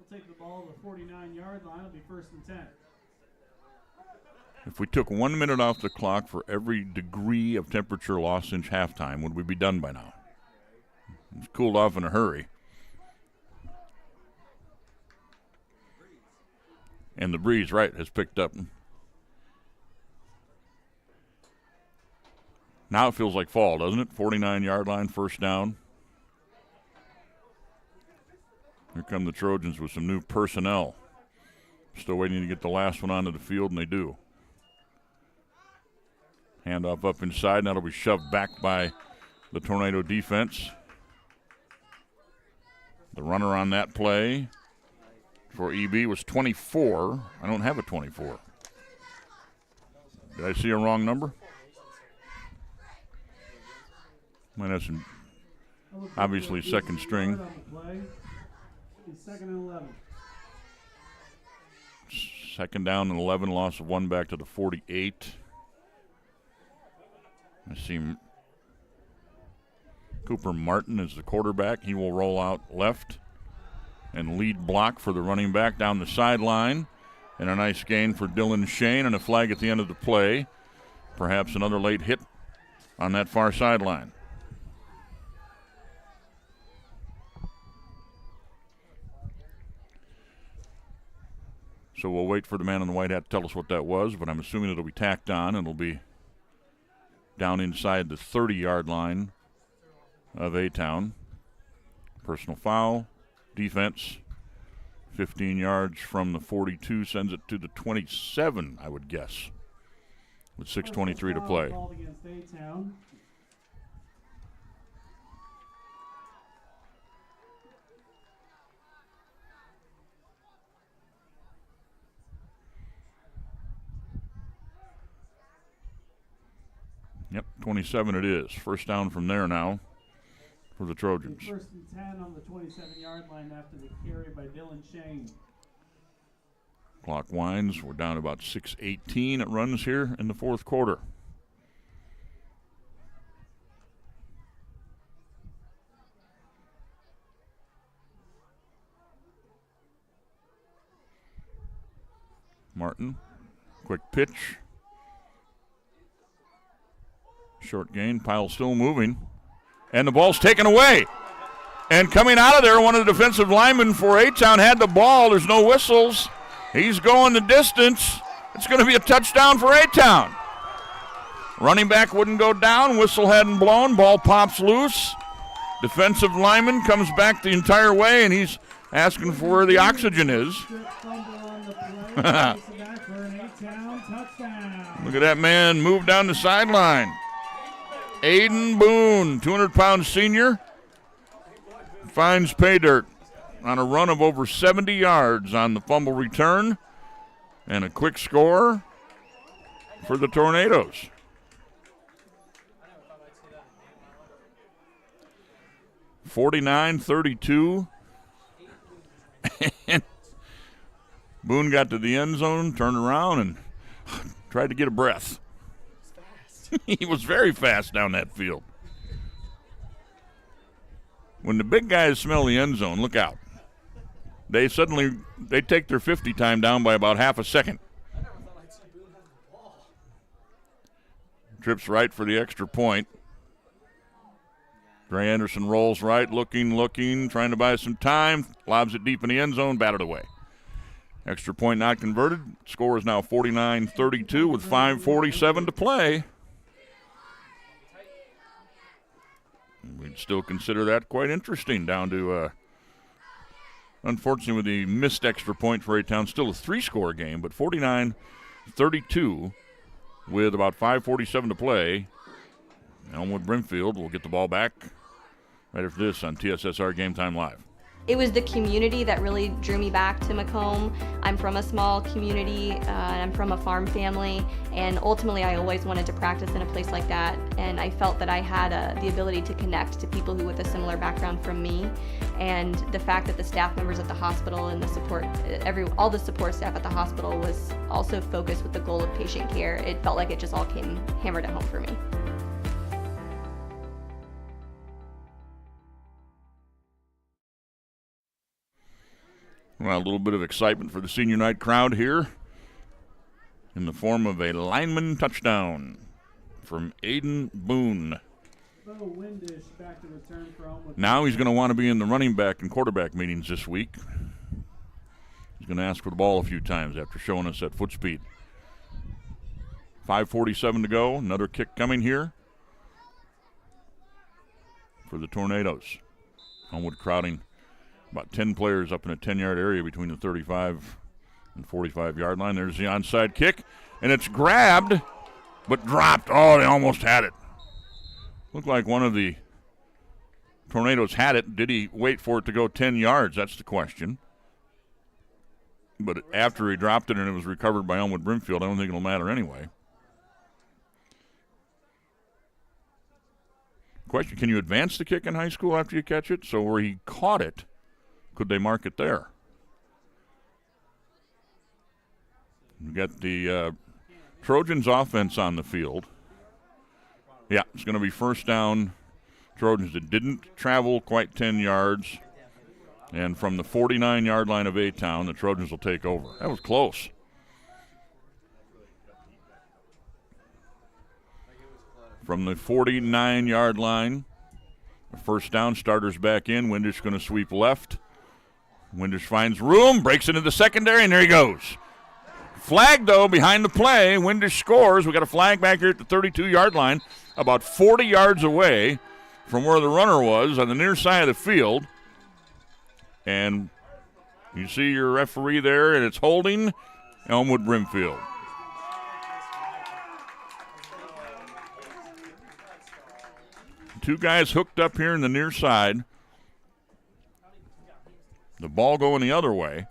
Take the ball to the 49-yard line. It'll be 1st and 10. If we took 1 minute off the clock for every degree of temperature lost since halftime, would we be done by now? It's cooled off in a hurry. And the breeze, right, has picked up. Now it feels like fall, doesn't it? 49-yard line, first down. Here come the Trojans with some new personnel. Still waiting to get the last one onto the field, and they do. Handoff up inside, and that'll be shoved back by the Tornado defense. The runner on that play for EB was 24. I don't have a 24. Did I see a wrong number? Might have some, obviously, second string. Second and 11. Second down and 11, loss of 1 back to the 48. I see Cooper Martin is the quarterback. He will roll out left and lead block for the running back down the sideline. And a nice gain for Dylan Shane and a flag at the end of the play. Perhaps another late hit on that far sideline. So we'll wait for the man in the white hat to tell us what that was, but I'm assuming it'll be tacked on and it'll be down inside the 30-yard line of A-Town. Personal foul, defense, 15 yards from the 42, sends it to the 27, I would guess, with 6:23 to play. Called against A-Town. Yep, 27 it is. First down from there now for the Trojans. First and 10 on the 27-yard line after the carry by Dylan Shane. Clock winds. We're down about 6:18. It runs here in the fourth quarter. Martin, quick pitch. Short gain, pile still moving. And the ball's taken away. And coming out of there, one of the defensive linemen for A-Town had the ball. There's no whistles. He's going the distance. It's going to be a touchdown for A-Town. Running back wouldn't go down. Whistle hadn't blown. Ball pops loose. Defensive lineman comes back the entire way, and he's asking for where the oxygen is. Look at that man move down the sideline. Aiden Boone, 200-pound senior, finds pay dirt on a run of over 70 yards on the fumble return, and a quick score for the Tornadoes. (49-32). And Boone got to the end zone, turned around, and tried to get a breath. He was very fast down that field. When the big guys smell the end zone, look out. They take their 50 time down by about half a second. Trips right for the extra point. Gray Anderson rolls right, looking, trying to buy some time. Lobs it deep in the end zone, batted away. Extra point not converted. Score is now 49-32 with 5:47 to play. We'd still consider that quite interesting, down to, unfortunately, with the missed extra point for A-Town, still a 3-score game, but 49-32 with about 5:47 to play. Elmwood Brimfield will get the ball back right after this on TSSR Game Time Live. It was the community that really drew me back to Macomb. I'm from a small community, and I'm from a farm family, and ultimately I always wanted to practice in a place like that, and I felt that I had the ability to connect to people who with a similar background from me, and the fact that the staff members at the hospital and the support, all the support staff at the hospital was also focused with the goal of patient care. It felt like it just all came hammered at home for me. Well, a little bit of excitement for the senior night crowd here in the form of a lineman touchdown from Aiden Boone. Now he's going to want to be in the running back and quarterback meetings this week. He's going to ask for the ball a few times after showing us that foot speed. 5:47 to go. Another kick coming here for the Tornadoes. Elmwood crowding about 10 players up in a 10-yard area between the 35 And 45-yard line, there's the onside kick. And it's grabbed, but dropped. Oh, they almost had it. Looked like one of the Tornadoes had it. Did he wait for it to go 10 yards? That's the question. But after he dropped it and it was recovered by Elmwood Brimfield, I don't think it'll matter anyway. Question, can you advance the kick in high school after you catch it? So where he caught it, could they mark it there? We got the Trojans offense on the field. Yeah, it's going to be first down. Trojans that didn't travel quite 10 yards. And from the 49-yard line of A-Town, the Trojans will take over. That was close. From the 49-yard line, first down, starters back in. Windish going to sweep left. Windish finds room, breaks into the secondary, and there he goes. Flag, though, behind the play. Windish scores. We got a flag back here at the 32-yard line, about 40 yards away from where the runner was on the near side of the field. And you see your referee there, and it's holding Elmwood Brimfield. Two guys hooked up here in the near side. The ball going the other way.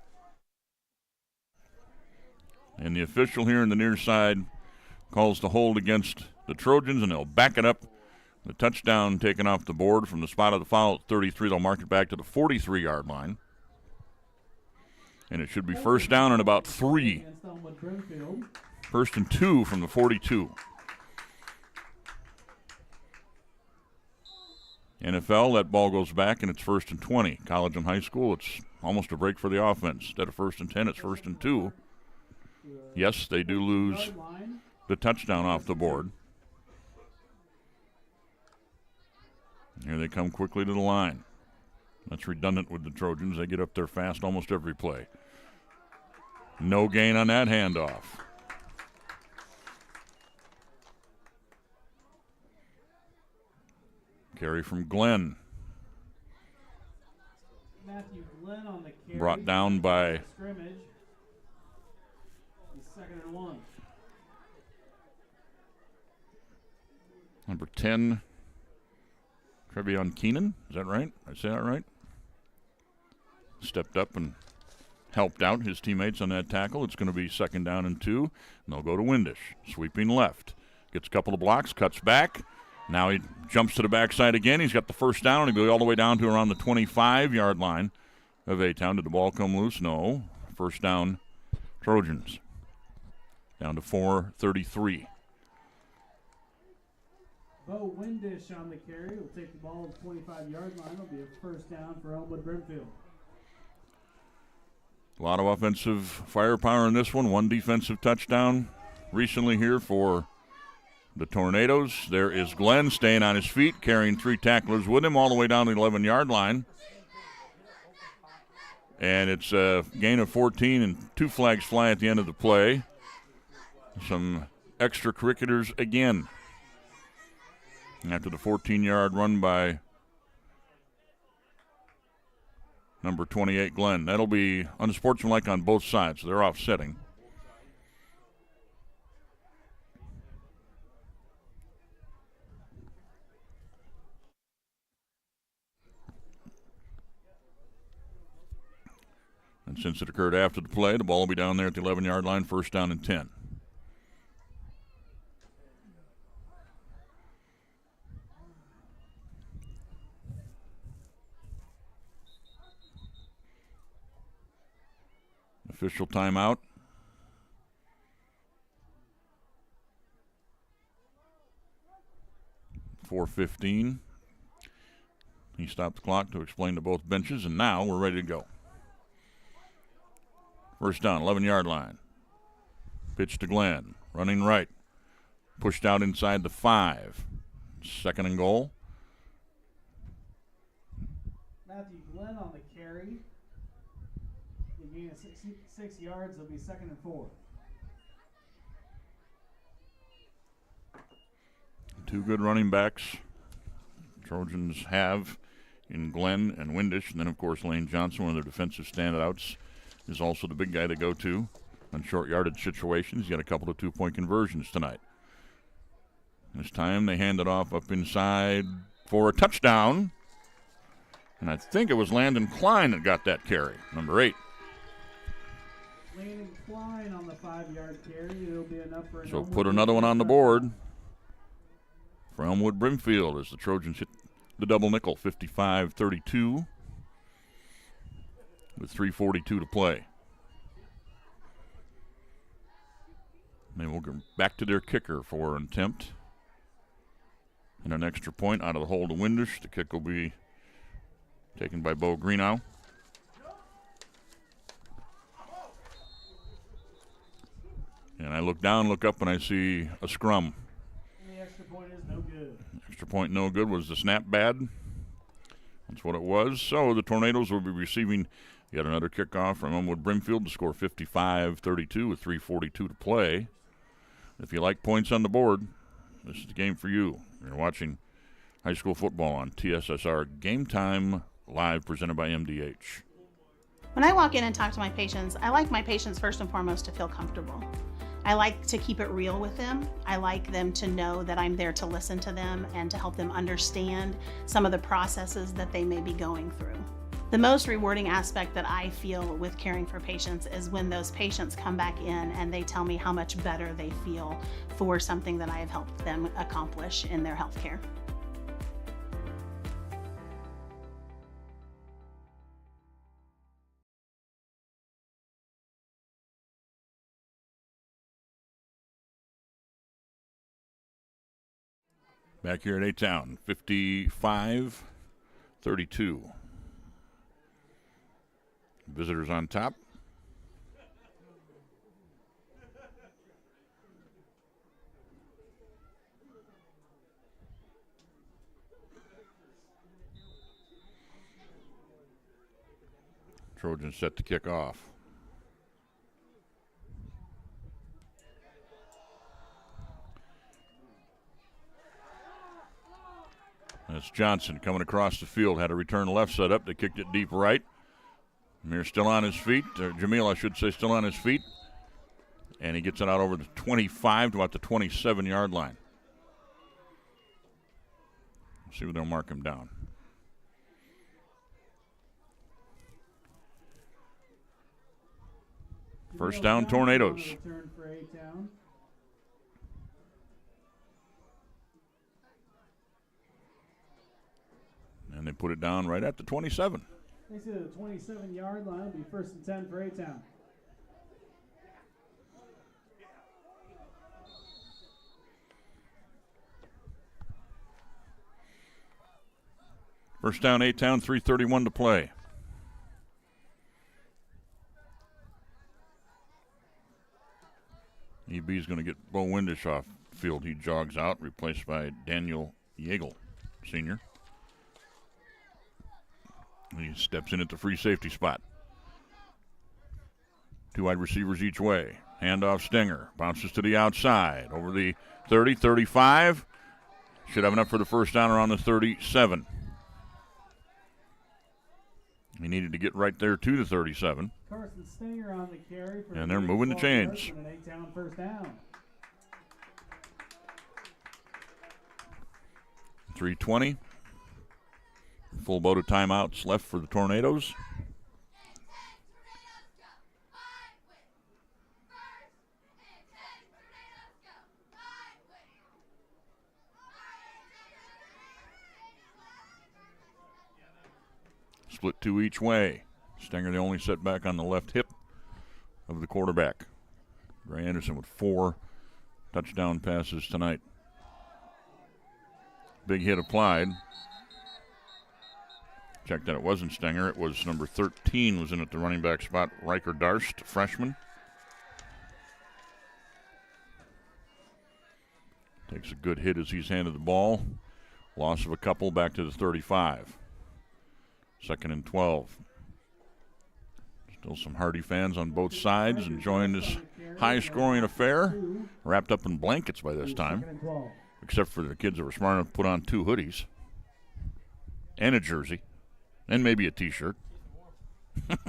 And the official here in the near side calls the hold against the Trojans, and they'll back it up. The touchdown taken off the board from the spot of the foul at 33. They'll mark it back to the 43-yard line. And it should be first down and about 3. First and 2 from the 42. NFL, that ball goes back, and it's first and 20. College and high school, it's almost a break for the offense. Instead of first and 10, it's first and 2. Yes, they do lose the touchdown off the board. Here they come quickly to the line. That's redundant with the Trojans. They get up there fast almost every play. No gain on that handoff. Carry from Glenn. Matthew Glenn on the carry. Brought down by scrimmage. Second and 1. Number 10, Trevion Keenan. Is that right? Did I say that right? Stepped up and helped out his teammates on that tackle. It's going to be second down and 2, and they'll go to Windish. Sweeping left. Gets a couple of blocks, cuts back. Now he jumps to the backside again. He's got the first down. He'll go all the way down to around the 25-yard line of A-Town. Did the ball come loose? No. First down, Trojans. Down to 4:33. Bo Windish on the carry will take the ball to the 25-yard line. It'll be a first down for Elmwood Brimfield. A lot of offensive firepower in this one. One defensive touchdown recently here for the Tornadoes. There is Glenn staying on his feet, carrying 3 tacklers with him all the way down the 11-yard line. And it's a gain of 14 and 2 flags fly at the end of the play. Some extracurriculars again. After the 14-yard run by number 28, Glenn. That'll be unsportsmanlike on both sides. They're offsetting. And since it occurred after the play, the ball will be down there at the 11-yard line, first down and 10. Official timeout. .4:15. He stopped the clock to explain to both benches, and now we're ready to go. First down, 11-yard line. Pitch to Glenn. Running right. Pushed out inside the 5. Second and goal. Matthew Glenn on the carry. He gained 6 yards. It'll be second and 4. 2 good running backs Trojans have in Glenn and Windish. And then, of course, Lane Johnson, one of their defensive standouts is also the big guy to go to on short yardage situations. He's got a couple of two-point conversions tonight. This time they hand it off up inside for a touchdown. And I think it was Landon Klein that got that carry, number 8. Landon Klein on the 5-yard carry. It'll be enough for an So Elmwood put another one on the touchdown. board for Elmwood Brimfield as the Trojans hit the double nickel, 55-32 with 3:42 to play. They will go back to their kicker for an attempt. And an extra point out of the hole to Windish. The kick will be taken by Bo Greenow. And I look down, look up, and I see a scrum. And the extra point is no good. Extra point no good. Was the snap bad? That's what it was. So the Tornadoes will be receiving yet another kickoff from Elmwood Brimfield to score 55-32 with 3:42 to play. If you like points on the board, this is the game for you. You're watching high school football on TSSR Game Time, live presented by MDH. When I walk in and talk to my patients, I like my patients first and foremost to feel comfortable. I like to keep it real with them. I like them to know that I'm there to listen to them and to help them understand some of the processes that they may be going through. The most rewarding aspect that I feel with caring for patients is when those patients come back in and they tell me how much better they feel for something that I have helped them accomplish in their healthcare. Back here at A-Town, 55-32. Visitors on top. Trojans set to kick off. That's Johnson coming across the field. Had a return left set up. They kicked it deep right. Amir still on his feet. Jamil, I should say, still on his feet. And he gets it out over the 25 to about the 27-yard line. Let's see if they'll mark him down. First down, Tornadoes. Return for A-Town. And they put it down right at the 27. They see the 27-yard line. It'll be 1st and 10 for A-Town. First down, A-Town, 3:31 to play. EB's going to get Bo Windish off field. He jogs out, replaced by Daniel Yeagle, senior. He steps in at the free safety spot. 2 wide receivers each way. Handoff Stenger. Bounces to the outside. Over the 30, 35. Should have enough for the first down around the 37. He needed to get right there to the 37. Carson Stenger on the carry. For And they're moving the chains. An A-Town first down. 3:20. Full boat of timeouts left for the Tornadoes. Split 2 each way. Stenger the only setback on the left hip of the quarterback. Gray Anderson with 4 touchdown passes tonight. Big hit applied. Check that it wasn't Stenger. It was number 13 was in at the running back spot. Riker Darst, freshman. Takes a good hit as he's handed the ball. Loss of a couple back to the 35. 2nd and 12. Still some Hardy fans on both sides enjoying this high-scoring affair. Wrapped up in blankets by this time. Except for the kids that were smart enough to put on 2 hoodies. And a jersey. And maybe a T-shirt.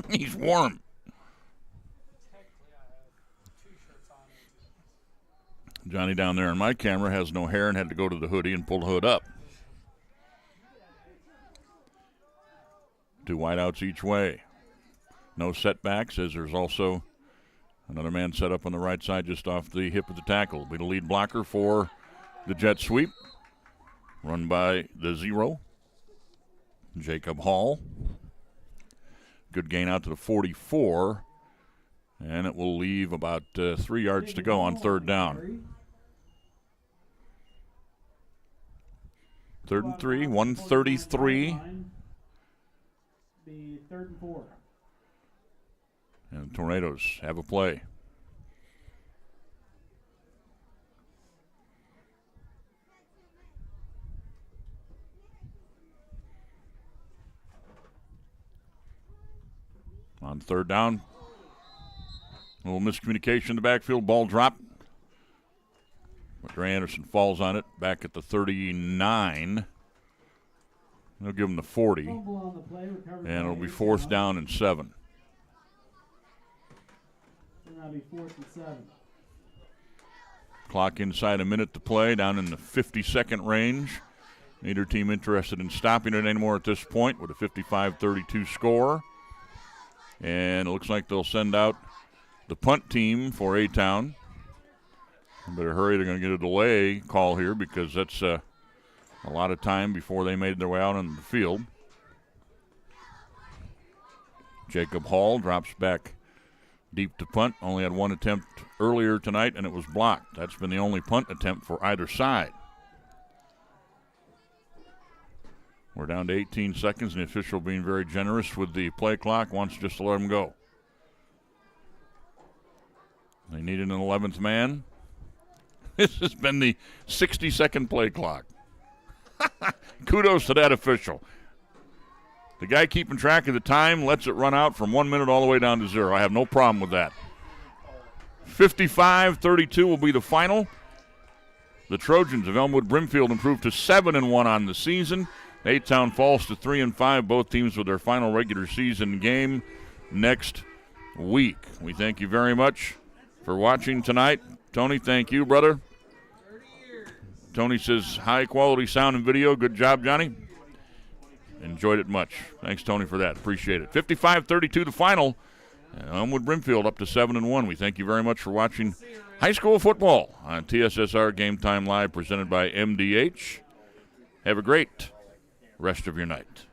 He's warm. Johnny down there on my camera has no hair and had to go to the hoodie and pull the hood up. 2 wideouts each way. No setbacks, as there's also another man set up on the right side just off the hip of the tackle. Be the lead blocker for the jet sweep. Run by the 0. Jacob Hall. Good gain out to the 44. And it will leave about 3 yards to go on 3rd down. 3rd and 3, 133. The 3rd and 4. And the Tornadoes have a play. On 3rd down. A little miscommunication in the backfield. Ball drop. But Dre Anderson falls on it back at the 39. They'll give him the 40. And it'll be 4th down and 7. That'll be 4th and 7. Clock inside a minute to play, down in the 50-second range. Neither team interested in stopping it anymore at this point with a 55-32 score. And it looks like they'll send out the punt team for A-Town. Better hurry, they're going to get a delay call here because that's a lot of time before they made their way out on the field. Jacob Hall drops back deep to punt. Only had 1 attempt earlier tonight, and it was blocked. That's been the only punt attempt for either side. We're down to 18 seconds, and the official being very generous with the play clock, wants just to let them go. They needed an 11th man. This has been the 60-second play clock. Kudos to that official. The guy keeping track of the time lets it run out from 1 minute all the way down to 0. I have no problem with that. 55-32 will be the final. The Trojans of Elmwood Brimfield improved to 7-1 on the season. A-Town falls to 3-5, both teams with their final regular season game next week. We thank you very much for watching tonight. Tony, thank you, brother. Tony says high-quality sound and video. Good job, Johnny. Enjoyed it much. Thanks, Tony, for that. Appreciate it. 55-32 the final. Elmwood Brimfield up to 7-1. We thank you very much for watching high school football on TSSR Game Time Live presented by MDH. Have a great rest of your night.